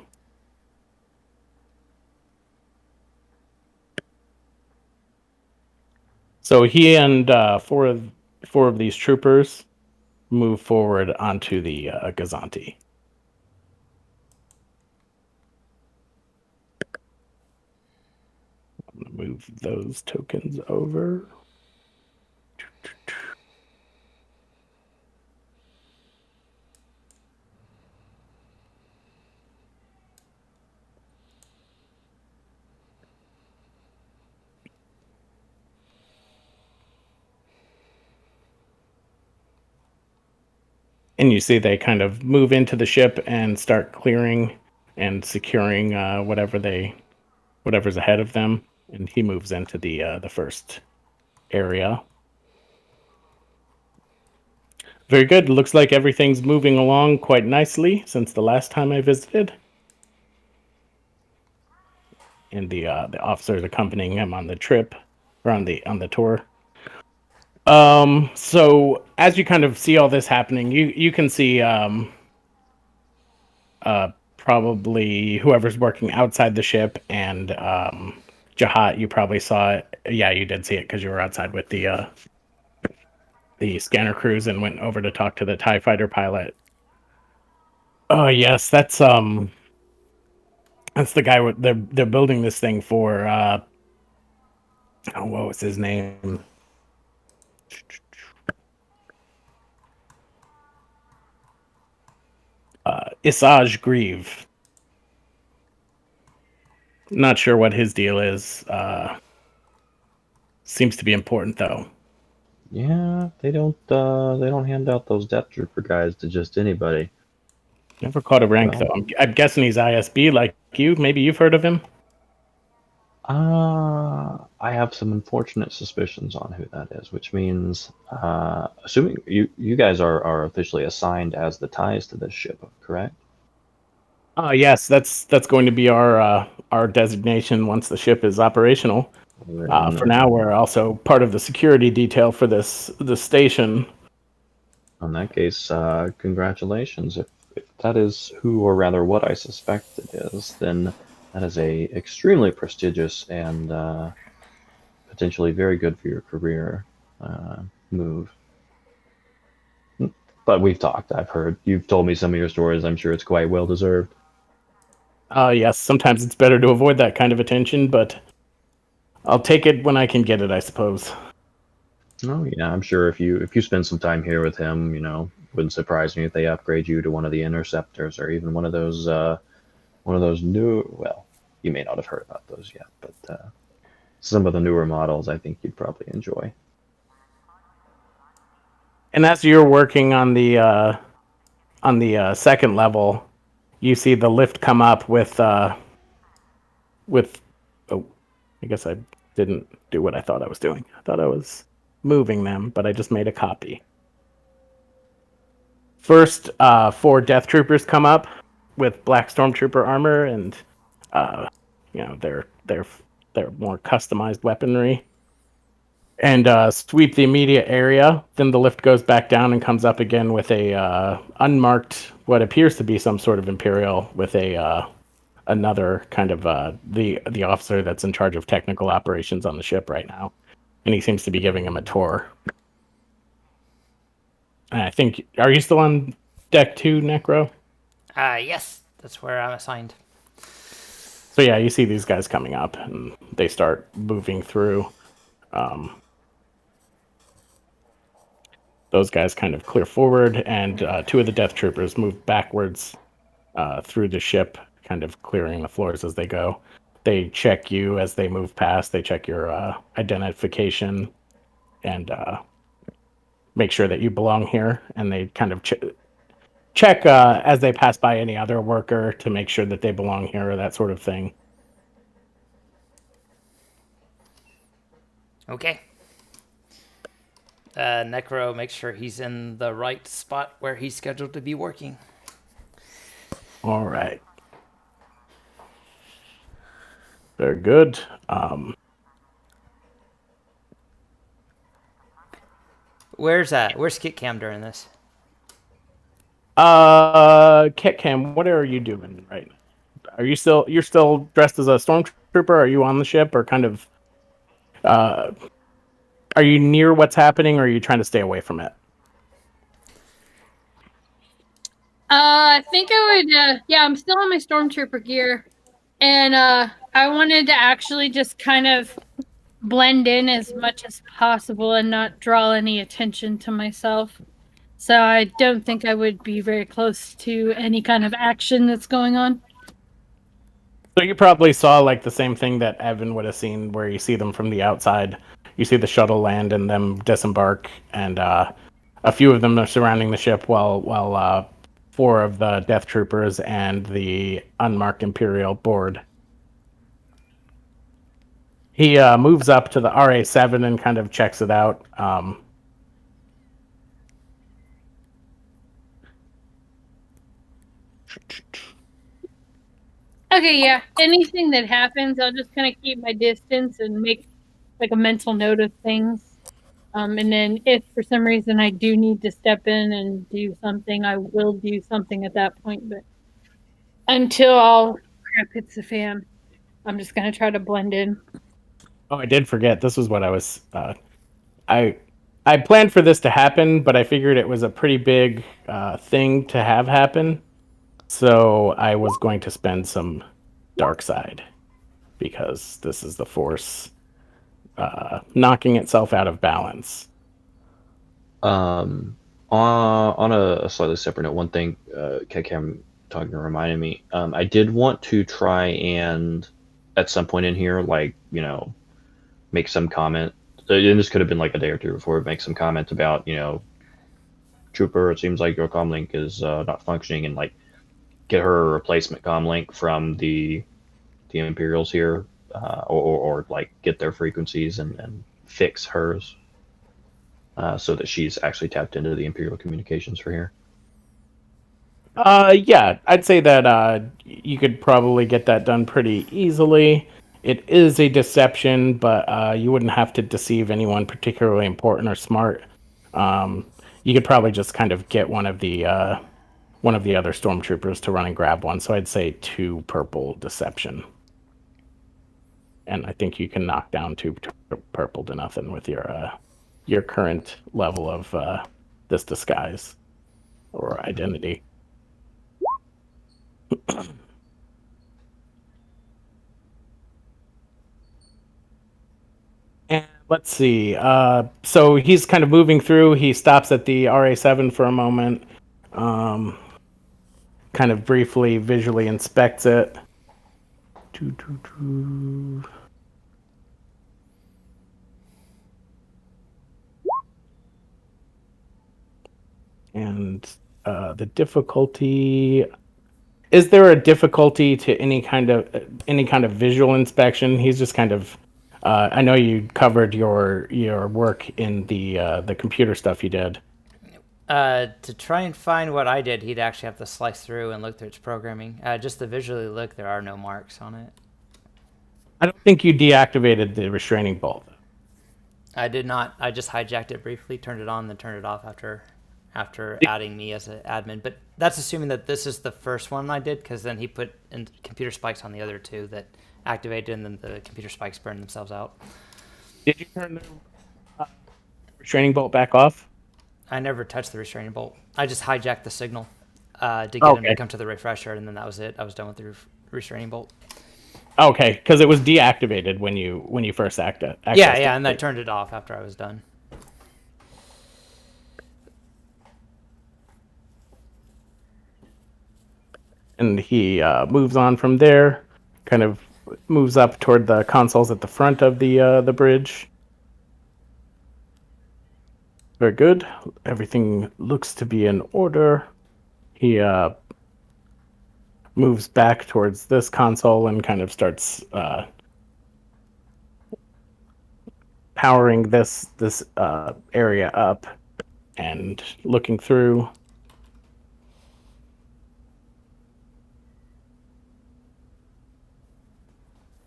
So he and four of these troopers move forward onto the Gozonti. I'm gonna move those tokens over. And you see they kind of move into the ship and start clearing and securing whatever's ahead of them. And he moves into the first area. Very good. Looks like everything's moving along quite nicely since the last time I visited. And the officers accompanying him on the trip or on the tour. So as you kind of see all this happening, you can see probably whoever's working outside the ship, and Jahat, you probably saw it. Yeah, you did see it because you were outside with the scanner crews and went over to talk to the TIE fighter pilot. Oh yes, that's the guy. They're building this thing for. What was his name? Isaj Grieve. Not sure what his deal is. Seems to be important though. Yeah, they don't hand out those Death Trooper guys to just anybody. Never caught a rank though. I'm guessing he's ISB like you. Maybe you've heard of him. I have some unfortunate suspicions on who that is, which means, assuming you guys are officially assigned as the ties to this ship, correct? Yes, that's going to be our designation once the ship is operational. For now, we're also part of the security detail for this station. In that case, congratulations. If that is who, or rather what I suspect it is, then that is a extremely prestigious and potentially very good for your career move. But we've talked. I've heard. You've told me some of your stories. I'm sure it's quite well deserved. Yes, sometimes it's better to avoid that kind of attention, but I'll take it when I can get it, I suppose. Oh yeah, I'm sure if you spend some time here with him, wouldn't surprise me if they upgrade you to one of the interceptors or even one of those new. Well, you may not have heard about those yet, but some of the newer models I think you'd probably enjoy. And as you're working on the second level, you see the lift come up with I guess I didn't do what I thought I was doing. I thought I was moving them, but I just made a copy. First, 4 Death Troopers come up with Black Stormtrooper armor, and they're more customized weaponry, and sweep the immediate area. Then the lift goes back down and comes up again with a unmarked, what appears to be some sort of Imperial, with another kind of the officer that's in charge of technical operations on the ship right now, and he seems to be giving him a tour. And I think, are you still on deck 2, Necro? Yes, that's where I'm assigned. So yeah, you see these guys coming up, and they start moving through. Those guys kind of clear forward, and 2 of the Death Troopers move backwards through the ship, kind of clearing the floors as they go. They check you as they move past. They check your identification and make sure that you belong here. And they kind of check as they pass by any other worker to make sure that they belong here, or that sort of thing. Okay. Necro makes sure he's in the right spot where he's scheduled to be working. All right. Very good. Where's Ketkem during this? Ketkem, what are you doing right now? You're still dressed as a stormtrooper? Are you on the ship, or kind of Are you near what's happening, or are you trying to stay away from it? I think I would. Yeah, I'm still in my stormtrooper gear, and I wanted to actually just kind of blend in as much as possible and not draw any attention to myself. So I don't think I would be very close to any kind of action that's going on. So you probably saw like the same thing that Evan would have seen, where you see them from the outside. You see the shuttle land and them disembark, and a few of them are surrounding the ship, while 4 of the Death Troopers and the unmarked Imperial board. He moves up to the RA7 and kind of checks it out. Okay, yeah. Anything that happens, I'll just kind of keep my distance and make like a mental note of things. And then if for some reason I do need to step in and do something, I will do something at that point. But until all crap hits the fan, I'm just going to try to blend in. Oh, I did forget. This was what I was. I planned for this to happen, but I figured it was a pretty big thing to have happen. So I was going to spend some dark side, because this is the Force knocking itself out of balance. On a slightly separate note, one thing Ketkem talking reminded me, I did want to try and at some point in here, like, make some comment, and this could have been like a day or two before, make some comment about, Trooper, it seems like your comlink is not functioning, and like get her a replacement comlink from the Imperials here, or like get their frequencies and fix hers, so that she's actually tapped into the Imperial communications for here. Yeah, I'd say that you could probably get that done pretty easily. It is a deception, but you wouldn't have to deceive anyone particularly important or smart. You could probably just kind of get one of the other stormtroopers to run and grab one. So I'd say 2 purple deception, and I think you can knock down 2 purple to nothing with your current level of this disguise or identity. And let's see. So he's kind of moving through. He stops at the RA7 for a moment, kind of briefly visually inspects it. And the difficulty. Is there a difficulty to any kind of visual inspection? He's just kind of. I know you covered your work in the computer stuff you did. To try and find what I did, he'd actually have to slice through and look through its programming. Just to visually look, there are no marks on it. I don't think you deactivated the restraining bolt. I did not. I just hijacked it briefly, turned it on, then turned it off after adding me as an admin. But that's assuming that this is the first one I did, because then he put in computer spikes on the other 2 that activated, and then the computer spikes burned themselves out. Did you turn the restraining bolt back off? I never touched the restraining bolt. I just hijacked the signal to get him to come to the refresher, and then that was it. I was done with the restraining bolt. Okay, because it was deactivated when you first accessed it. Yeah, and I turned it off after I was done. And he moves on from there, kind of moves up toward the consoles at the front of the bridge. Very good. Everything looks to be in order. He moves back towards this console and kind of starts powering this area up and looking through.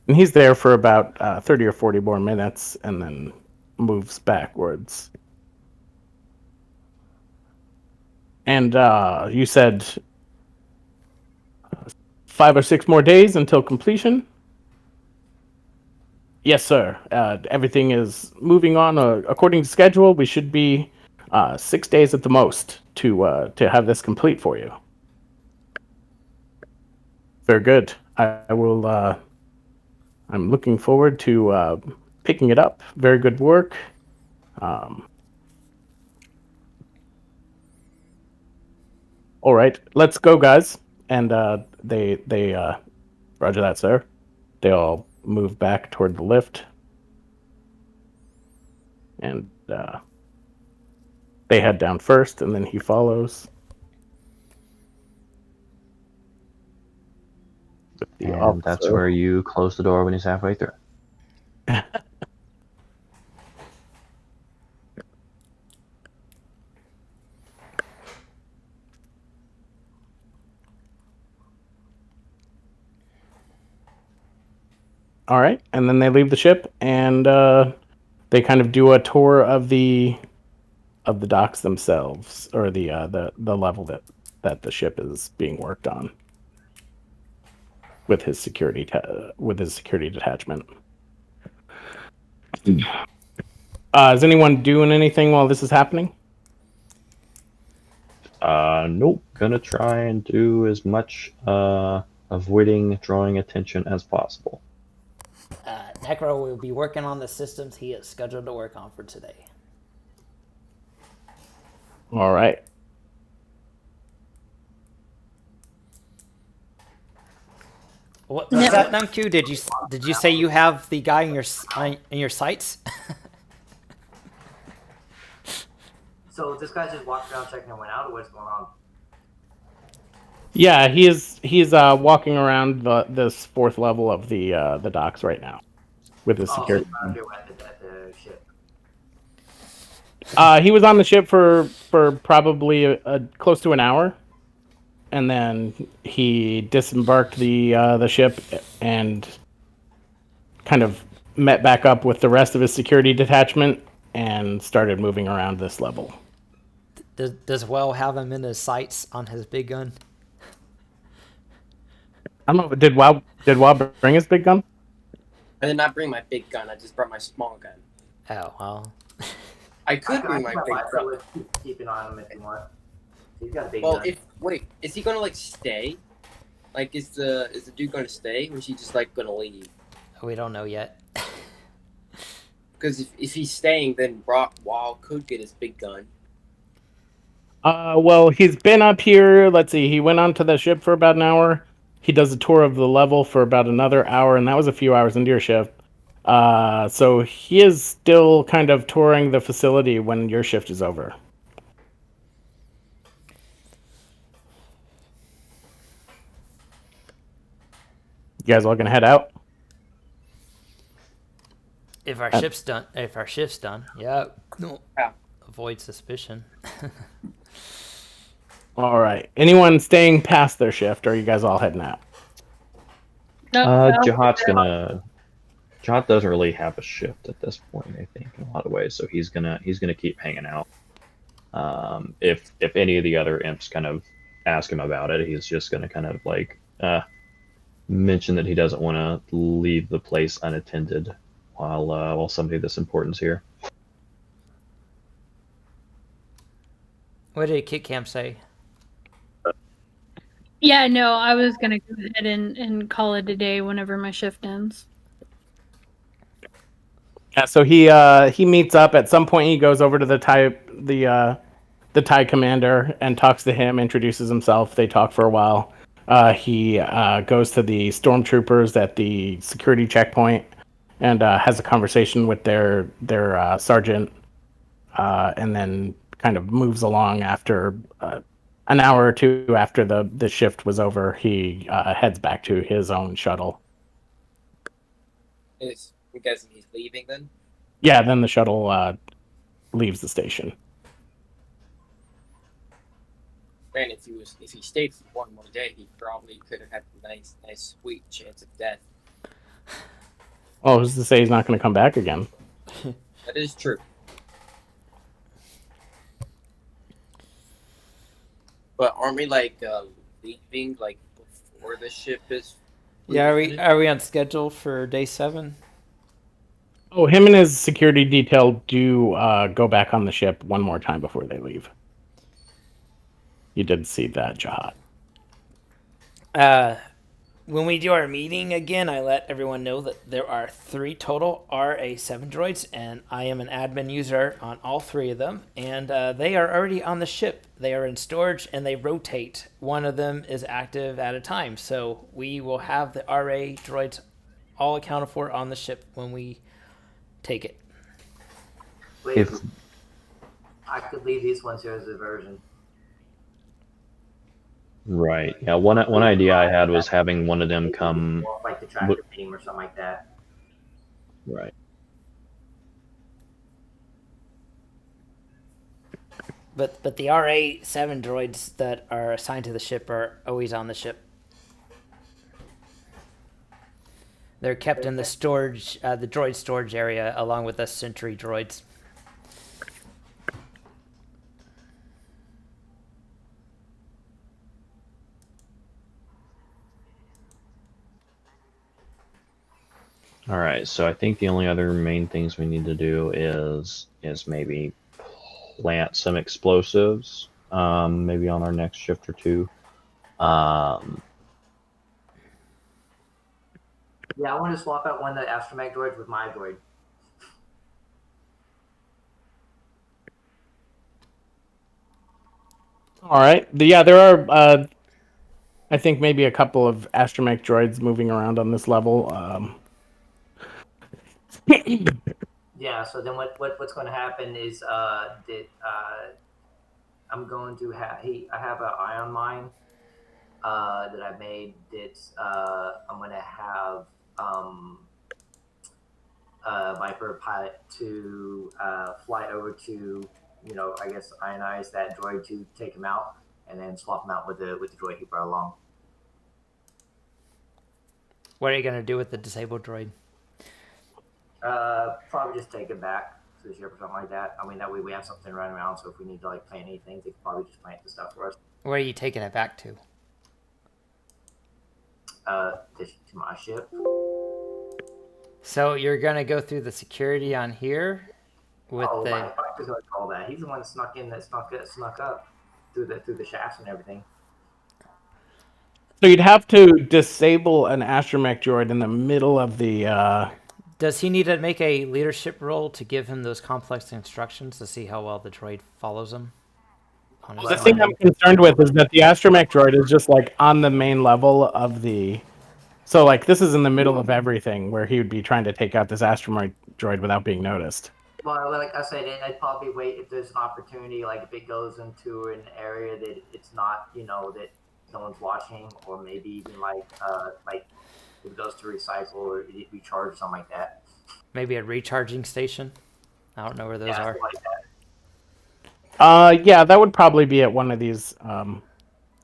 And he's there for about 30 or 40 more minutes, and then moves backwards. And you said 5 or 6 more days until completion? Yes, sir. Everything is moving on according to schedule. We should be 6 days at the most to have this complete for you. Very good. I will. I'm looking forward to picking it up. Very good work. All right, let's go, guys. And they Roger that, sir. They all move back toward the lift, and they head down first, and then he follows. And that's where you close the door when he's halfway through. All right, and then they leave the ship, and they kind of do a tour of the docks themselves, or the level that the ship is being worked on with his security detachment. Is anyone doing anything while this is happening? Nope. Gonna try and do as much avoiding drawing attention as possible. Necro will be working on the systems he is scheduled to work on for today. All right. What was that, Numq? Did you say you have the guy in your sights? So this guy's just walking around checking everyone out, or what's going on? Yeah, he's walking around this fourth level of the docks right now with his security. So he's at the ship. He was on the ship for probably close to an hour, and then he disembarked the ship and kind of met back up with the rest of his security detachment and started moving around this level. Does Well have him in his sights on his big gun? I don't know. Did Wow bring his big gun? I did not bring my big gun. I just brought my small gun. Oh well. I could bring my big gun. Keep an eye on him if you want. He's got a big Well, gun. is he gonna stay? Like, is the dude gonna stay, or is he just gonna leave? We don't know yet. Because if he's staying, then Wall could get his big gun. Well, he's been up here. Let's see. He went onto the ship for about an hour. He does a tour of the level for about another hour, and that was a few hours into your shift. So he is still kind of touring the facility when your shift is over. You guys all gonna head out? If our shift's done, yeah. No. Yeah. Avoid suspicion. All right. Anyone staying past their shift, or are you guys all heading out? Jahat doesn't really have a shift at this point, I think, in a lot of ways. So he's gonna keep hanging out. If any of the other imps kind of ask him about it, he's just gonna kind of mention that he doesn't want to leave the place unattended while somebody this important's here. What did Ketkem say? Yeah, no, I was gonna go ahead and call it a day whenever my shift ends. Yeah, so he meets up at some point. He goes over to the TIE commander and talks to him, introduces himself. They talk for a while. He goes to the stormtroopers at the security checkpoint and has a conversation with their sergeant, and then kind of moves along after an hour or two after the shift was over. He heads back to his own shuttle. I'm guessing he's leaving then? Yeah, then the shuttle leaves the station. Man, if he stayed for one more day, he probably could have had a nice, sweet chance of death. Oh, who's to say he's not going to come back again? That is true. But aren't we leaving before the ship is? Yeah, are we on schedule for day 7? Oh, him and his security detail do go back on the ship one more time before they leave. You did see that, Jihad. When we do our meeting again, I let everyone know that there are 3 total RA7 droids, and I am an admin user on all 3 of them, and they are already on the ship. They are in storage, and they rotate. One of them is active at a time, so we will have the RA droids all accounted for on the ship when we take it. Wait, If I could leave these ones here as a version. right, yeah, one idea I had was having one of them come. Or like the tractor beam or something like that. Right. But the RA7 droids that are assigned to the ship are always on the ship. They're kept in the storage, the droid storage area, along with the sentry droids. All right, so I think the only other main things we need to do is maybe plant some explosives, maybe on our next shift or two. Yeah, I want to swap out one of the astromech droids with my droid. All right. Yeah, there are, I think, maybe a couple of astromech droids moving around on this level. Yeah, so then what's going to happen is I'm going to have I have an ion mine that I made that's I'm going to have Viper pilot to fly over to, I guess ionize that droid to take him out, and then swap him out with the droid he brought along. What are you going to do with the disabled droid? Probably just take it back to the ship or something like that. I mean, that way we have something running around, so if we need to like plant anything, they could probably just plant the stuff for us. Where are you taking it back to? To my ship. So you're going to go through the security on here with Oh, the... my Viper's going to call that. He's the one that snuck in, that snuck up through the shafts and everything. So you'd have to disable an astromech droid in the middle of the... Does he need to make a leadership role to give him those complex instructions to see how well the droid follows them? The thing I'm concerned with is that the astromech droid is just like on the main level of the... So like this is in the middle of everything where he would be trying to take out this astromech droid without being noticed. Well, like I said, I'd probably wait if there's an opportunity, like if it goes into an area that it's not, that no one's watching, or maybe even like if it goes to recycle or it recharge or something like that. Maybe a recharging station? I don't know where those are. Like that. Yeah, that would probably be at one of these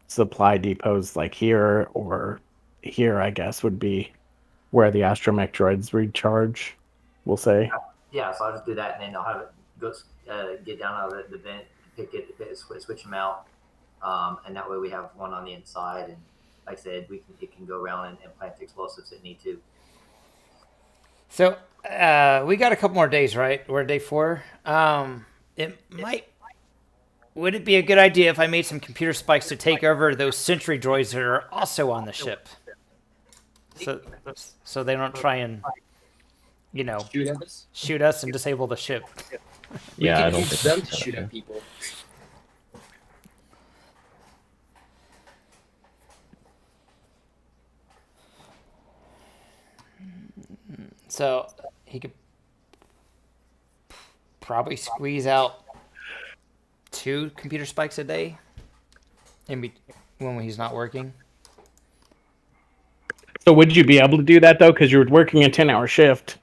supply depots, like here or here, I guess, would be where the astromech droids recharge, we'll say. Yeah, so I'll just do that, and then I'll have it go get down out of the vent, pick it, switch them out, and that way we have one on the inside, and like I said, it can go around and plant the explosives that need to. So we got a couple more days, right? We're at day 4. Would it be a good idea if I made some computer spikes to take over those sentry droids that are also on the ship? So they don't try and, shoot us and disable the ship. Yeah, I don't use think them to shoot at people. So he could probably squeeze out 2 computer spikes a day when he's not working. So would you be able to do that, though? Because you're working a 10-hour shift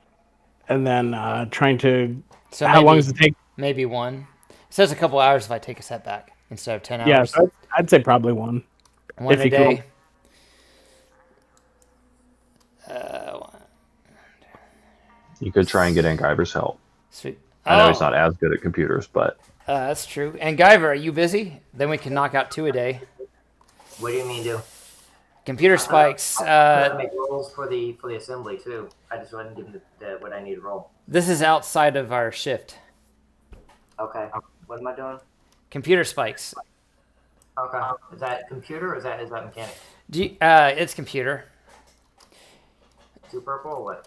and then trying to... So how long does it take? Maybe 1. It says a couple hours if I take a setback instead of 10 hours. Yeah, so I'd say probably 1. 1 if a you day. could. You could try and get Angiver's help. Sweet. I know he's not as good at computers, but That's true. And Guyver, are you busy? Then we can knock out 2 a day. What do you mean, do? Computer spikes. I make rolls for the assembly too. I just wouldn't give them what I need to roll. This is outside of our shift. Okay. What am I doing? Computer spikes. Okay. Is that computer or is that mechanic? It's computer. 2 purple or what?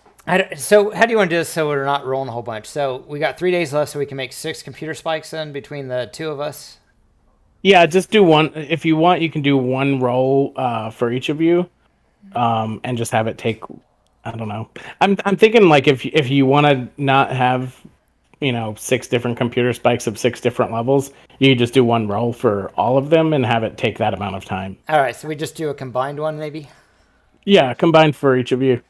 So how do you want to do this so we're not rolling a whole bunch? So we got 3 days left, so we can make 6 computer spikes then between the 2 of us. Yeah, just do one. If you want, you can do one roll for each of you, and just have it take. I don't know. I'm thinking like if you want to not have, 6 different computer spikes of 6 different levels, you just do one roll for all of them and have it take that amount of time. All right, so we just do a combined one maybe. Yeah, combined for each of you.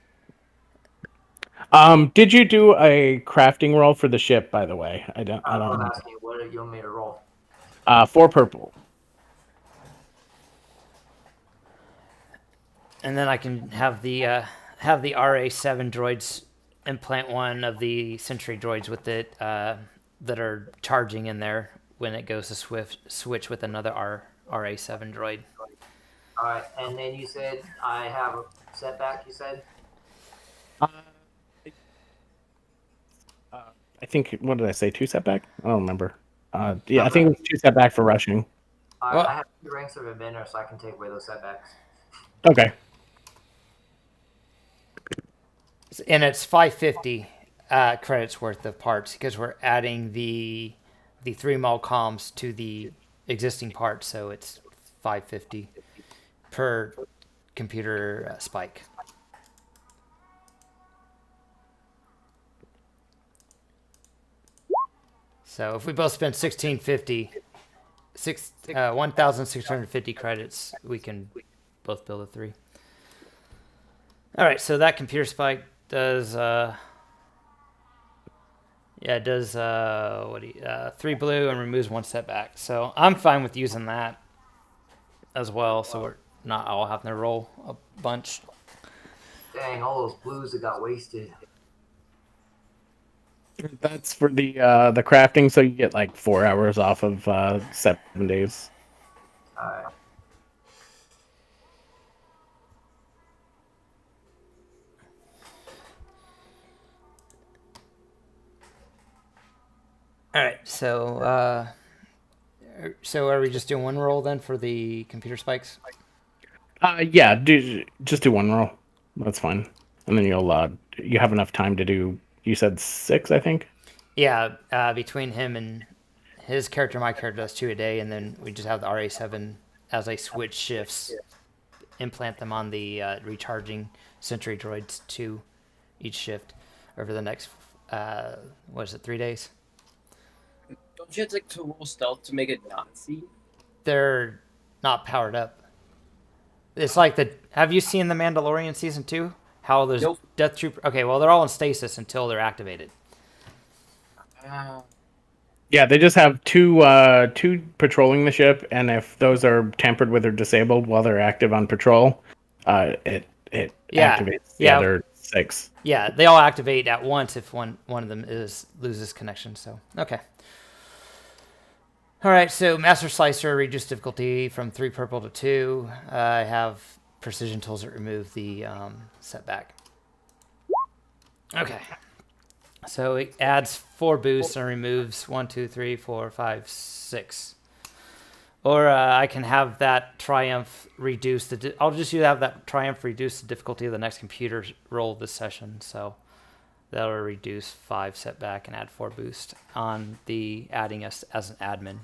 Did you do a crafting roll for the ship? By the way, I don't. I'm asking you, what do you want me to roll? 4 purple. And then I can have the RA7 droids implant one of the sentry droids with it that are charging in there when it goes to switch with another RA7 droid. All right, and then you said I have a setback. You said. I think, what did I say? 2 setback? I don't remember. Yeah, I think it was 2 setback for rushing. All right, Well- I have 2 ranks of inventor, so I can take away those setbacks. Okay. And it's 550 credits worth of parts because we're adding the 3 mol comms to the existing parts, so it's 550 per computer spike. So if we both spend 1,650 credits, we can both build a 3. All right, so that computer spike does 3 blue and removes 1 setback. So I'm fine with using that as well, so we're not all having to roll a bunch. Dang, all those blues that got wasted. That's for the crafting, so you get like 4 hours off of 7 days. All right. All right, so are we just doing one roll then for the computer spikes? Yeah, just do 1 roll. That's fine, and then you have enough time to do. You said 6, I think. Yeah, between him and his character, my character does 2 a day, and then we just have the RA7 as they switch shifts, implant them on the recharging sentry droids to each shift over the next 3 days? Don't you have to roll stealth to make it not see? They're not powered up. It's like have you seen The Mandalorian season 2? How there's Nope. Death Troop. Okay, well they're all in stasis until they're activated. Yeah, they just have two patrolling the ship, and if those are tampered with or disabled while they're active on patrol, it activates the other 6. Yeah, they all activate at once if one of them loses connection. So okay. All right, so Master Slicer reduced difficulty from 3 purple to 2. I have precision tools that remove the setback. Okay. So it adds 4 boosts and removes 1, 2, 3, 4, 5, 6. Or I can have that Triumph reduce I'll just have that Triumph reduce the difficulty of the next computer roll this session. So that'll reduce 5 setback and add 4 boost on the adding us as an admin.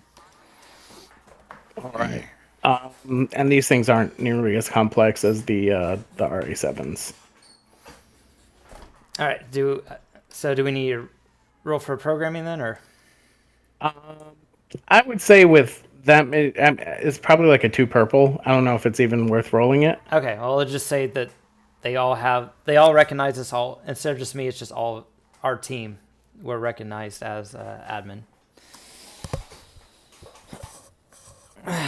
All right. And these things aren't nearly as complex as the RA7s. All right. Do we need to roll for programming then, or? I would say with them, it's probably like a 2 purple. I don't know if it's even worth rolling it. Okay. Well, let's just say that they all recognize us all. Instead of just me, it's just all our team. We're recognized as admin.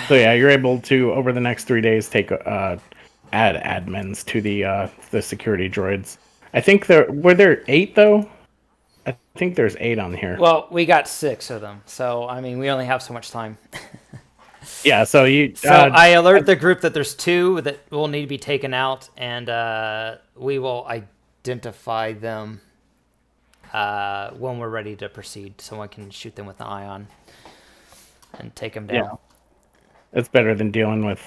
So yeah, you're able to over the next 3 days add admins to the security droids. I think were there 8 though. I think there's 8 on here. Well, we got 6 of them, so I mean, we only have so much time. Yeah, so you. So I alert the group that there's 2 that will need to be taken out, and we will identify them when we're ready to proceed. Someone can shoot them with an ion and take them down. Yeah. It's better than dealing with,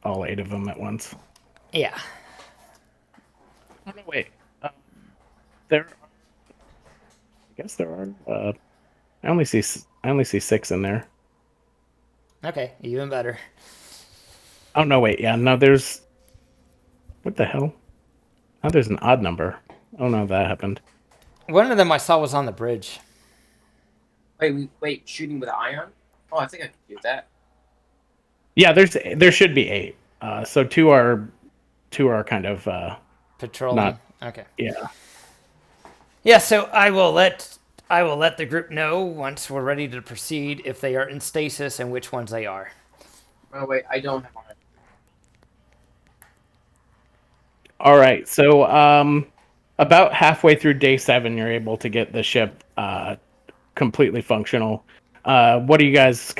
all 8 of them at once. Yeah. Oh, no, wait. I guess there are. I only see 6 in there. Okay, even better. Oh no, wait. Yeah, no. There's. What the hell? Oh, there's an odd number. Oh no, that happened. One of them I saw was on the bridge. Wait, shooting with an ion? Oh, I think I can do that. Yeah, there should be 8. So 2 are kind of Patrolling. Okay. Yeah. Yeah, so I will let the group know once we're ready to proceed if they are in stasis and which ones they are. Oh wait, I don't have ion. All right. So about halfway through day 7, you're able to get the ship completely functional. What are you guys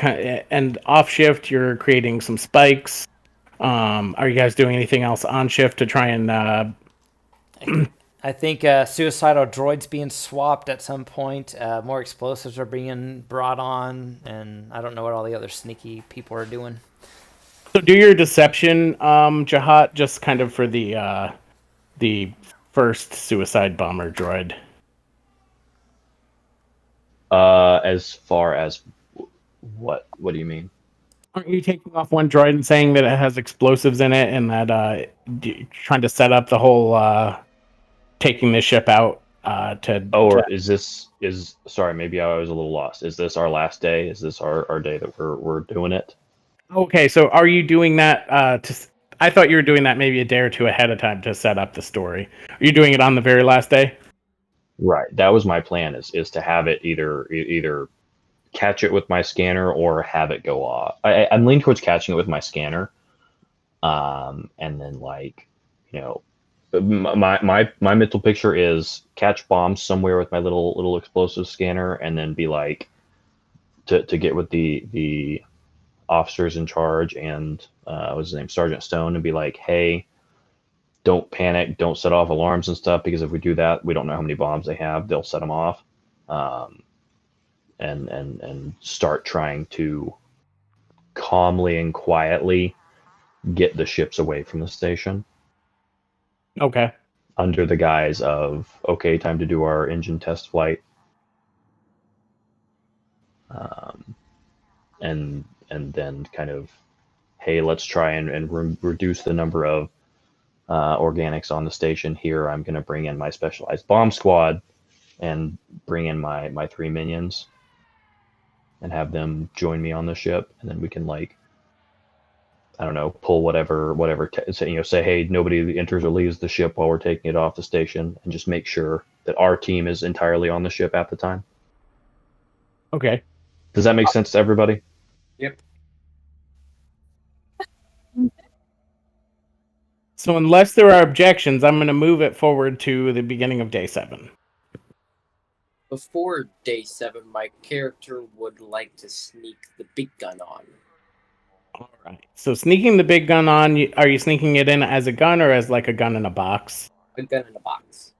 and off shift? You're creating some spikes. Are you guys doing anything else on shift to try and? I think suicidal droids being swapped at some point. More explosives are being brought on, and I don't know what all the other sneaky people are doing. So do your deception, Jahat, just kind of for the first suicide bomber droid. As far as what do you mean? Aren't you taking off one droid and saying that it has explosives in it, and that trying to set up the whole taking the ship out to? Or sorry, maybe I was a little lost. Is this our last day? Is this our day that we're doing it? Okay, so are you doing that I thought you were doing that maybe a day or 2 ahead of time to set up the story. Are you doing it on the very last day? Right. That was my plan. Is to have it either catch it with my scanner or have it go off. I'm leaning towards catching it with my scanner. And then my mental picture is catch bombs somewhere with my little explosive scanner, and then be like to get with the officers in charge and what's his name, Sergeant Stone, and be like, hey, don't panic, don't set off alarms and stuff, because if we do that, we don't know how many bombs they have. They'll set them off, and start trying to calmly and quietly get the ships away from the station. Okay. Under the guise of, okay, time to do our engine test flight. And then kind of, hey, let's try and reduce the number of organics on the station here. I'm going to bring in my specialized bomb squad and bring in my 3 minions and have them join me on the ship. And then we can, like, I don't know, pull whatever say, hey, nobody enters or leaves the ship while we're taking it off the station, and just make sure that our team is entirely on the ship at the time. Okay. Does that make sense to everybody? Yep. So unless there are objections, I'm going to move it forward to the beginning of day 7. Before day 7, my character would like to sneak the big gun on. All right. So sneaking the big gun on, are you sneaking it in as a gun or as like a gun in a box? A gun in a box.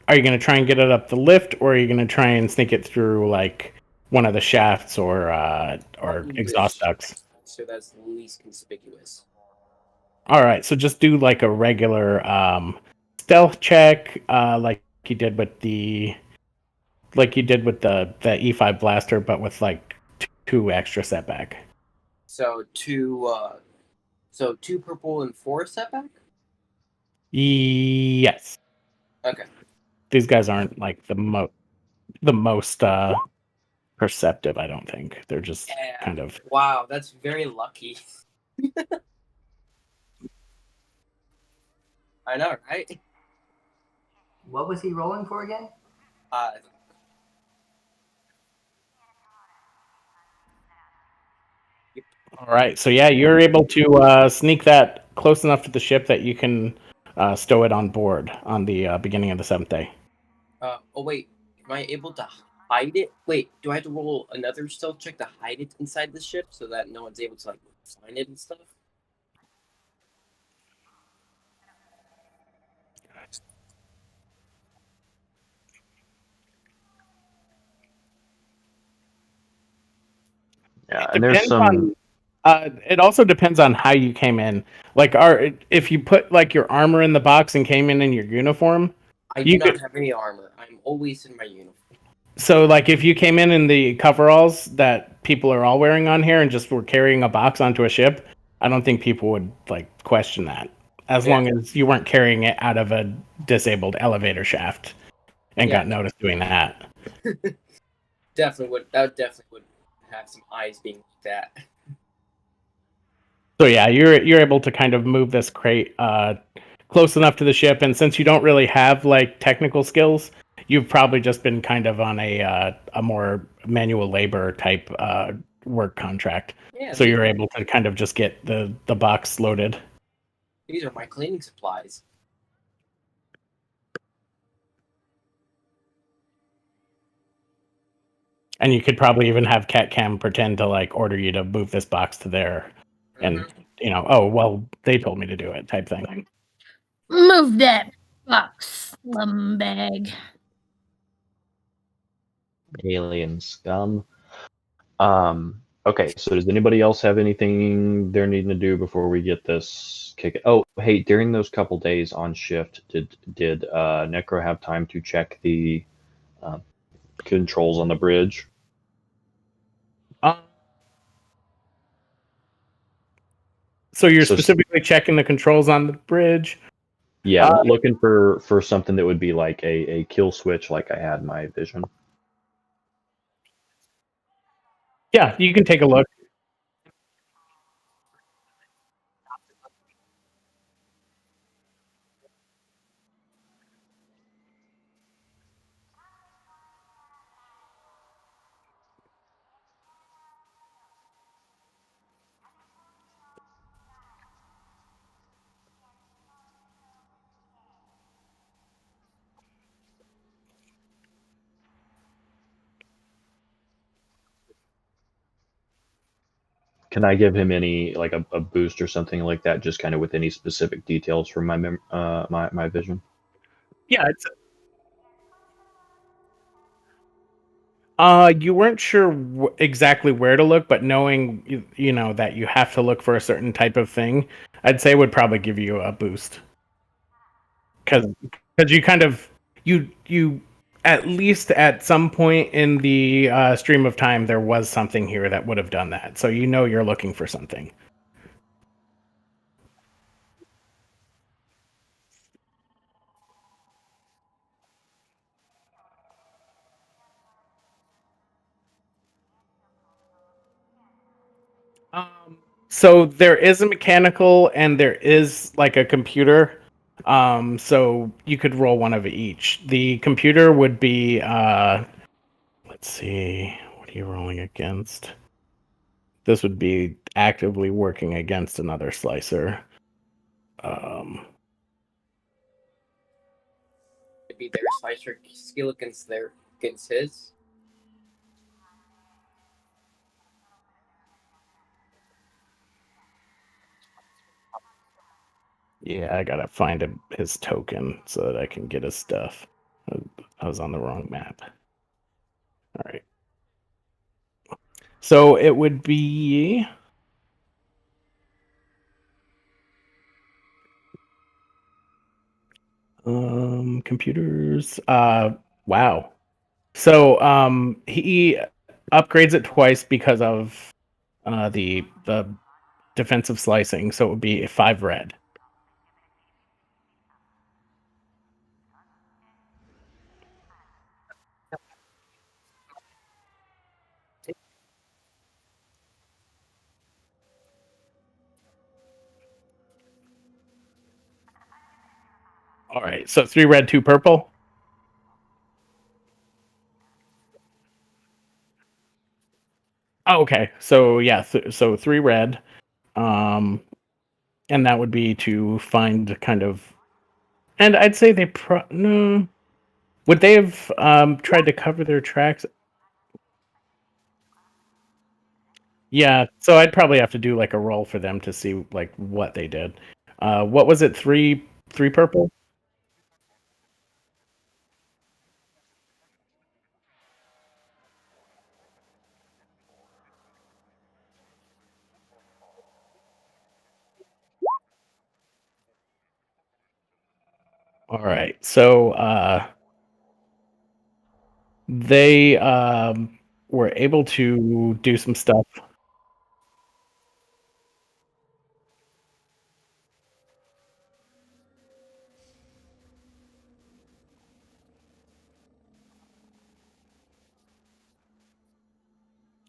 Are you going to try and get it up the lift, or are you going to try and sneak it through like one of the shafts or exhaust ducts? So that's the least conspicuous. All right. So just do like a regular stealth check, like you did with the E5 blaster, but with like 2 extra setback. So 2 purple and 4 setback? Yes. Okay. These guys aren't like the most perceptive, I don't think. They're just kind of... Wow, that's very lucky. I know, right? What was he rolling for again? All right, so yeah, you're able to sneak that close enough to the ship that you can stow it on board on the beginning of the 7th day. Oh wait, am I able to hide it? Wait, do I have to roll another stealth check to hide it inside the ship so that no one's able to like find it and stuff? Yeah, and there's Depends some. on. It also depends on how you came in. Like, if you put like your armor in the box and came in your uniform, I do not have any armor. I'm always in my uniform. So, like, if you came in the coveralls that people are all wearing on here and just were carrying a box onto a ship, I don't think people would like question that, as long as you weren't carrying it out of a disabled elevator shaft and got noticed doing that. Definitely would. That definitely would have some eyes being looked at. So yeah, you're able to kind of move this crate close enough to the ship, and since you don't really have like technical skills, you've probably just been kind of on a more manual labor type work contract. Yeah, So you're able to kind of just get the box loaded. These are my cleaning supplies. And you could probably even have Ketkem pretend to like order you to move this box to there, and oh well, they told me to do it type thing. Move that box, slumbag. Alien scum. Okay, so does anybody else have anything they're needing to do before we get this kick? Oh, hey, during those couple days on shift, did Necro have time to check the controls on the bridge? So you're specifically checking the controls on the bridge? Yeah, looking for something that would be like a kill switch like I had in my vision. Yeah, you can take a look. Can I give him any like a boost or something like that, just kind of with any specific details from my my vision? Yeah, it's you weren't sure exactly where to look, but knowing you know that you have to look for a certain type of thing, I'd say would probably give you a boost. Because you kind of you at least at some point in the stream of time there was something here that would have done that, so you know you're looking for something. So there is a mechanical and there is like a computer. So you could roll one of each. The computer would be let's see, what are you rolling against? This would be actively working against another slicer. It'd be their slicer skill against his. Yeah, I gotta find his token so that I can get his stuff. I was on the wrong map. All right. So it would be computers. Wow. So he upgrades it twice because of the defensive slicing. So it would be 5 red. All right, so 3 red, 2 purple. Oh, okay, so yeah, so 3 red, and that would be to find kind of, and I'd say they no, would they have tried to cover their tracks? Yeah, so I'd probably have to do like a roll for them to see like what they did. What was it? 3 purple? All right. So they were able to do some stuff.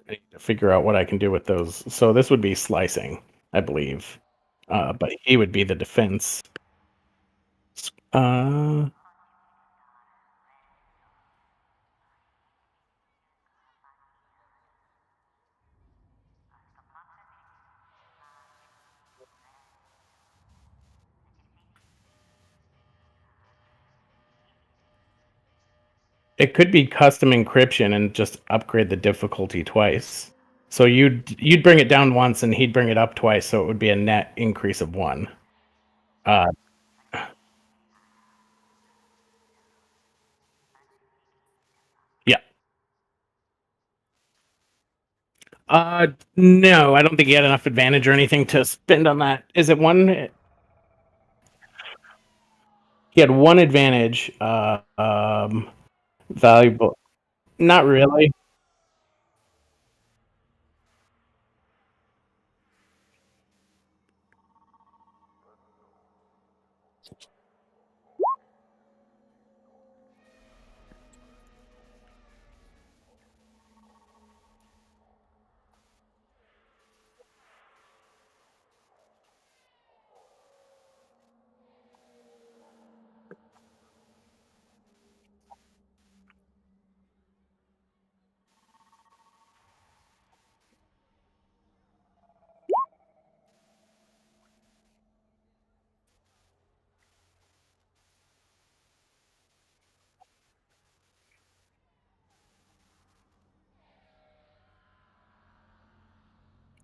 I need to figure out what I can do with those. So this would be slicing, I believe. But he would be the defense. Uh, it could be custom encryption and just upgrade the difficulty twice. So you'd bring it down once and he'd bring it up twice, so it would be a net increase of 1. Uh, yeah. No, I don't think he had enough advantage or anything to spend on that. Is it 1? He had 1 advantage. Valuable. Not really.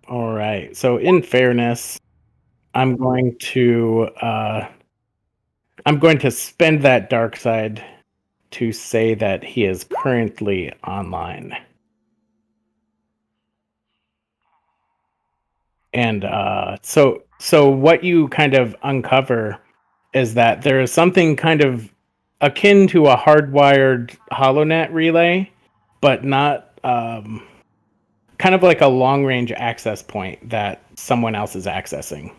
All right. So in fairness, I'm going to spend that dark side to say that he is currently online. And so what you kind of uncover is that there is something kind of akin to a hardwired HoloNet relay, but not kind of like a long range access point that someone else is accessing.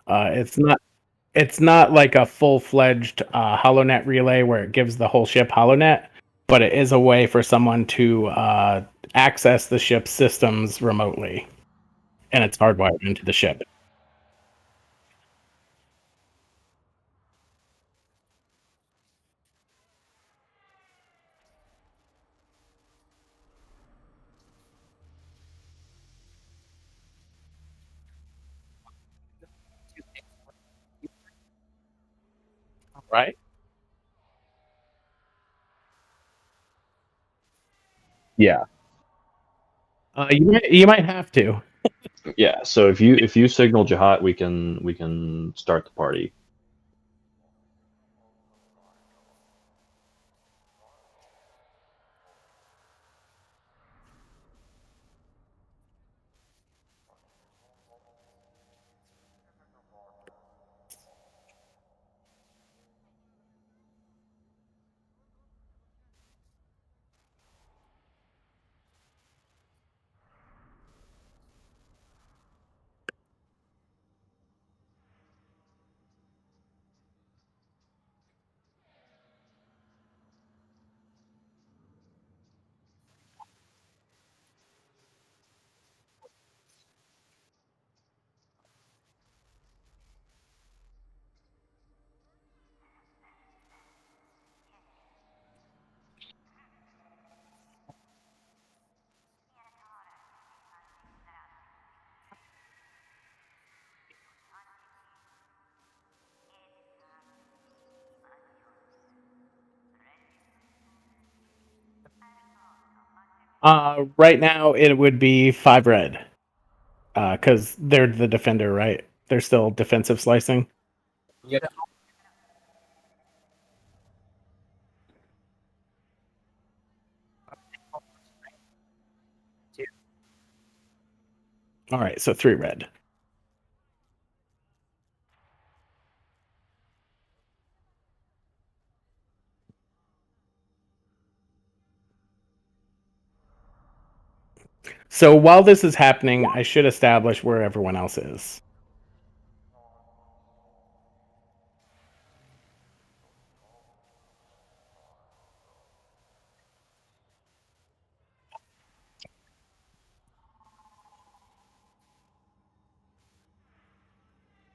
It's not like a full-fledged HoloNet relay where it gives the whole ship HoloNet, but it is a way for someone to access the ship's systems remotely, and it's hardwired into the ship. Right? Yeah. You might have to. Yeah. So if you signal Jahat, we can start the party. Right now, it would be 5 red, because they're the defender, right? They're still defensive slicing. Yeah. All right, so 3 red. So while this is happening, I should establish where everyone else is.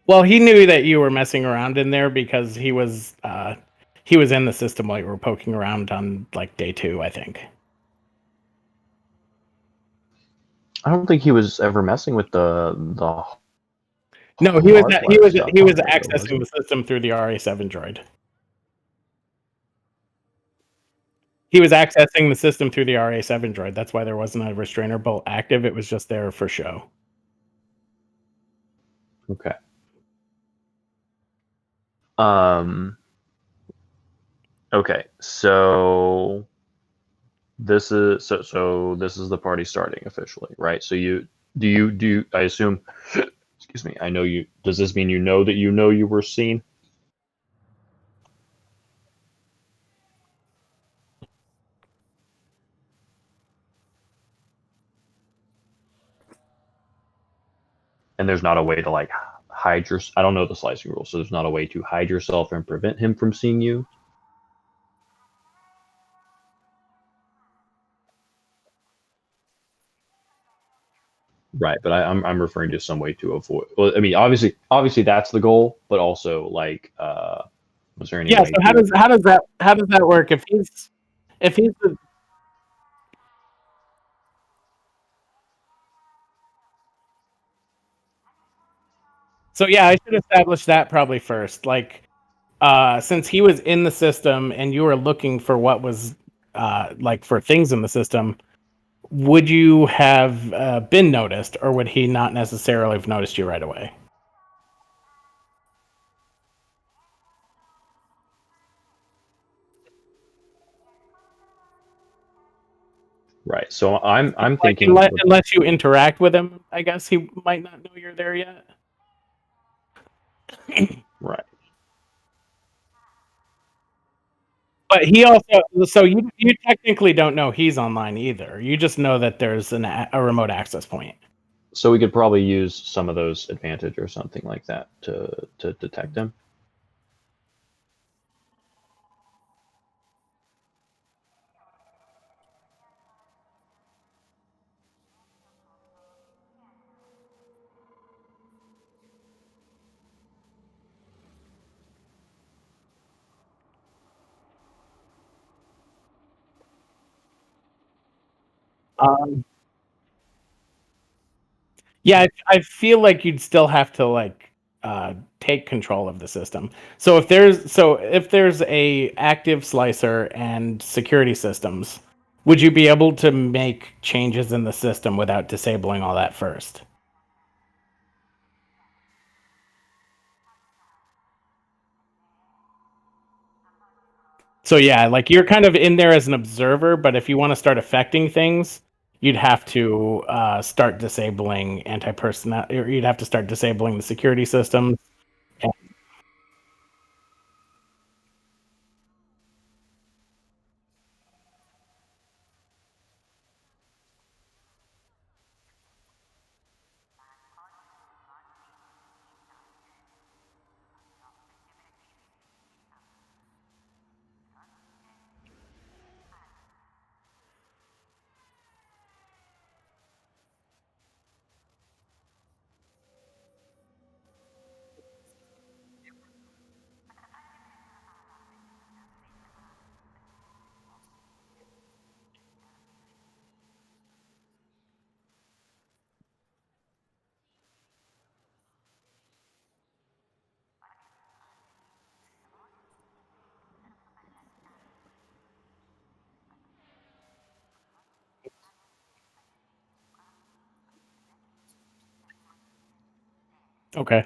Well, he knew that you were messing around in there because he was in the system while you were poking around on like day 2, I think. I don't think he was ever messing with the. No, he was hardware stuff on there, though, was accessing he? the system through the RA7 droid. He was accessing the system through the RA7 droid. That's why there wasn't a restrainer bolt active. It was just there for show. Okay. Okay, so this is this is the party starting officially, right? So I assume excuse me, I know you does this mean you know that you were seen? And there's not a way to like hide your I don't know the slicing rule, so there's not a way to hide yourself and prevent him from seeing you. Right, but I'm referring to some way to avoid. Well, I mean, obviously that's the goal, but also like, was there any Yeah. way? So how does that work? If he's the, so yeah, I should establish that probably first. Like, since he was in the system and you were looking for what was like for things in the system, would you have been noticed, or would he not necessarily have noticed you right away? Right. So I'm Like, thinking. unless you interact with him, I guess he might not know you're there yet. Right. But he also, so you technically don't know he's online either. You just know that there's a remote access point. So we could probably use some of those advantage or something like that to detect them. Yeah, I feel like you'd still have to like take control of the system. So if there's a active slicer and security systems, would you be able to make changes in the system without disabling all that first? So yeah, like you're kind of in there as an observer, but if you want to start affecting things, you'd have to start disabling anti-personnel, or you'd have to start disabling the security systems. Okay.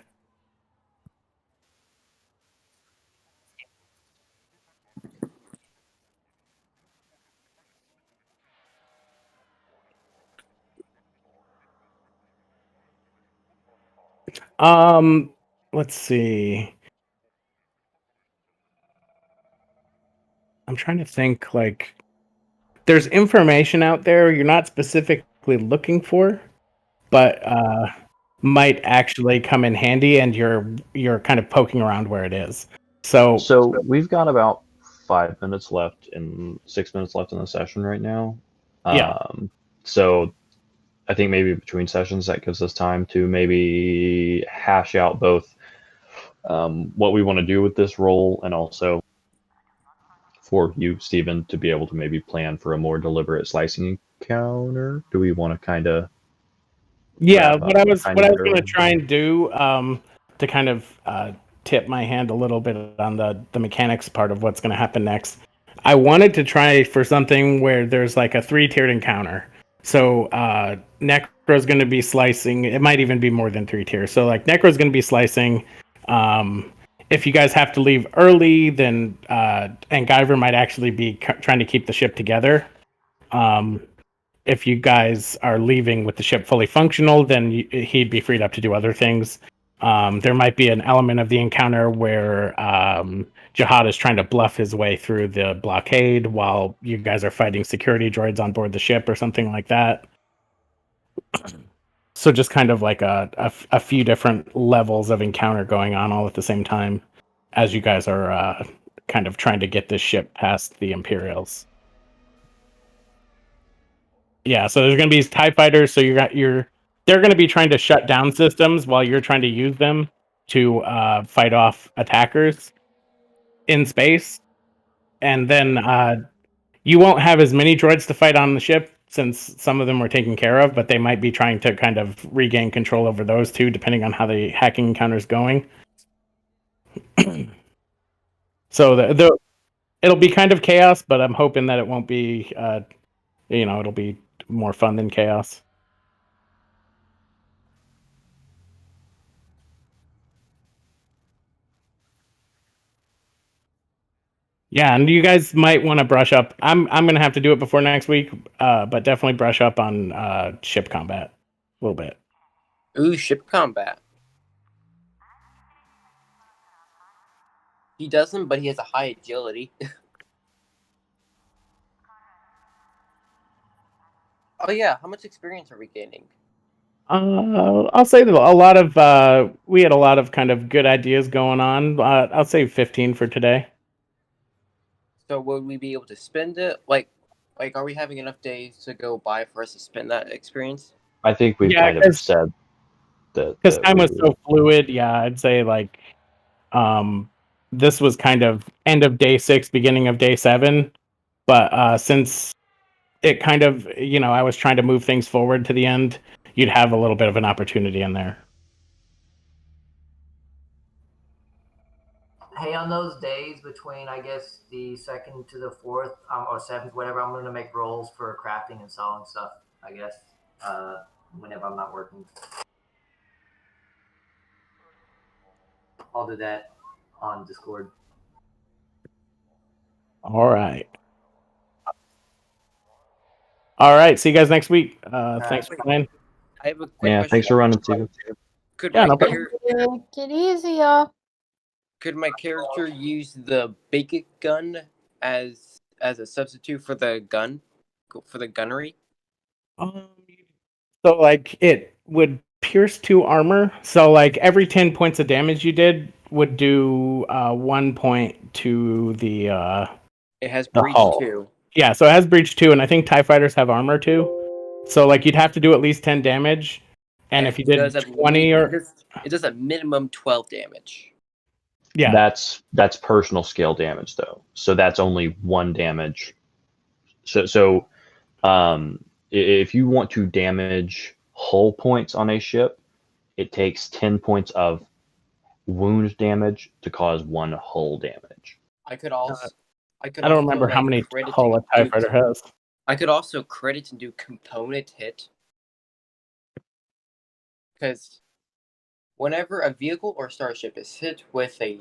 Let's see. I'm trying to think, like, there's information out there. You're not specifically exactly looking for, but might actually come in handy, and you're kind of poking around where it is. So we've got about 5 minutes left and 6 minutes left in the session right now. Yeah. So I think maybe between sessions that gives us time to maybe hash out both what we want to do with this role, and also for you, Stephen, to be able to maybe plan for a more deliberate slicing encounter. Do we want to kind of? Yeah, what I was kind of going to try and do to kind of tip my hand a little bit on the mechanics part of what's going to happen next. I wanted to try for something where there's like a 3-tiered encounter. So Necro's going to be slicing. It might even be more than 3 tiers. So like Necro's going to be slicing. If you guys have to leave early, then Angiver might actually be trying to keep the ship together. If you guys are leaving with the ship fully functional, then he'd be freed up to do other things. There might be an element of the encounter where Jihad is trying to bluff his way through the blockade while you guys are fighting security droids on board the ship or something like that. So just kind of like a few different levels of encounter going on all at the same time as you guys are kind of trying to get this ship past the Imperials. Yeah, so there's going to be TIE fighters, so they're going to be trying to shut down systems while you're trying to use them to fight off attackers in space. And then you won't have as many droids to fight on the ship since some of them were taken care of, but they might be trying to kind of regain control over those too, depending on how the hacking encounter is going. So it'll be kind of chaos, but I'm hoping that it won't be, it'll be more fun than chaos. Yeah, and you guys might want to brush up. I'm gonna have to do it before next week, but definitely brush up on ship combat a little bit. Ooh, ship combat. He doesn't, but he has a high agility. Oh yeah, how much experience are we gaining? I'll say that a lot of we had a lot of kind of good ideas going on. I'll say 15 for today. So would we be able to spend it? Like, are we having enough days to go by for us to spend that experience? I think we've kind of said that because time was so fluid. Yeah, I'd say like this was kind of end of day 6, beginning of day 7, but since it kind of I was trying to move things forward to the end, you'd have a little bit of an opportunity in there. Hey, on those days between, I guess, the 2nd to the 4th, or 7th, whatever, I'm going to make rolls for crafting and selling stuff, I guess, whenever I'm not working. I'll do that on Discord. All right. See you guys next week. Thanks for playing. I have a quick question. Thanks for running, Steven. Take it easy, y'all. Could my character use the bacon gun as a substitute for the gun, for the gunnery? So like it would pierce 2 armor. So like every 10 points of damage you did would do 1 point to the. It has breach 2. Yeah, so it has breach 2, and I think TIE fighters have armor too. So like you'd have to do at least 10 damage, and if you did 20 or it does a minimum 12 damage. Yeah, that's personal scale damage though. So that's only 1 damage. So if you want to damage hull points on a ship, it takes 10 points of wound damage to cause 1 hull damage. I don't remember how many hull a TIE fighter has. I could also credit and do component hit. Because whenever a vehicle or starship is hit with a